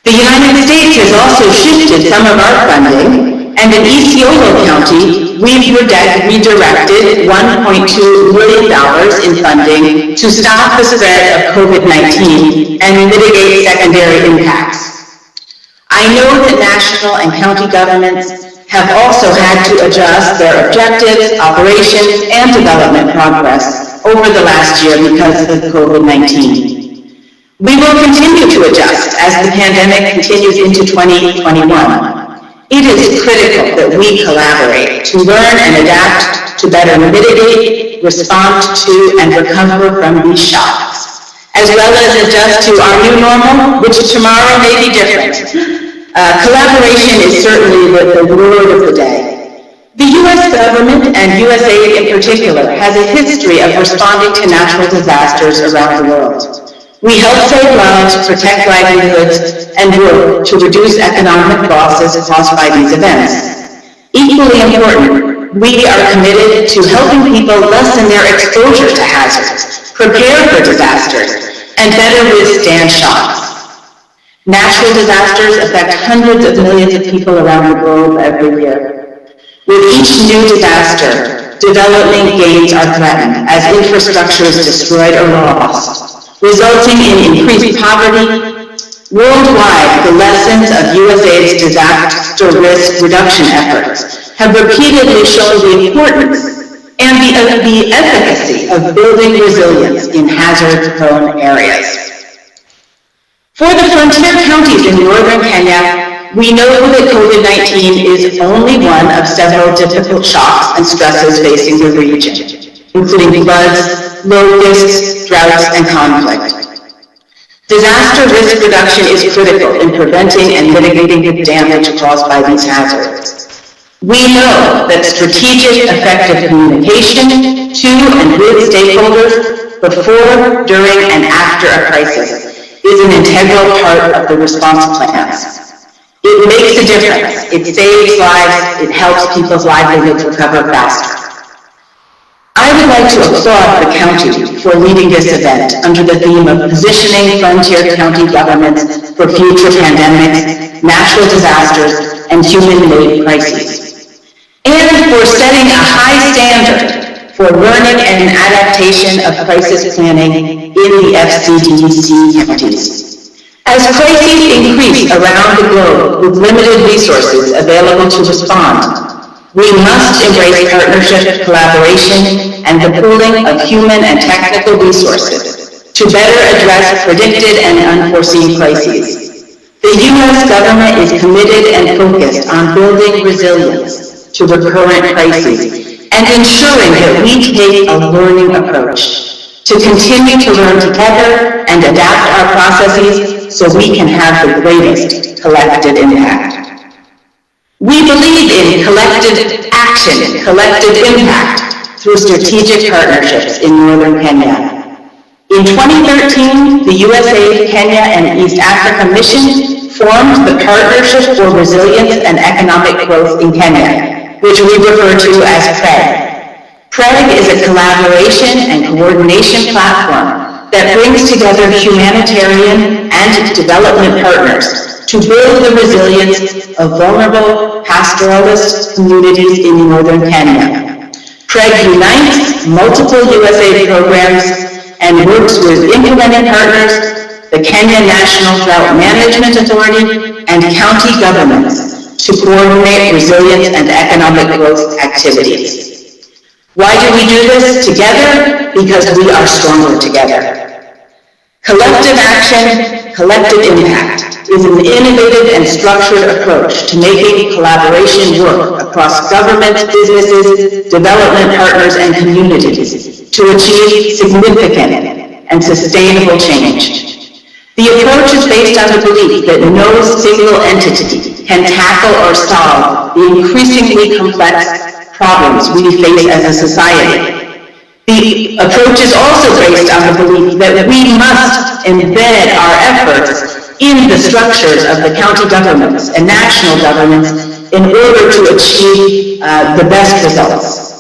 The United States has also shifted some of our funding And in Isiolo County, we've redirected $1.2 million in funding to stop the spread of COVID-19 and mitigate secondary impacts. I know that national and county governments have also had to adjust their objectives, operations, and development progress over the last year because of COVID-19. We will continue to adjust as the pandemic continues into 2021. It is critical that we collaborate to learn and adapt to better mitigate, respond to, and recover from these shocks, as well as adjust to our new normal, which tomorrow may be different. Collaboration is certainly the word of the day. The U.S. government and USAID in particular has a history of responding to natural disasters around the world. We help save lives, protect livelihoods, and work to reduce economic losses caused by these events. Equally important, we are committed to helping people lessen their exposure to hazards, prepare for disasters, and better withstand shocks. Natural disasters affect hundreds of millions of people around the globe every year. With each new disaster, development gains are threatened as infrastructure is destroyed or lost, resulting in increased poverty. Worldwide, the lessons of USAID's disaster risk reduction efforts have repeatedly shown the importance and the efficacy of building resilience in hazard-prone areas. For the frontier counties in northern Kenya, we know that COVID-19 is only one of several difficult shocks and stresses facing the region, including floods, locusts, droughts, and conflict. Disaster risk reduction is critical in preventing and mitigating the damage caused by these hazards. We know that strategic, effective communication to and with stakeholders before, during, and after a crisis is an integral part of the response plans. It makes a difference. It saves lives. It helps people's livelihoods recover faster. I would like to applaud the county for leading this event under the theme of positioning frontier county governments for future pandemics, natural disasters, and human-made crises, and for setting a high standard for learning and adaptation of crisis planning in the FCDC counties. As crises increase around the globe with limited resources available to respond, we must embrace partnership, collaboration, and the pooling of human and technical resources to better address predicted and unforeseen crises. The U.S. government is committed and focused on building resilience to recurrent crises and ensuring that we take a learning approach to continue to learn together and adapt our processes so we can have the greatest collective impact. We believe in collective action, collective impact through strategic partnerships in northern Kenya. In 2013, the USAID, Kenya, and East Africa Mission formed the Partnership for Resilience and Economic Growth in Kenya, which we refer to as PREG. PREG is a collaboration and coordination platform that brings together humanitarian and development partners to build the resilience of vulnerable pastoralist communities in northern Kenya. PREG unites multiple USAID programs and works with implementing partners, the Kenya National Drought Management Authority, and county governments to coordinate resilience and economic growth activities. Why do we do this together? Because we are stronger together. Collective action, collective impact is an innovative and structured approach to making collaboration work across governments, businesses, development partners, and communities to achieve significant and sustainable change. The approach is based on the belief that no single entity can tackle or solve the increasingly complex problems we face as a society. The approach is also based on the belief that we must embed our efforts in the structures of the county governments and national governments in order to achieve the best results.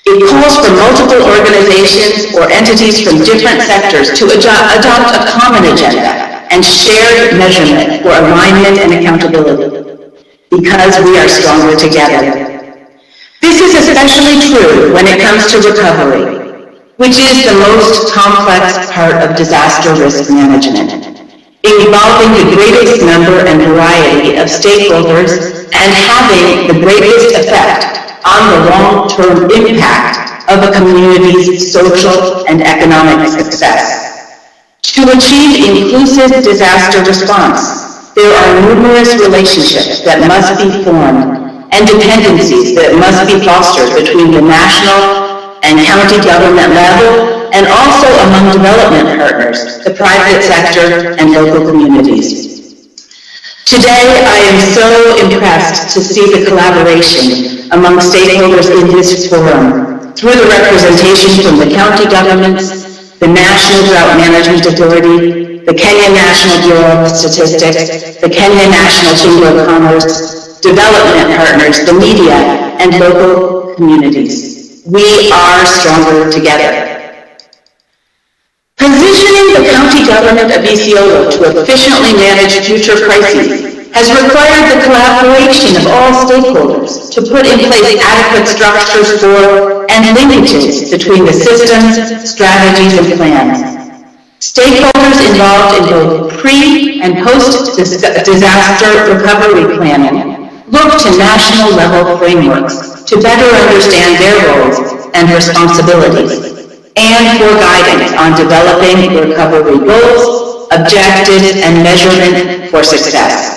It calls for multiple organizations or entities from different sectors to adopt a common agenda and shared measurement for alignment and accountability. because we are stronger together. This is especially true when it comes to recovery, which is the most complex part of disaster risk management, involving the greatest number and variety of stakeholders and having the greatest effect on the long-term impact of a community's social and economic success. To achieve inclusive disaster response, there are numerous relationships that must be formed and dependencies that must be fostered between the national and county government level and also among development partners, the private sector, and local communities. Today, I am so impressed to see the collaboration among stakeholders in this forum through the representation from the county governments, the National Drought Management Authority, the Kenya National Bureau of Statistics, the Kenya National Chamber of Commerce, development partners, the media, and local communities. We are stronger together. Positioning the County Government of Isiolo to efficiently manage future crises has required the collaboration of all stakeholders to put in place adequate structures for and linkages between the systems, strategies, and plans. Stakeholders involved in both pre- and post-disaster recovery planning look to national level frameworks to better understand their roles and responsibilities, and for guidance on developing recovery goals, objectives, and measurement for success.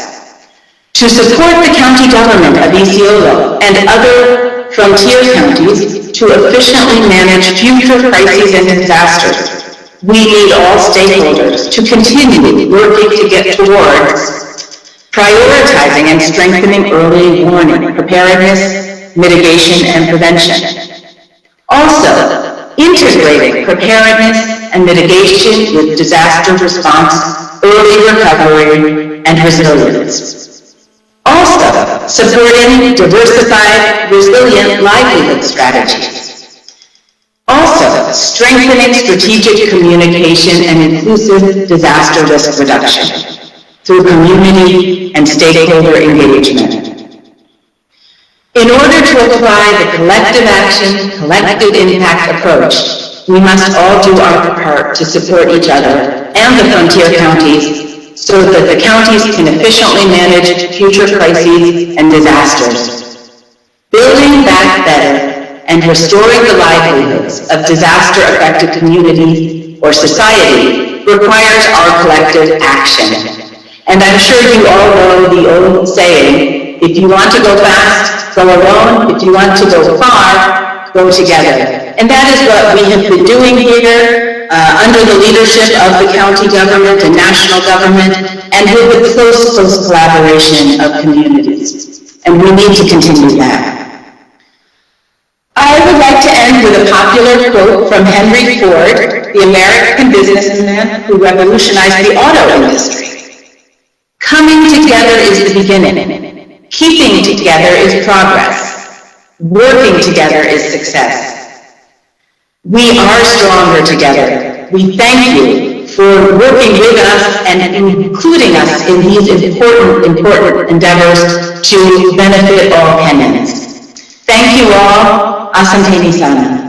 To support the County Government of Isiolo and other frontier counties to efficiently manage future crises and disasters, we need all stakeholders to continue working to get towards prioritizing and strengthening early warning, preparedness, mitigation, and prevention. Also, integrating preparedness and mitigation with disaster response, early recovery, and resilience. Also, supporting diversified, resilient livelihood strategies. Also, strengthening strategic communication and inclusive disaster risk reduction through community and stakeholder engagement. In order to apply the collective action, collective impact approach, we must all do our part to support each other and the frontier counties so that the counties can efficiently manage future crises and disasters. Building back better and restoring the livelihoods of disaster-affected communities or society requires our collective action. And I'm sure you all know the old saying, if you want to go fast, go alone. If you want to go far, go together. And that is what we have been doing here under the leadership of the county government and national government and with the close collaboration of communities. And we need to continue that. I would like to end with a popular quote from Henry Ford, the American businessman who revolutionized the auto industry. Coming together is the beginning. Keeping together is progress. Working together is success. We are stronger together. We thank you for working with us and including us in these important endeavors to benefit all Kenyans. Thank you all. Asanteni sana.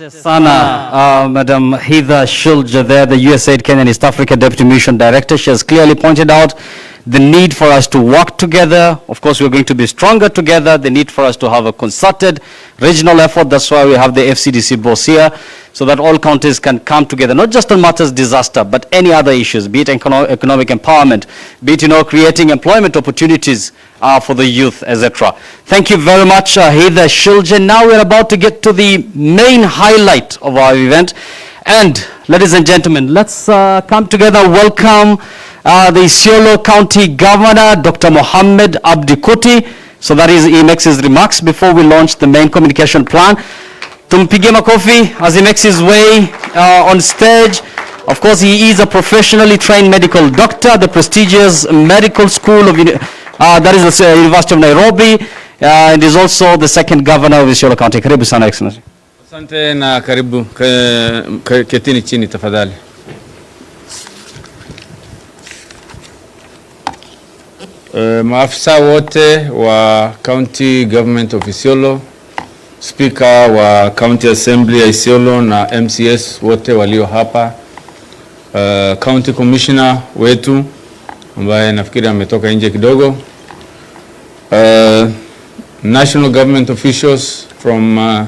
Sana, Madam Heather Shulja there, the USAID Kenya and East Africa Deputy Mission Director. She has clearly pointed out the need for us to work together. Of course, we're going to be stronger together. The need for us to have a concerted regional effort. That's why we have the FCDC boss here, so that all counties can come together, not just on matters disaster, but any other issues, be it economic empowerment, be it, creating employment opportunities for the youth, etc. Thank you very much, Heather Shulja. Now we're about to get to the main highlight of our event. And ladies and gentlemen, let's come together, welcome the Isiolo County Governor, Dr. Mohammed Abdikuti. So that is, he makes his remarks before we launch the main communication plan. Tumpige makofi as he makes his way on stage. Of course, he is a professionally trained medical doctor, the prestigious medical school of, that is the University of Nairobi, and is also the second governor of Isiolo County. Karibu sana, Excellency. Asante na karibu, ketini chini tafadhali. maafisa wote wa County Government of Isiolo, Speaker wa County Assembly ya Isiolo na MCS wote walio hapa, County Commissioner wetu ambaye nafikiri ametoka nje kidogo, National Government officials from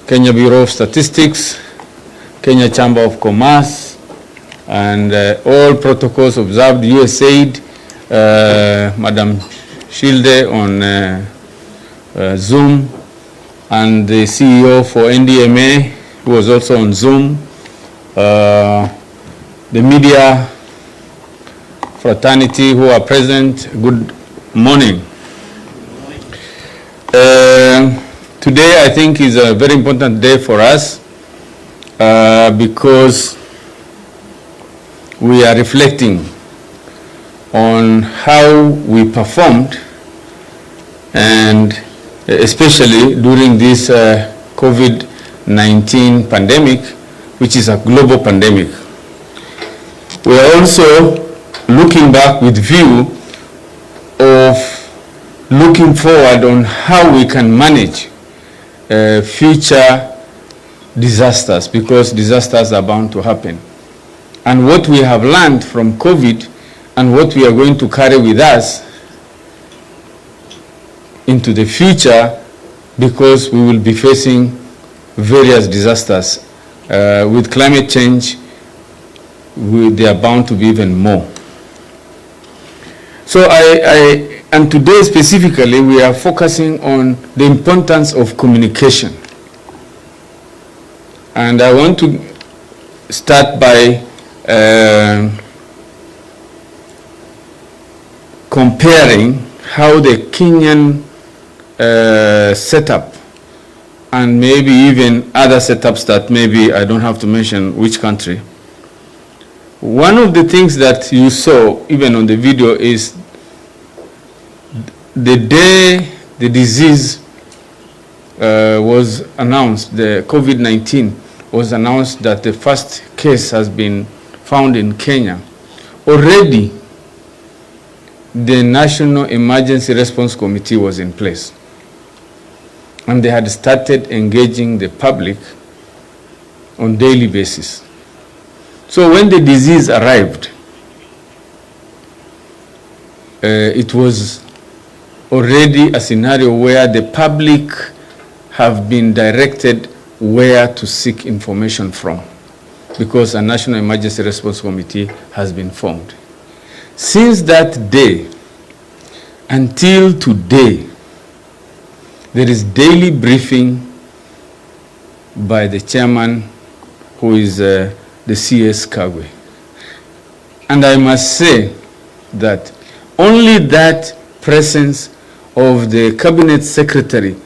Kenya Bureau of Statistics, Kenya Chamber of Commerce, and all protocols observed, USAID, Madam Shilde on Zoom, and the CEO for NDMA, who was also on Zoom, the media fraternity who are present, good morning. Today I think is a very important day for us because we are reflecting on how we performed, and especially during this COVID-19 pandemic, which is a global pandemic. We are also looking back with view of looking forward on how we can manage future disasters, because disasters are bound to happen. And what we have learned from COVID and what we are going to carry with us into the future, because we will be facing various disasters. With climate change, they are bound to be even more. So and today specifically, we are focusing on the importance of communication. And I want to start by comparing how the Kenyan setup and maybe even other setups that maybe I don't have to mention which country. One of the things that you saw even on the video is the day the disease was announced, the COVID-19 was announced that the first case has been found in Kenya. Already the National Emergency Response Committee was in place, and they had started engaging the public on daily basis. So when the disease arrived, it was already a scenario where the public have been directed where to seek information from, because a National Emergency Response Committee has been formed. Since that day until today, there is daily briefing by the chairman, who is the CS Kagwe. And I must say that only that presence of the cabinet secretary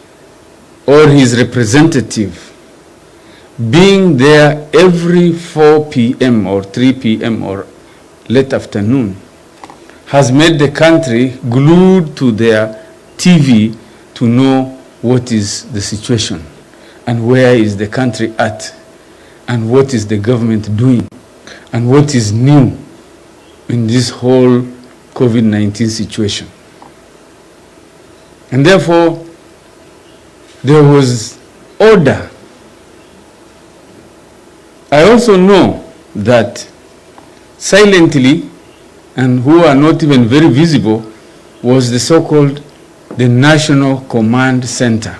or his representative being there every 4 p.m. or 3 p.m. or late afternoon has made the country glued to their TV to know what is the situation and where is the country at and what is the government doing and what is new in this whole COVID-19 situation. And therefore, there was order. I also know that silently, and who are not even very visible, was the so-called the National Command Center,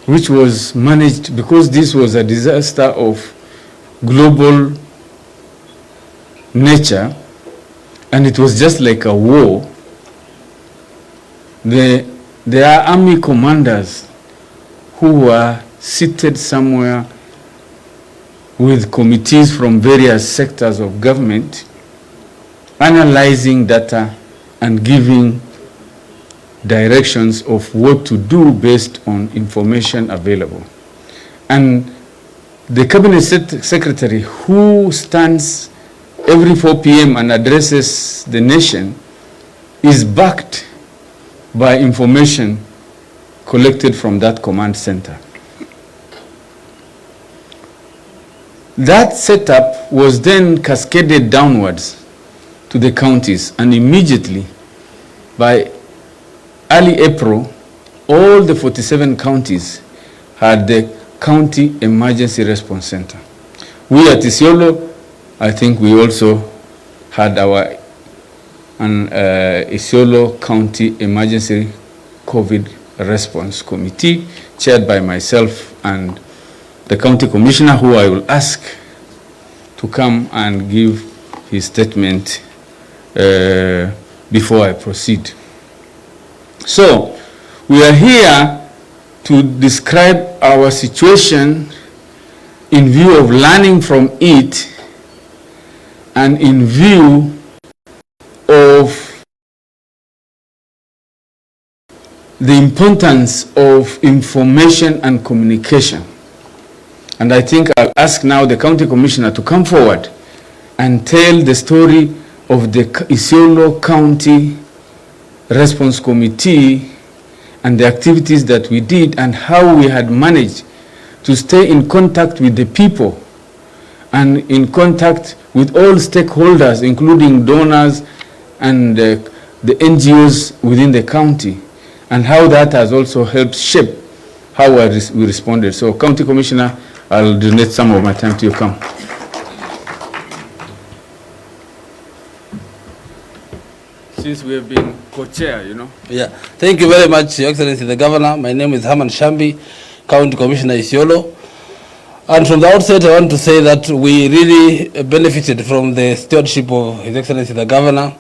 which was managed, because this was a disaster of global nature, and it was just like a war. There are army commanders who were seated somewhere with committees from various sectors of government, analyzing data and giving directions of what to do based on information available. And the cabinet secretary, who stands every 4 p.m. and addresses the nation, is backed by information collected from that command center. That setup was then cascaded downwards to the counties, and immediately by early April, all the 47 counties had the County Emergency Response Center. We at Isiolo, I think we also had our Isiolo County Emergency COVID Response Committee, chaired by myself and the County Commissioner, who I will ask to come and give his statement before I proceed. So, we are here to describe our situation in view of learning from it and in view of the importance of information and communication. And I think I'll ask now the County Commissioner to come forward and tell the story of the Isiolo County Response Committee and the activities that we did and how we had managed to stay in contact with the people and in contact with all stakeholders, including donors and the NGOs within the county, and how that has also helped shape how we responded. So, County Commissioner, I'll donate some of my time to you. Come. Since we have been co-chair, you know. Yeah. Thank you very much, Your Excellency the Governor. My name is Herman Shambi, County Commissioner Isiolo. And from the outset, I want to say that we really benefited from the stewardship of His Excellency the Governor.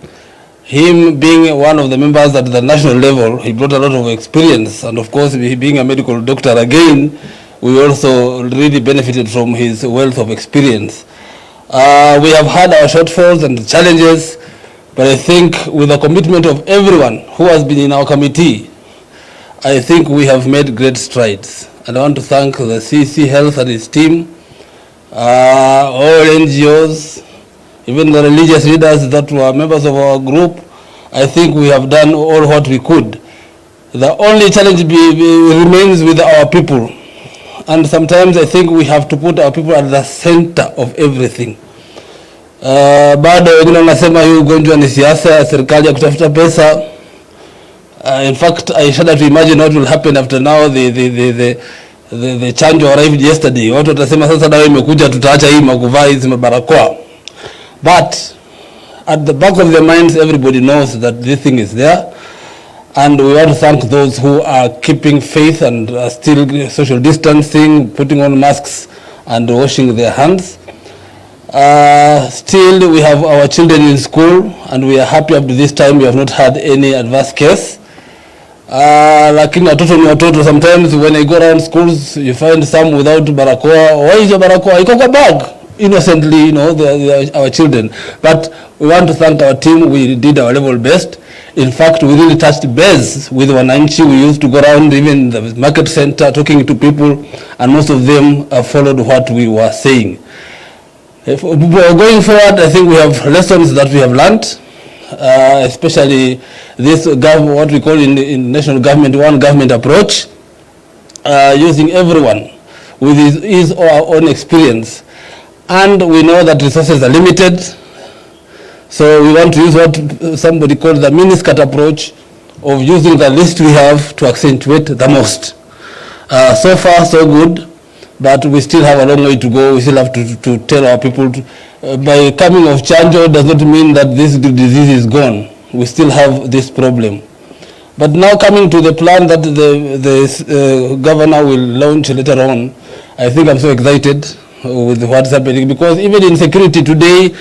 Him being one of the members at the national level, he brought a lot of experience. And of course, being a medical doctor again, we also really benefited from his wealth of experience. We have had our shortfalls and challenges, but I think with the commitment of everyone who has been in our committee, I think we have made great strides. And I want to thank the CC Health and his team, all NGOs, even the religious leaders that were members of our group. I think we have done all what we could. The only challenge remains with our people. And sometimes I think we have to put our people at the center of everything. Bado wengine wanasema hii ugonjwa ni siasa, serikali ya kutafuta pesa. In fact, I shudder to imagine what will happen after now the chanjo arrived yesterday. Watu watasema sasa dawa imekuja, tutaacha hii makuvaa hizi mabarakoa. But at the back of their minds, everybody knows that this thing is there. And we want to thank those who are keeping faith and are still social distancing, putting on masks and washing their hands. Still, we have our children in school, and we are happy up to this time we have not had any adverse case. Lakini watoto ni watoto. Sometimes when I go around schools, you find some without barakoa. Why is your barakoa? Iko kwa bag. Innocently, you know, our children. But we want to thank our team. We did our level best. In fact, we really touched base with Wananchi. We used to go around even the market center talking to people, and most of them followed what we were saying. Going forward, I think we have lessons that we have learned, especially this what we call in national government, one government approach, using everyone with his or our own experience. And we know that resources are limited, so we want to use what somebody called the miniskirt approach of using the list we have to accentuate the most. So far, so good. But we still have a long way to go. We still have to tell our people, by coming of chanjo does not mean that this disease is gone. We still have this problem. But now coming to the plan that the governor will launch later on, I think I'm so excited with what's happening, because even in security today,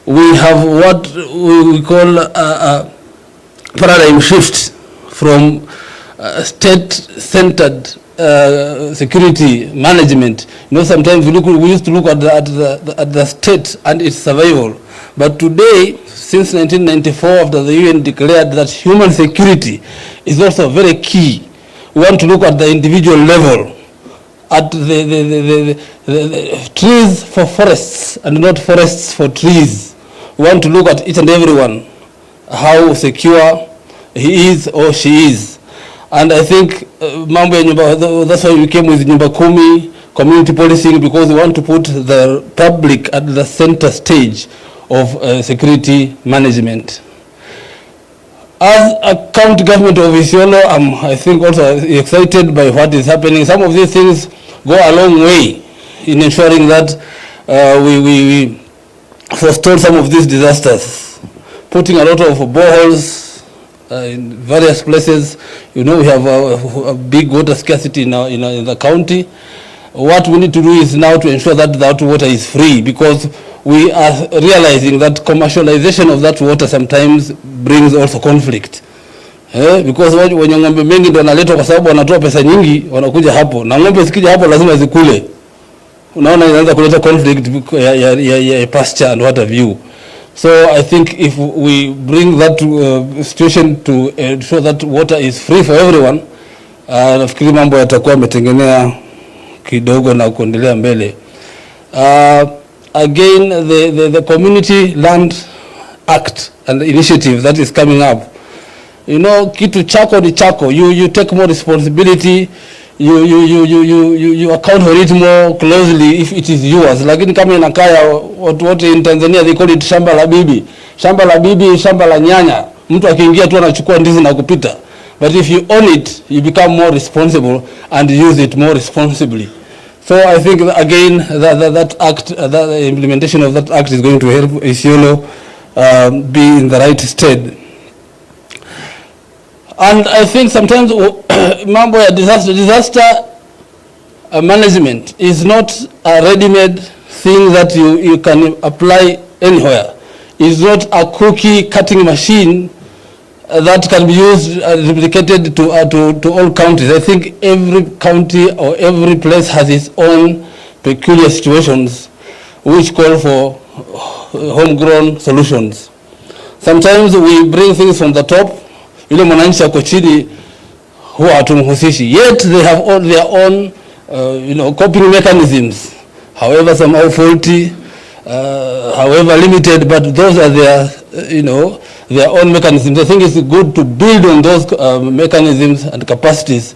we have what we call a paradigm shift from state-centered security management. You know, sometimes we used to look at the state and its survival. But today, since 1994, after the UN declared that human security is also very key, we want to look at the individual level, at the trees for forests and not forests for trees. We want to look at each and everyone, how secure he is or she is. And I think that's why we came with Nyumba Kumi, community policing, because we want to put the public at the center stage of security management. As a county government of Isiolo, I'm, I think, also excited by what is happening. Some of these things go a long way in ensuring that we forestall some of these disasters. Putting a lot of boreholes in various places. You know, we have a big water scarcity in the county. What we need to do is now to ensure that that water is free, because we are realizing that commercialization of that water sometimes brings also conflict. Because wenye ng'ombe mengi ndio wanaletwa kwa sababu wanatoa pesa nyingi, wanakuja hapo. Na ng'ombe zikija hapo lazima zikule. Unaona inaanza kuleta conflict ya pasture and what have you. So I think if we bring that situation to ensure that water is free for everyone, nafikiri mambo yatakuwa yametengenea kidogo na kuendelea mbele. Again, the Community Land Act and the initiative that is coming up. You know, kitu chako ni chako. You take more responsibility. You account for it more closely if it is yours. Lakini kama inakaya what in Tanzania they call it shamba la bibi. Shamba la bibi, shamba la nyanya. Mtu akiingia tu anachukua ndizi na kupita. But if you own it, you become more responsible and use it more responsibly. So I think again that act, the implementation of that act is going to help Isiolo be in the right state. And I think sometimes mambo ya disaster management is not a ready-made thing that you can apply anywhere. It's not a cookie cutting machine that can be used replicated to all counties. I think every county or every place has its own peculiar situations which call for homegrown solutions. Sometimes we bring things from the top. Yule mwananchi ako chini huwa hatumhusishi. Yet they have all their own coping mechanisms, however somehow faulty, however limited, but those are their their own mechanisms. I think it's good to build on those mechanisms and capacities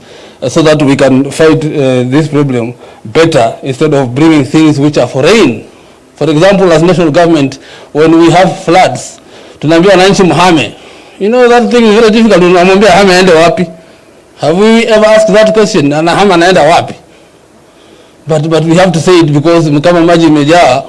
so that we can fight this problem better instead of bringing things which are foreign. For example, as national government, when we have floods, tunaambia wananchi mhame. You know, that thing is very difficult. Unamwambia hame aende wapi? Have we ever asked that question? Ana hama anaenda wapi? But we have to say it because kama maji imejaa,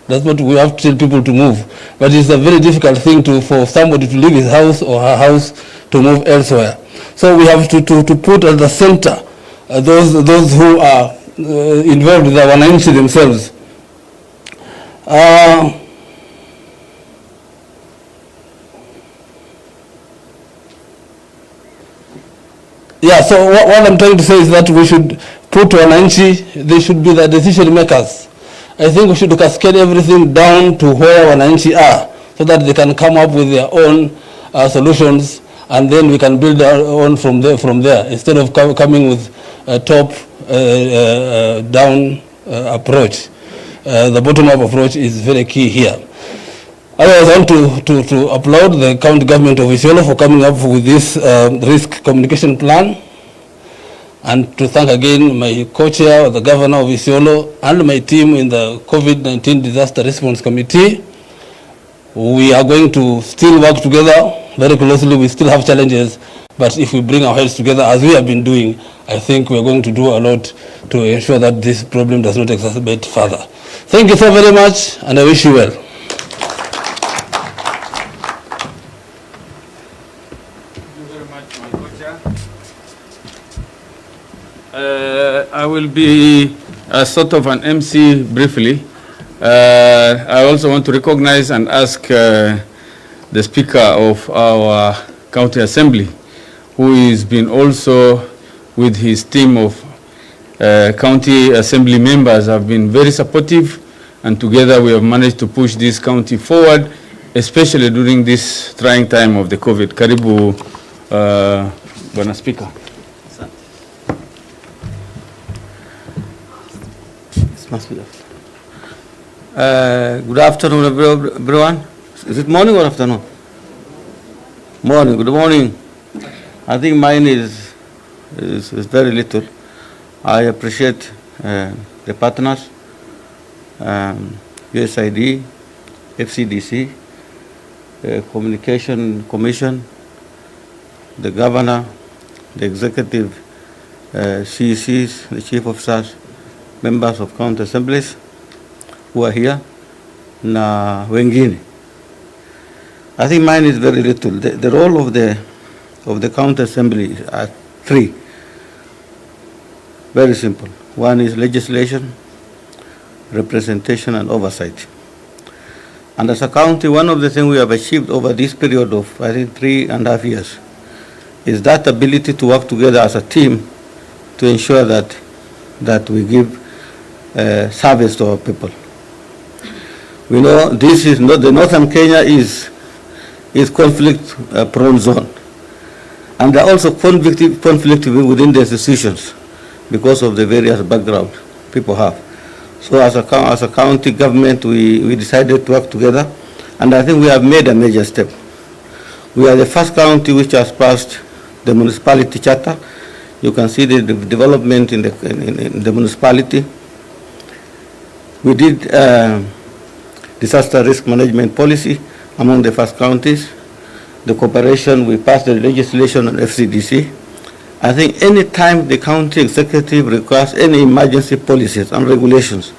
that's what we have to tell people to move. But it's a very difficult thing for somebody to leave his house or her house to move elsewhere. So we have to put at the center those who are involved, the wananchi themselves. Yeah, so what I'm trying to say is that we should put wananchi, they should be the decision makers. I think we should cascade everything down to where wananchi are so that they can come up with their own solutions, and then we can build our own from there instead of coming with a top down approach. The bottom-up approach is very key here. Otherwise, I want to applaud the County Government of Isiolo for coming up with this risk communication plan, and to thank again my co-chair, the Governor of Isiolo, and my team in the COVID-19 Disaster Response Committee. We are going to still work together very closely. We still have challenges, but if we bring our heads together as we have been doing, I think we are going to do a lot to ensure that this problem does not exacerbate further. Thank you so very much, and I wish you well. I will be a sort of an MC briefly. I also want to recognize and ask the Speaker of our County Assembly, who has been also with his team of County Assembly members, have been very supportive, and together we have managed to push this county forward, especially during this trying time of the COVID. Karibu, Bwana Speaker. Good afternoon, everyone. Is it morning or afternoon? Morning. Good morning. I think mine is very little. I appreciate the partners, USAID, FCDC, Communication Commission, the governor, the executive CECs, the chief officers, members of county assemblies who are here, na wengine. I think mine is very little. The role of the county assembly are three. Very simple. One is legislation, representation, and oversight. And as a county, one of the things we have achieved over this period of, I think, 3.5 years is that ability to work together as a team to ensure that we give service to our people. We know this is not, the northern Kenya is conflict-prone zone. And there are also conflict within the institutions because of the various background people have. So as a county government, we decided to work together, and I think we have made a major step. We are the first county which has passed the municipality charter. You can see the development in the municipality. We did disaster risk management policy among the first counties. The cooperation, we passed the legislation on FCDC. I think any time the county executive requires any emergency policies and regulations,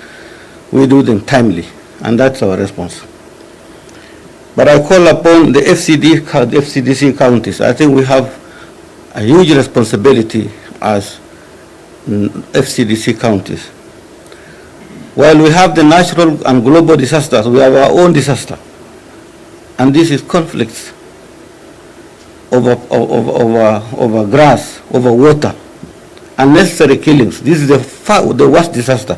we do them timely, and that's our response. But I call upon the FCDC counties. I think we have a huge responsibility as FCDC counties. While we have the natural and global disasters, we have our own disaster. And this is conflicts over grass, over water, unnecessary killings. This is the worst disaster.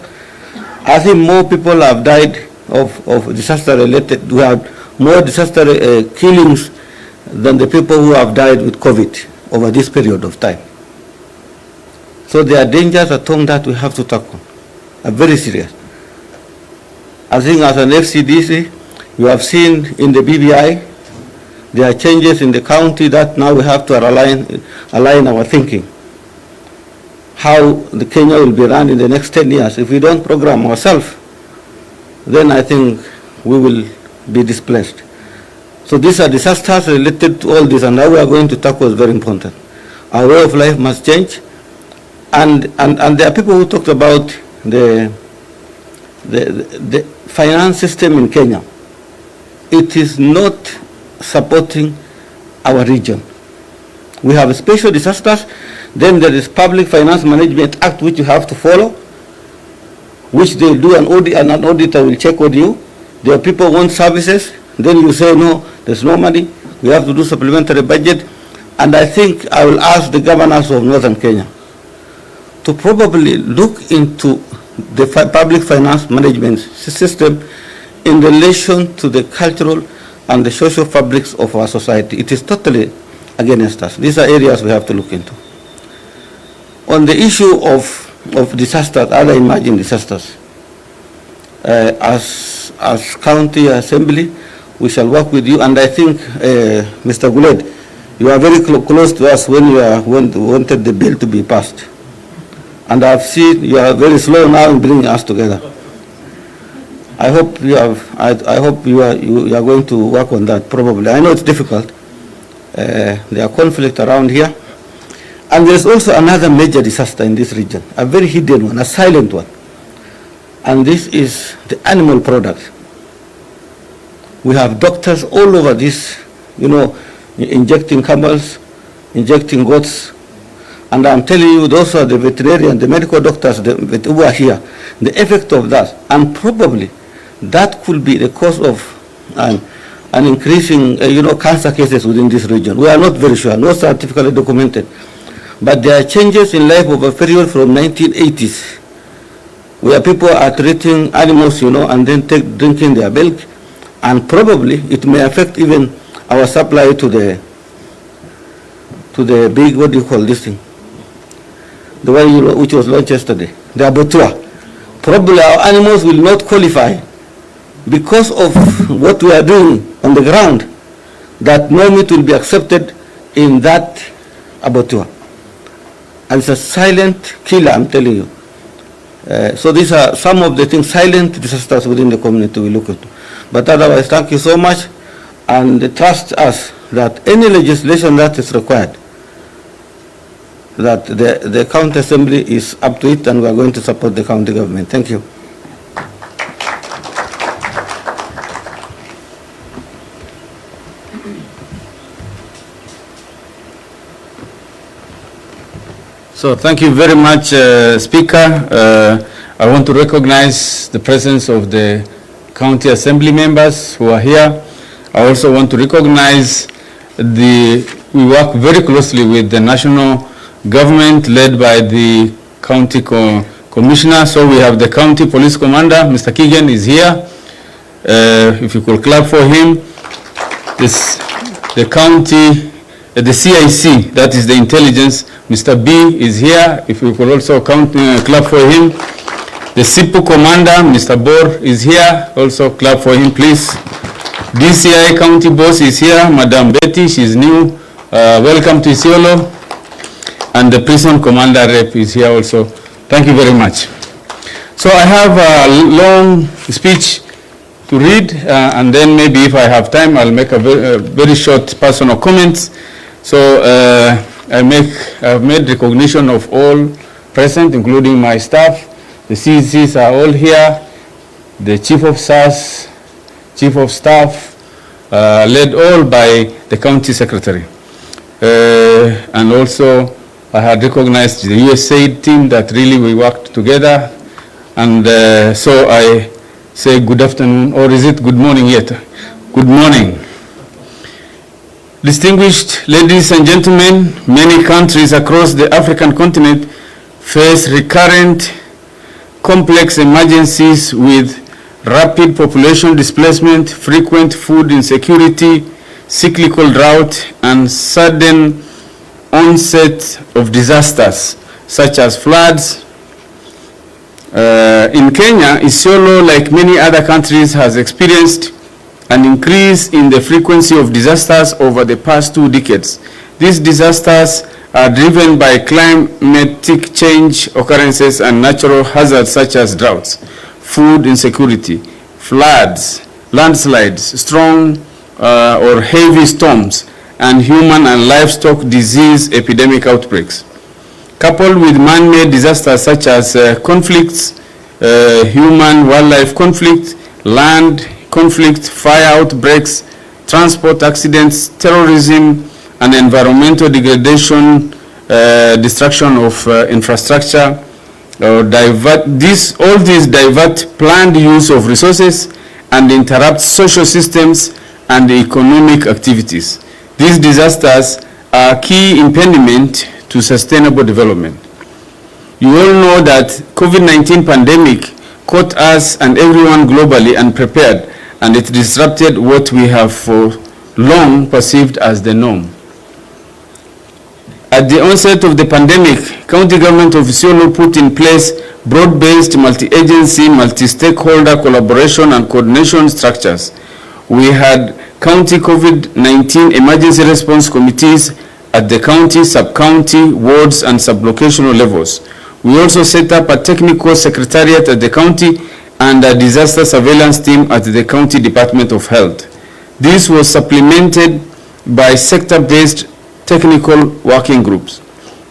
I think more people have died of disaster related. We have more disaster killings than the people who have died with COVID over this period of time. So there are dangers at home that we have to tackle, are very serious. I think as an FCDC, you have seen in the BBI, there are changes in the county that now we have to align our thinking. How the Kenya will be run in the next 10 years. If we don't program ourselves, then I think we will be displaced. So these are disasters related to all this, and how we are going to tackle is very important. Our way of life must change, and there are people who talked about the finance system in Kenya. It is not supporting our region. We have special disasters, then there is Public Finance Management Act which you have to follow, which they do an audit, and an auditor will check on you. There are people who want services, then you say no, there's no money, we have to do supplementary budget. And I think I will ask the governors of Northern Kenya to probably look into the public finance management system in relation to the cultural and the social fabrics of our society. It is totally against us. These are areas we have to look into. On the issue of disasters, other emerging disasters, as county assembly, we shall work with you, and I think, Mr. Guled, you are very close to us when you wanted the bill to be passed. And I've seen you are very slow now in bringing us together. I hope you are going to work on that, probably. I know it's difficult. There are conflicts around here. And there's also another major disaster in this region, a very hidden one, a silent one. And this is the animal product. We have doctors all over this, injecting camels, injecting goats. And I'm telling you, those are the veterinarians, the medical doctors who are here, the effect of that. And probably that could be the cause of an increasing, cancer cases within this region. We are not very sure, not scientifically documented. But there are changes in life over a period from 1980s, where people are treating animals, and then drinking their milk. And probably it may affect even our supply to the big, what do you call this thing? The one which was launched yesterday, the abattoir. Probably our animals will not qualify because of what we are doing on the ground, that no meat will be accepted in that abattoir. And it's a silent killer, I'm telling you. So these are some of the things, silent disasters within the community we look at. But otherwise, thank you so much, and trust us that any legislation that is required, that the county assembly is up to it, and we are going to support the county government. Thank you. So thank you very much, Speaker. I want to recognize the presence of the county assembly members who are here. I also want to recognize we work very closely with the national government led by the county commissioner. So we have the county police commander, Mr. Keegan is here. If you could clap for him. The county, the CIC, that is the intelligence, Mr. B is here. If you could also clap for him. The SIPU commander, Mr. Bor is here. Also clap for him, please. DCI county boss is here. Madam Betty, she's new. Welcome to Isiolo. And the prison commander rep is here also. Thank you very much. So I have a long speech to read, and then maybe if I have time, I'll make a very short personal comments. So I've made recognition of all present, including my staff. The CCs are all here. The chief of SAS, chief of staff, led all by the county secretary. And also I had recognized the USAID team that really we worked together. And so I say good afternoon, or is it good morning yet? Good morning. Distinguished ladies and gentlemen, many countries across the African continent face recurrent complex emergencies with rapid population displacement, frequent food insecurity, cyclical drought, and sudden onset of disasters such as floods. In Kenya, Isiolo, like many other countries, has experienced an increase in the frequency of disasters over the past 2 decades. These disasters are driven by climatic change occurrences and natural hazards such as droughts, food insecurity, floods, landslides, strong or heavy storms, and human and livestock disease epidemic outbreaks. Coupled with man-made disasters such as conflicts, human-wildlife conflict, land conflict, fire outbreaks, transport accidents, terrorism, and environmental degradation, destruction of infrastructure, all these divert planned use of resources and interrupt social systems and economic activities. These disasters are a key impediment to sustainable development. You all know that COVID-19 pandemic caught us and everyone globally unprepared, and it disrupted what we have for long perceived as the norm. At the onset of the pandemic, County Government of Isiolo put in place broad-based multi-agency, multi-stakeholder collaboration and coordination structures. We had county COVID-19 emergency response committees at the county, sub-county, wards, and sub-locational levels. We also set up a technical secretariat at the county and a disaster surveillance team at the County Department of Health. This was supplemented by sector-based technical working groups,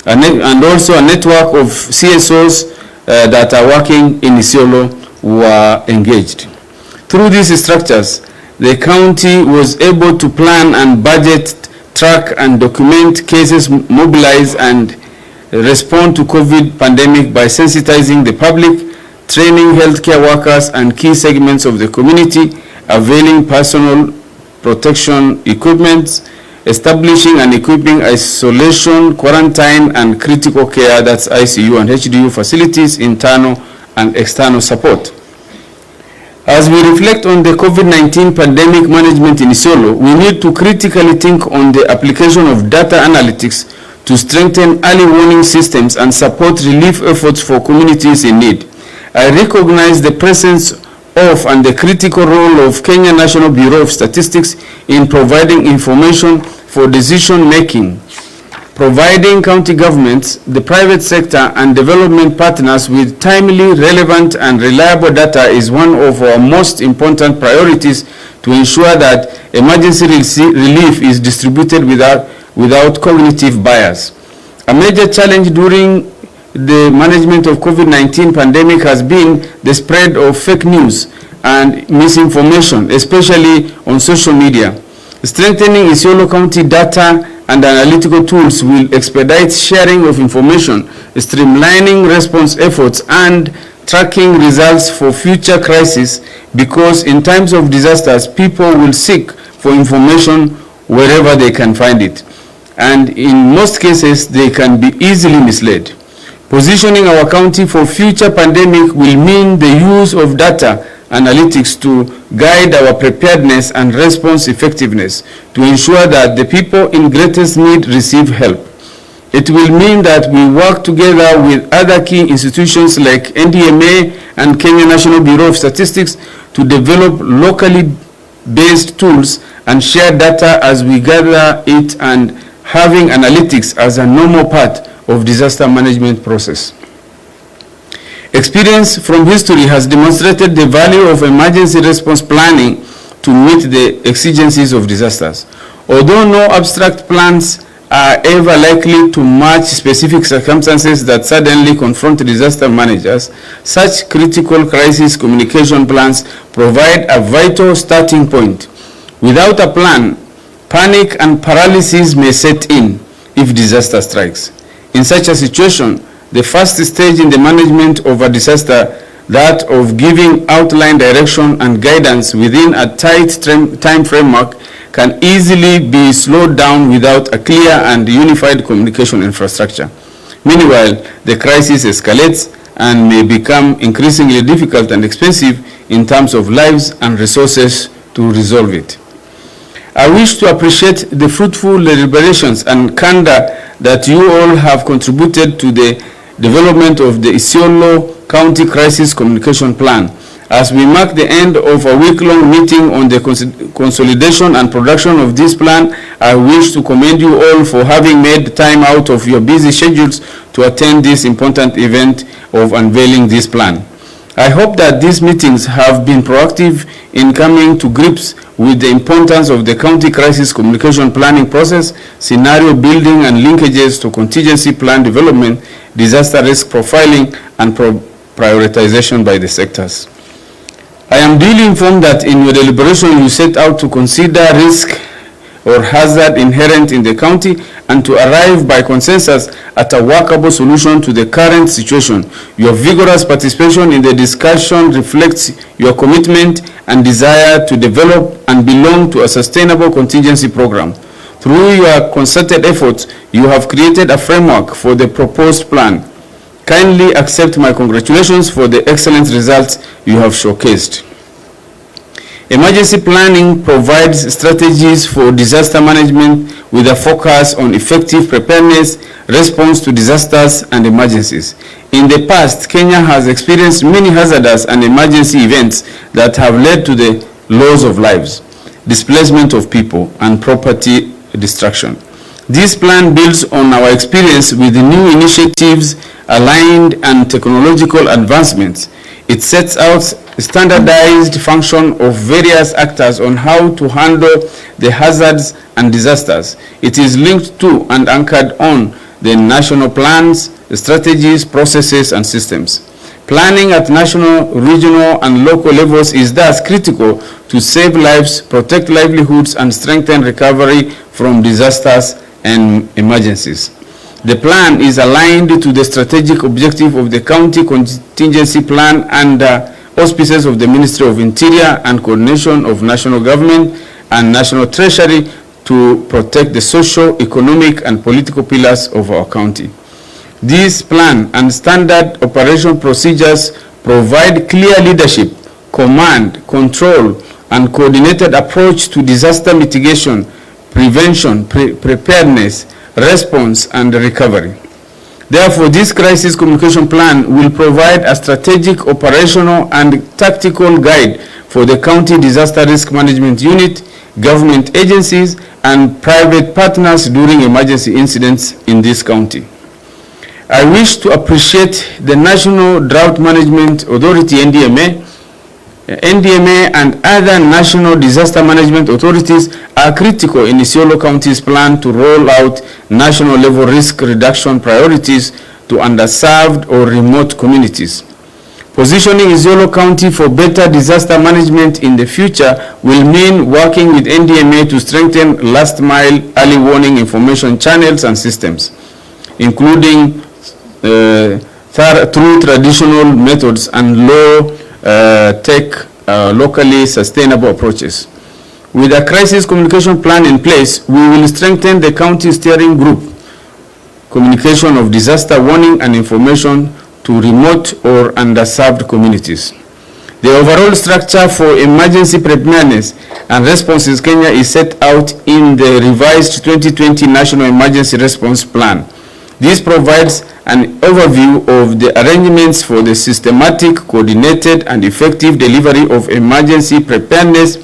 and also a network of CSOs that are working in Isiolo were engaged. Through these structures, the county was able to plan and budget, track and document cases, mobilize and respond to COVID pandemic by sensitizing the public, training healthcare workers and key segments of the community, availing personal protection equipment, establishing and equipping isolation, quarantine, and critical care, that's ICU and HDU facilities, internal and external support. As we reflect on the COVID-19 pandemic management in Isiolo, we need to critically think on the application of data analytics to strengthen early warning systems and support relief efforts for communities in need. I recognize the presence of and the critical role of Kenya National Bureau of Statistics in providing information for decision making providing county governments, the private sector, and development partners with timely, relevant, and reliable data is one of our most important priorities to ensure that emergency relief is distributed without cognitive bias. A major challenge during the management of COVID-19 pandemic has been the spread of fake news and misinformation, especially on social media. Strengthening Isiolo County data and analytical tools will expedite sharing of information, streamlining response efforts, and tracking results for future crises, because in times of disasters, people will seek for information wherever they can find it. And in most cases, they can be easily misled. Positioning our county for future pandemic will mean the use of data analytics to guide our preparedness and response effectiveness to ensure that the people in greatest need receive help. It will mean that we work together with other key institutions like NDMA and Kenya National Bureau of Statistics to develop locally based tools and share data as we gather it, and having analytics as a normal part of disaster management process. Experience from history has demonstrated the value of emergency response planning to meet the exigencies of disasters. Although no abstract plans are ever likely to match specific circumstances that suddenly confront disaster managers, such critical crisis communication plans provide a vital starting point. Without a plan, panic and paralysis may set in if disaster strikes. In such a situation, the first stage in the management of a disaster, that of giving outline direction and guidance within a tight time framework, can easily be slowed down without a clear and unified communication infrastructure. Meanwhile, the crisis escalates and may become increasingly difficult and expensive in terms of lives and resources to resolve it. I wish to appreciate the fruitful deliberations and candor that you all have contributed to the development of the Isiolo County Crisis Communication Plan. As we mark the end of a week-long meeting on the consolidation and production of this plan, I wish to commend you all for having made time out of your busy schedules to attend this important event of unveiling this plan. I hope that these meetings have been proactive in coming to grips with the importance of the county crisis communication planning process, scenario building and linkages to contingency plan development, disaster risk profiling, and prioritization by the sectors. I am duly informed that in your deliberation you set out to consider risk or hazard inherent in the county and to arrive by consensus at a workable solution to the current situation. Your vigorous participation in the discussion reflects your commitment and desire to develop and belong to a sustainable contingency program. Through your concerted efforts, you have created a framework for the proposed plan. Kindly accept my congratulations for the excellent results you have showcased. Emergency planning provides strategies for disaster management with a focus on effective preparedness, response to disasters and emergencies. In the past, Kenya has experienced many hazardous and emergency events that have led to the loss of lives, displacement of people, and property destruction. This plan builds on our experience with the new initiatives, aligned and technological advancements. It sets out standardized function of various actors on how to handle the hazards and disasters. It is linked to and anchored on the national plans, strategies, processes, and systems. Planning at national, regional, and local levels is thus critical to save lives, protect livelihoods, and strengthen recovery from disasters and emergencies. The plan is aligned to the strategic objective of the county contingency plan and auspices of the Ministry of Interior and coordination of national government and national treasury to protect the social, economic, and political pillars of our county. This plan and standard operation procedures provide clear leadership, command, control, and coordinated approach to disaster mitigation, prevention, preparedness, response, and recovery. Therefore, this crisis communication plan will provide a strategic, operational, and tactical guide for the County Disaster Risk Management Unit, government agencies, and private partners during emergency incidents in this county. I wish to appreciate the National Drought Management Authority, NDMA, and other national disaster management authorities are critical in Isiolo County's plan to roll out national level risk reduction priorities to underserved or remote communities. Positioning Isiolo County for better disaster management in the future will mean working with NDMA to strengthen last mile early warning information channels and systems, including through traditional methods and low-tech, locally sustainable approaches. With a crisis communication plan in place, we will strengthen the county steering group communication of disaster warning and information to remote or underserved communities. The overall structure for emergency preparedness and response in Kenya is set out in the revised 2020 National Emergency Response Plan. This provides an overview of the arrangements for the systematic, coordinated, and effective delivery of emergency preparedness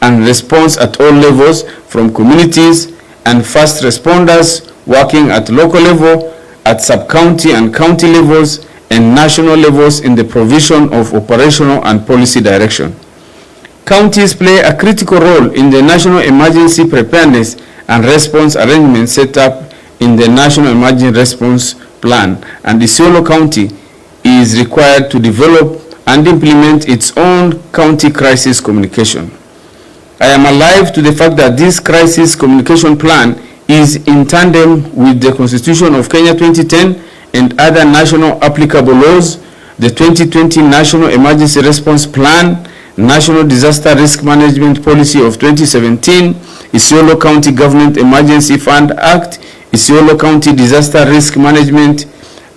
and response at all levels, from communities and first responders working at local level, at sub-county and county levels, and national levels in the provision of operational and policy direction. Counties play a critical role in the national emergency preparedness and response arrangements set up in the National Emergency Response Plan, and Isiolo County is required to develop and implement its own county crisis communication. I am alive to the fact that this crisis communication plan is in tandem with the Constitution of Kenya 2010 and other national applicable laws, the 2020 National Emergency Response Plan, National Disaster Risk Management Policy of 2017, Isiolo County Government Emergency Fund Act, Isiolo County Disaster Risk Management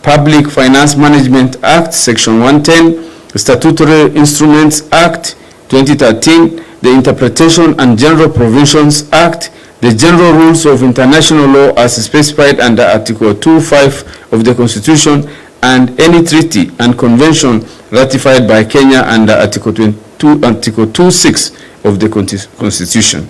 Public Finance Management Act, Section 110, Statutory Instruments Act 2013, the Interpretation and General Provisions Act, the General Rules of International Law as specified under Article 2.5 of the Constitution, and any treaty and convention ratified by Kenya under Article 2.6 of the Constitution.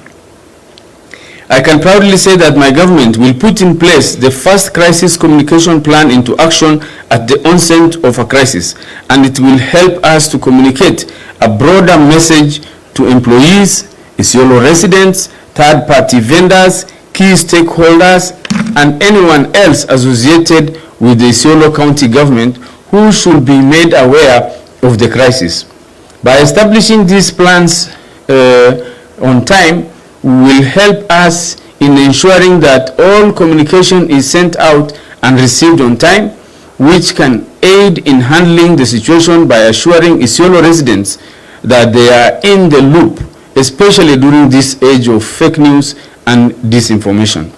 I can proudly say that my government will put in place the first crisis communication plan into action at the onset of a crisis, and it will help us to communicate a broader message to employees, Isiolo residents, third-party vendors, key stakeholders, and anyone else associated with the Isiolo County Government who should be made aware of the crisis. By establishing these plans on time, will help us in ensuring that all communication is sent out and received on time, which can aid in handling the situation by assuring Isiolo residents that they are in the loop, especially during this age of fake news and disinformation.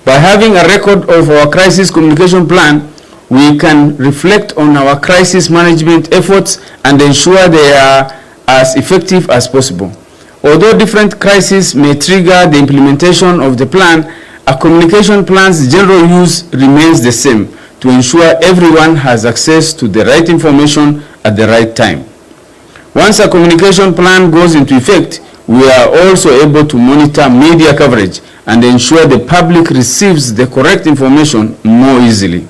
By having a record of our crisis communication plan, we can reflect on our crisis management efforts and ensure they are as effective as possible. Although different crises may trigger the implementation of the plan, a communication plan's general use remains the same to ensure everyone has access to the right information at the right time. Once a communication plan goes into effect, we are also able to monitor media coverage and ensure the public receives the correct information more easily.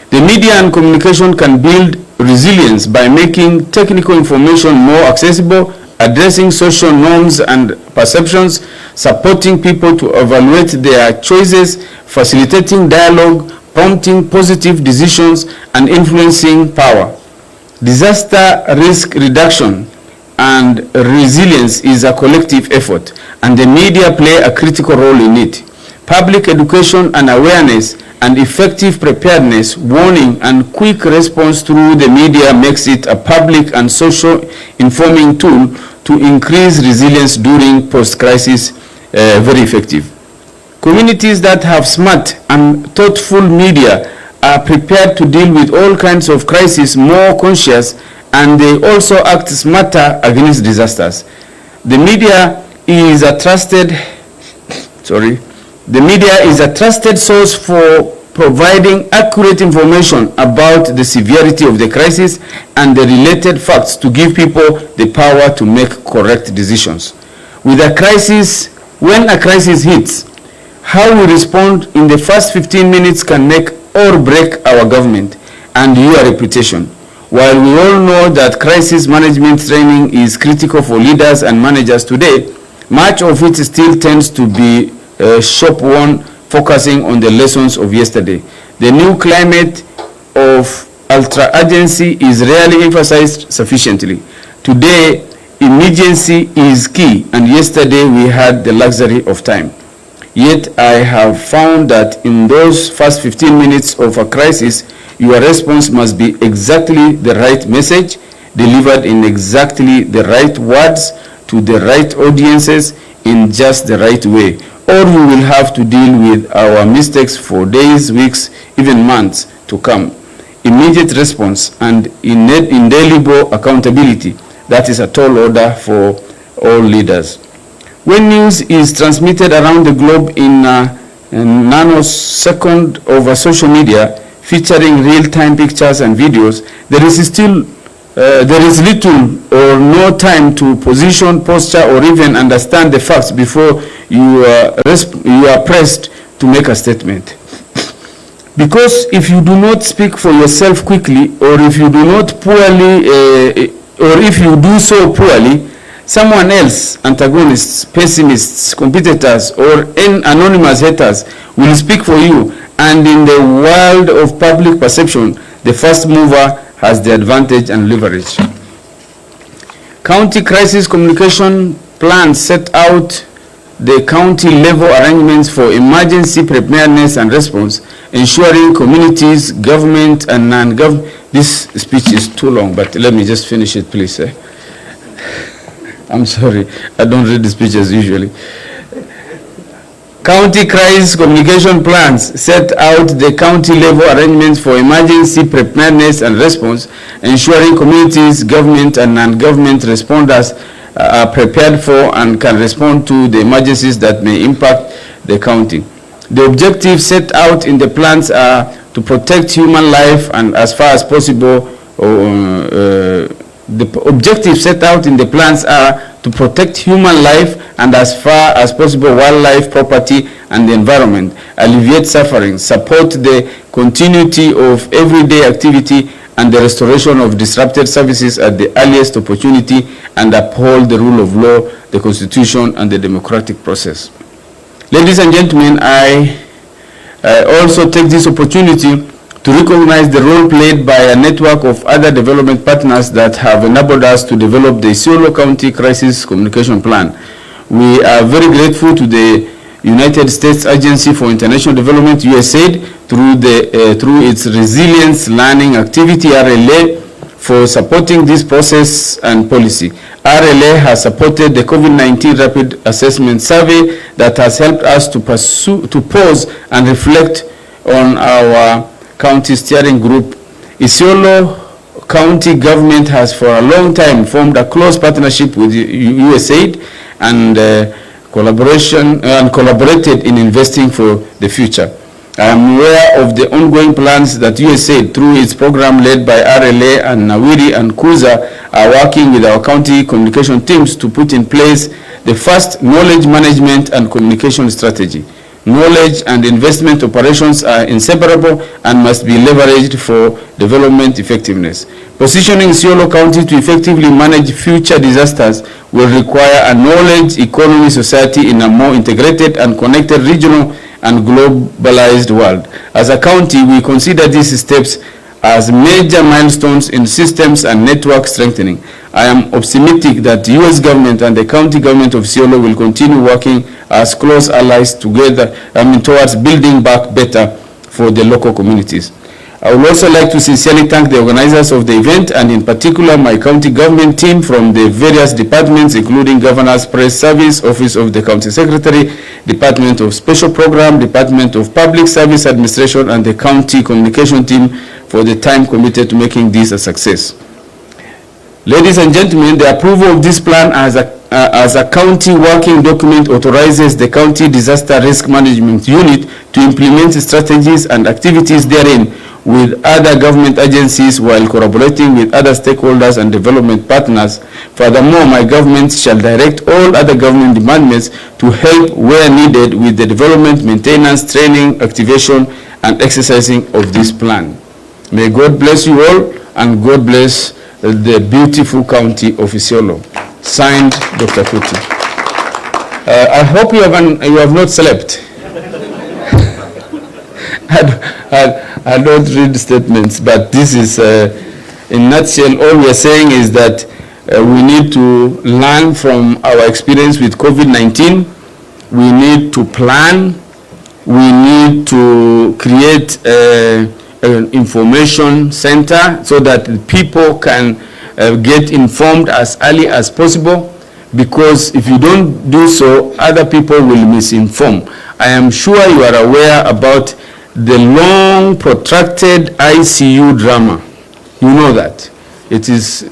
The media and communication can build resilience by making technical information more accessible, addressing social norms and perceptions, supporting people to evaluate their choices, facilitating dialogue, prompting positive decisions, and influencing power. Disaster risk reduction and resilience is a collective effort, and the media play a critical role in it. Public education and awareness and effective preparedness, warning, and quick response through the media makes it a public and social informing tool to increase resilience during post-crisis very effective. Communities that have smart and thoughtful media are prepared to deal with all kinds of crises more conscious, and they also act smarter against disasters. The media is a trusted source for providing accurate information about the severity of the crisis and the related facts to give people the power to make correct decisions. When a crisis hits, how we respond in the first 15 minutes can make or break our government and your reputation. While we all know that crisis management training is critical for leaders and managers today, much of it still tends to be shop-worn, focusing on the lessons of yesterday. The new climate of ultra-urgency is rarely emphasized sufficiently. Today, immediacy is key, and yesterday we had the luxury of time. Yet I have found that in those first 15 minutes of a crisis, your response must be exactly the right message, delivered in exactly the right words, to the right audiences, in just the right way, or we will have to deal with our mistakes for days, weeks, even months to come. Immediate response and indelible accountability, that is a tall order for all leaders. When news is transmitted around the globe in a nanosecond over social media, featuring real-time pictures and videos, there is little or no time to position, posture, or even understand the facts before you are pressed to make a statement. Because if you do not speak for yourself quickly, or if you do not or if you do so poorly, someone else, antagonists, pessimists, competitors, or anonymous haters will speak for you, and in the world of public perception, the first mover has the advantage and leverage. County crisis communication plans set out the county level arrangements for emergency preparedness and response, ensuring communities, government, and non-government. This speech is too long, but let me just finish it, please. I'm sorry, I don't read the speeches usually. County crisis communication plans set out the county level arrangements for emergency preparedness and response, ensuring communities, government, and non-government responders are prepared for and can respond to the emergencies that may impact the county. The objectives set out in the plans are to protect human life and, as far as possible, the objectives set out in the plans are to protect human life and, as far as possible, wildlife, property, and the environment, alleviate suffering, support the continuity of everyday activity and the restoration of disrupted services at the earliest opportunity, and uphold the rule of law, the Constitution, and the democratic process. Ladies and gentlemen, I also take this opportunity to recognize the role played by a network of other development partners that have enabled us to develop the Isiolo County Crisis Communication Plan. We are very grateful to the United States Agency for International Development, USAID, through its Resilience Learning Activity, RLA, for supporting this process and policy. RLA has supported the COVID-19 Rapid Assessment Survey that has helped us to pause and reflect on our county steering group. Isiolo County Government has for a long time formed a close partnership with USAID and collaborated in investing for the future. I am aware of the ongoing plans that USAID, through its program led by RLA and Nawiri and Kuza, are working with our county communication teams to put in place the first knowledge management and communication strategy. Knowledge and investment operations are inseparable and must be leveraged for development effectiveness. Positioning Isiolo County to effectively manage future disasters will require a knowledge economy society in a more integrated and connected regional and globalized world. As a county, we consider these steps as major milestones in systems and network strengthening. I am optimistic that the U.S. government and the County Government of Isiolo will continue working as close allies together towards building back better for the local communities. I would also like to sincerely thank the organizers of the event, and in particular my county government team from the various departments, including Governor's Press Service, Office of the County Secretary, Department of Special Program, Department of Public Service Administration, and the county communication team for the time committed to making this a success. Ladies and gentlemen, the approval of this plan as a as a county working document authorizes the county disaster risk management unit to implement strategies and activities therein with other government agencies while collaborating with other stakeholders and development partners. Furthermore, my government shall direct all other government departments to help where needed with the development, maintenance, training, activation, and exercising of this plan. May God bless you all, and God bless the beautiful county of Isiolo. Signed, Dr. Kuti. I hope you have not slept. I don't read statements, but this is, in a nutshell, all we are saying is that we need to learn from our experience with COVID-19. We need to plan. We need to create an information center so that people can get informed as early as possible, because if you don't do so, other people will misinform. I am sure you are aware about the long protracted ICU drama. You know that. It is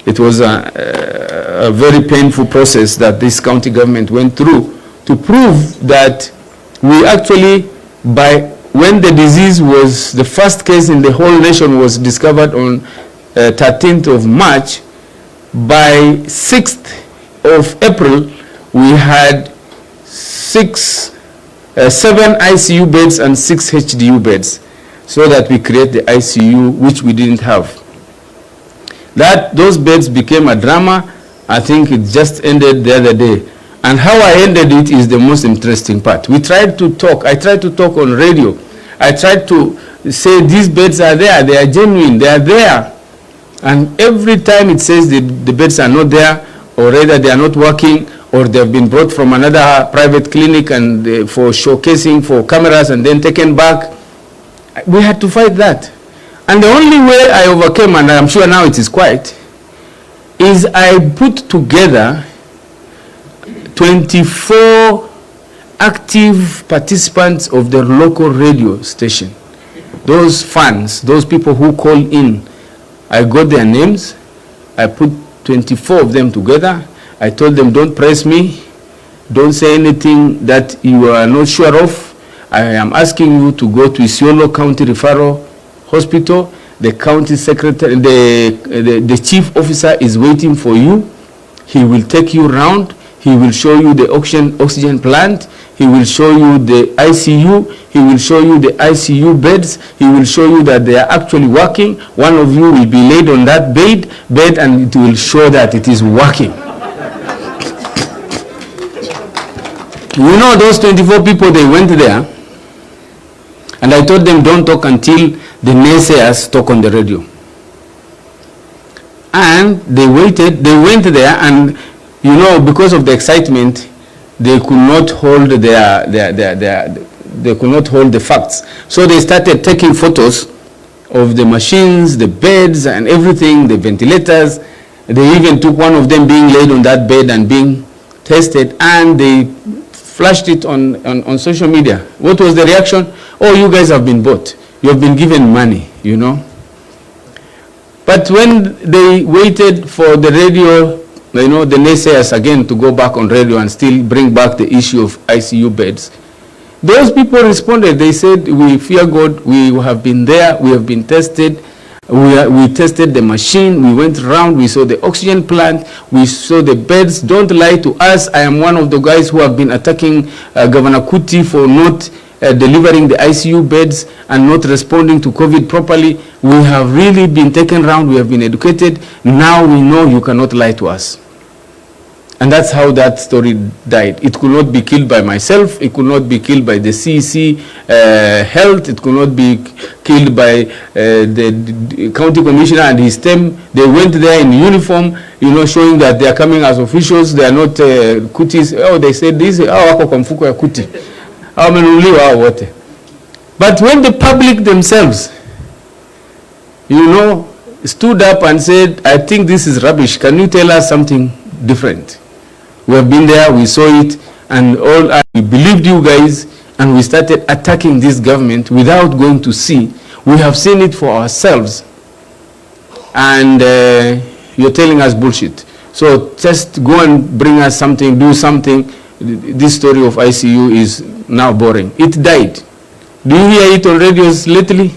it was a very painful process that this county government went through to prove that we actually, when the disease was, the first case in the whole nation was discovered on 13th of March, by 6th of April, we had 7 ICU beds and 6 HDU beds, so that we create the ICU, which we didn't have. Those beds became a drama. I think it just ended the other day. And how I ended it is the most interesting part. We tried to talk. I tried to talk on radio. I tried to say these beds are there, they are genuine, they are there. And every time it says the beds are not there, or rather they are not working, or they have been brought from another private clinic and for showcasing for cameras and then taken back. We had to fight that. And the only way I overcame, and I'm sure now it is quiet, is I put together 24 active participants of the local radio station. Those fans, those people who call in, I got their names. I put 24 of them together. I told them, don't press me. Don't say anything that you are not sure of. I am asking you to go to Isiolo County Referral Hospital. The county secretary, the chief officer is waiting for you. He will take you around. He will show you the oxygen plant. He will show you the ICU. He will show you the ICU beds. He will show you that they are actually working. One of you will be laid on that bed and it will show that it is working. You know, those 24 people, they went there, and I told them, don't talk until the naysayers talk on the radio. And they waited, they went there, and you know, because of the excitement, they could not hold they could not hold the facts. So they started taking photos of the machines, the beds and everything, the ventilators. They even took one of them being laid on that bed and being tested, and they flashed it on social media. What was the reaction? Oh, you guys have been bought. You have been given money, you know. But when they waited for the radio, you know, the naysayers again to go back on radio and still bring back the issue of ICU beds, those people responded. They said, we fear God, we have been there, we have been tested, we tested the machine, we went around, we saw the oxygen plant, we saw the beds. Don't lie to us. I am one of the guys who have been attacking Governor Kuti for not delivering the ICU beds and not responding to COVID properly. We have really been taken around, we have been educated. Now we know you cannot lie to us. And that's how that story died. It could not be killed by myself. It could not be killed by the CEC Health. It could not be killed by the county commissioner and his team. They went there in uniform, you know, showing that they are coming as officials. They are not Kutis. Oh, they said this. Wako kwa mfuko ya Kuti. But when the public themselves, you know, stood up and said, I think this is rubbish. Can you tell us something different? We have been there, we saw it, and we believed you guys, and we started attacking this government without going to see. We have seen it for ourselves, and you're telling us bullshit. So just go and bring us something, do something. This story of ICU is now boring. It died. Do you hear it on radios lately?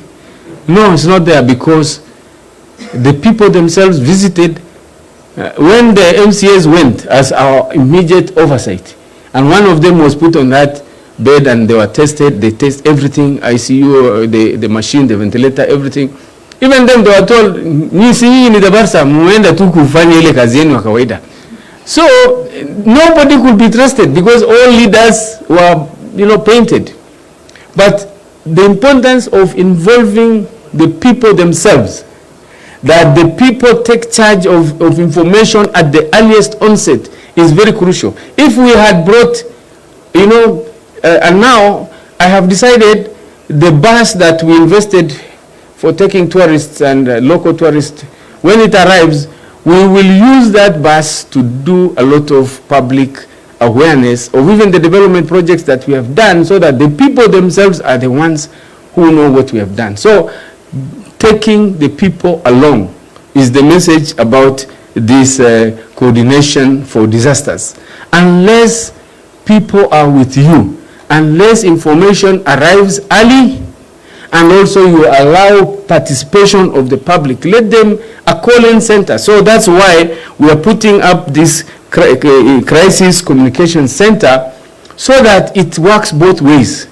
No, it's not there because the people themselves visited when the MCAs went as our immediate oversight. And one of them was put on that bed and they were tested. They test everything, ICU, the machine, the ventilator, everything. Even them, they were told, "Nisi ni dabarsa, muenda tu kufanya ile kazi yenu ya kawaida." So nobody could be trusted because all leaders were, painted. But the importance of involving the people themselves, that the people take charge of information at the earliest onset, is very crucial. If we had brought, and now I have decided the bus that we invested for taking tourists and local tourists, when it arrives, we will use that bus to do a lot of public awareness of even the development projects that we have done, so that the people themselves are the ones who know what we have done. So taking the people along is the message about this coordination for disasters. Unless people are with you, unless information arrives early, and also you allow participation of the public, let them a call-in center. So that's why we are putting up this crisis communication center, so that it works both ways.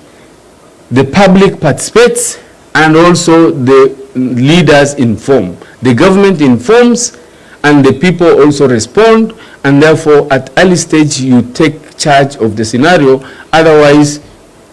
The public participates and also the leaders inform. The government informs and the people also respond, and therefore at early stage you take charge of the scenario. Otherwise,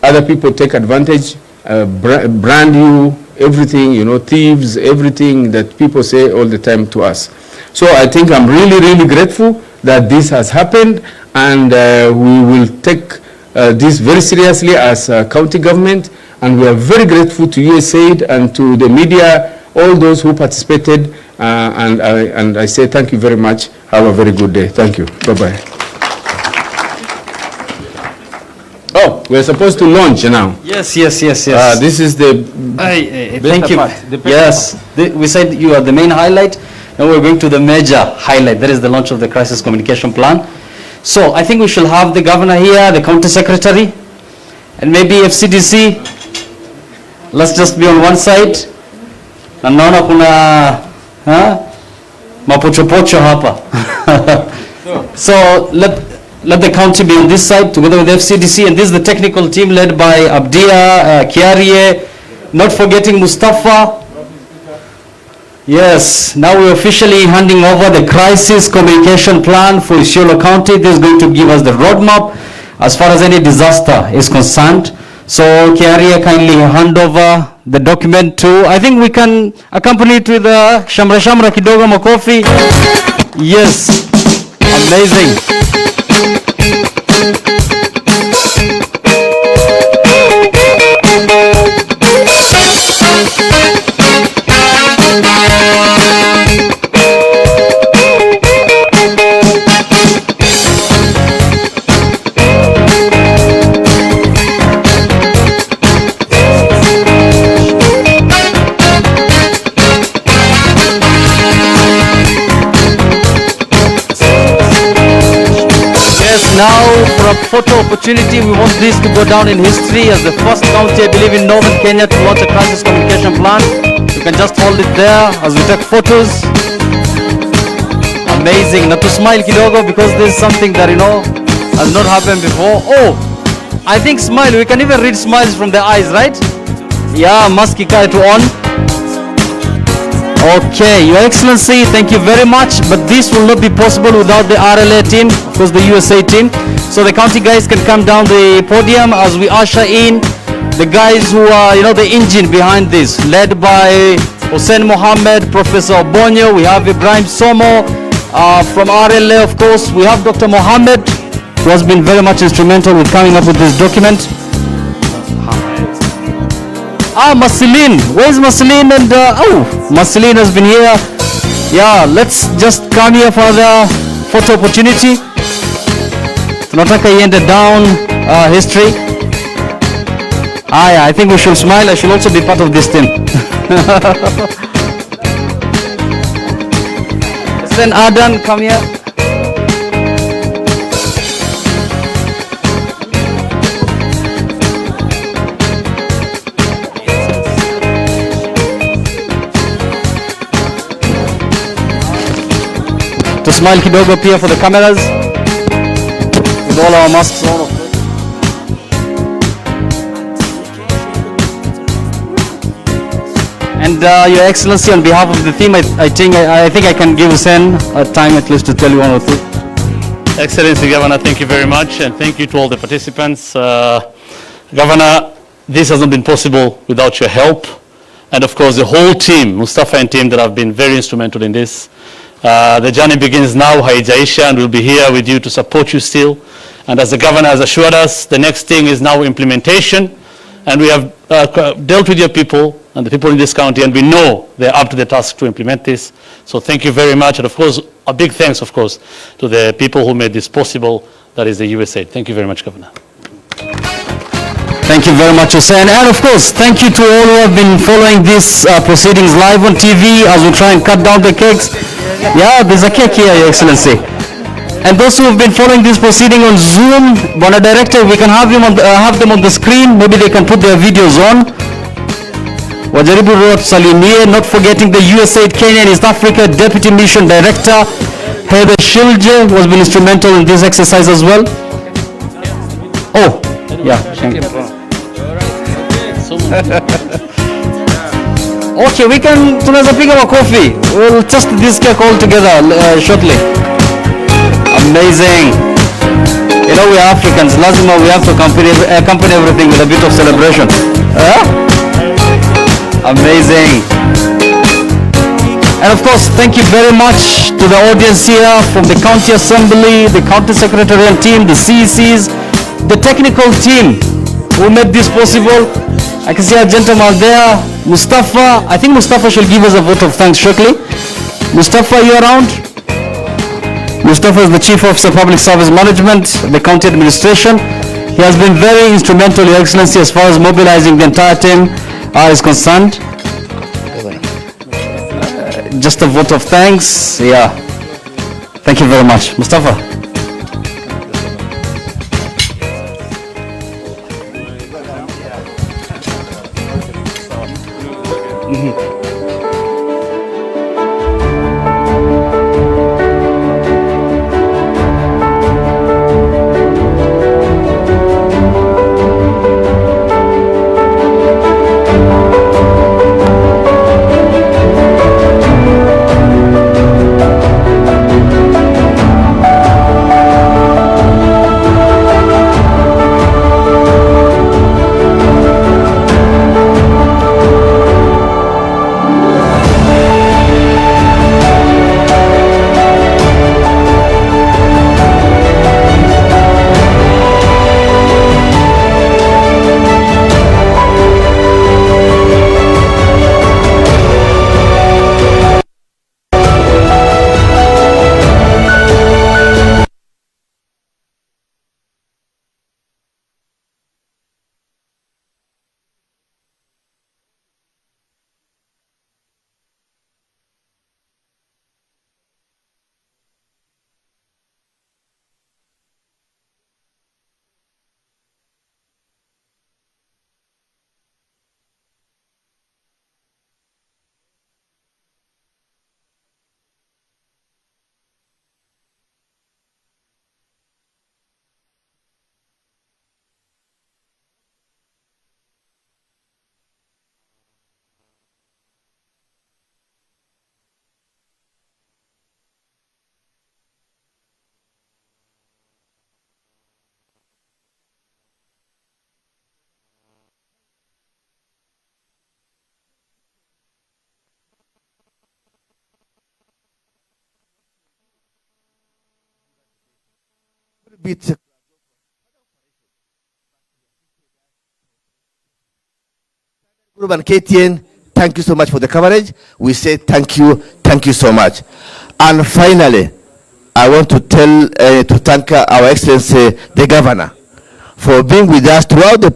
other people take advantage, brand you, everything, thieves, everything that people say all the time to us. So I think I'm really, really grateful that this has happened, and we will take this very seriously as a county government, and we are very grateful to USAID and to the media, all those who participated, and I say thank you very much. Have a very good day. Thank you. Bye-bye. Oh, we're supposed to launch now. Yes. This is the thank you. Yes, we said you are the main highlight. Now we're going to the major highlight. That is the launch of the crisis communication plan. So I think we shall have the governor here, the county secretary, and maybe FCDC. Let's just be on one side. Na naona kuna mapochopocho hapa. So let the county be on this side together with FCDC, and this is the technical team led by Abdia, Kiarie, not forgetting Mustafa. Yes, now we're officially handing over the crisis communication plan for Isiolo County. This is going to give us the roadmap as far as any disaster is concerned. So Kiarie, kindly hand over the document to, I think we can accompany it with shamra shamra kidogo makofi. Yes, amazing. Now, for a photo opportunity, we want this to go down in history as the first county, I believe, in northern Kenya to launch a crisis communication plan. You can just hold it there as we take photos. Amazing. Now to smile kidogo, because this is something that, has not happened before. Oh, I think smile. We can even read smiles from the eyes, right? Yeah, mask ikae to on. Okay, Your Excellency, thank you very much, but this will not be possible without the RLA team, of course the USAID team. So the county guys can come down the podium as we usher in the guys who are, the engine behind this, led by Hussein Mohammed, Professor Bonyo. We have Ibrahim Somo from RLA, of course. We have Dr. Mohammed, who has been very much instrumental with coming up with this document. Marceline, where's Marceline? And Marceline has been here. Yeah, let's just come here for the photo opportunity. Tunataka iende down history. I think we should smile. I should also be part of this team. Then Adan, come here. smile kidogo pia for the cameras. With all our masks on, of course. And Your Excellency, on behalf of the team, I think I can give Hussein a time at least to tell you one or two. Excellency Governor, thank you very much, and thank you to all the participants. Governor, this has not been possible without your help, and of course the whole team, Mustafa and team, that have been very instrumental in this. The journey begins now, haijaisha, and we'll be here with you to support you still. And as the Governor has assured us, the next thing is now implementation, and we have dealt with your people and the people in this county, and we know they're up to the task to implement this. So thank you very much, and of course, a big thanks, of course, to the people who made this possible, that is the USAID. Thank you very much, Governor. Thank you very much, Hussein. And of course, thank you to all who have been following these proceedings live on TV as we try and cut down the cakes. Yeah, there's a cake here, Your Excellency. And those who have been following this proceeding on Zoom, Bwana Director, we can have them on the screen. Maybe they can put their videos on. Wajaribu Road Salimie, not forgetting the USAID Kenya and East Africa Deputy Mission Director, Heather Shilje, was been instrumental in this exercise as well. Oh, yeah, thank you. Okay, we can, tunaweza piga makofi. We'll test this cake all together shortly. Amazing. You know, we are Africans, lazima we have to accompany everything with a bit of celebration. Amazing. And of course, thank you very much to the audience here from the County Assembly, the County Secretarial team, the CECs, the technical team who made this possible. I can see a gentleman there, Mustafa. I think Mustafa should give us a vote of thanks shortly. Mustafa, you around? Mustafa is the Chief Officer of Public Service Management, the County Administration. He has been very instrumental, Your Excellency, as far as mobilizing the entire team is concerned. Just a vote of thanks. Yeah. Thank you very much. Mustafa. Group and KTN, thank you so much for the coverage. We say thank you so much. And finally, I want to thank Our Excellency the Governor for being with us throughout the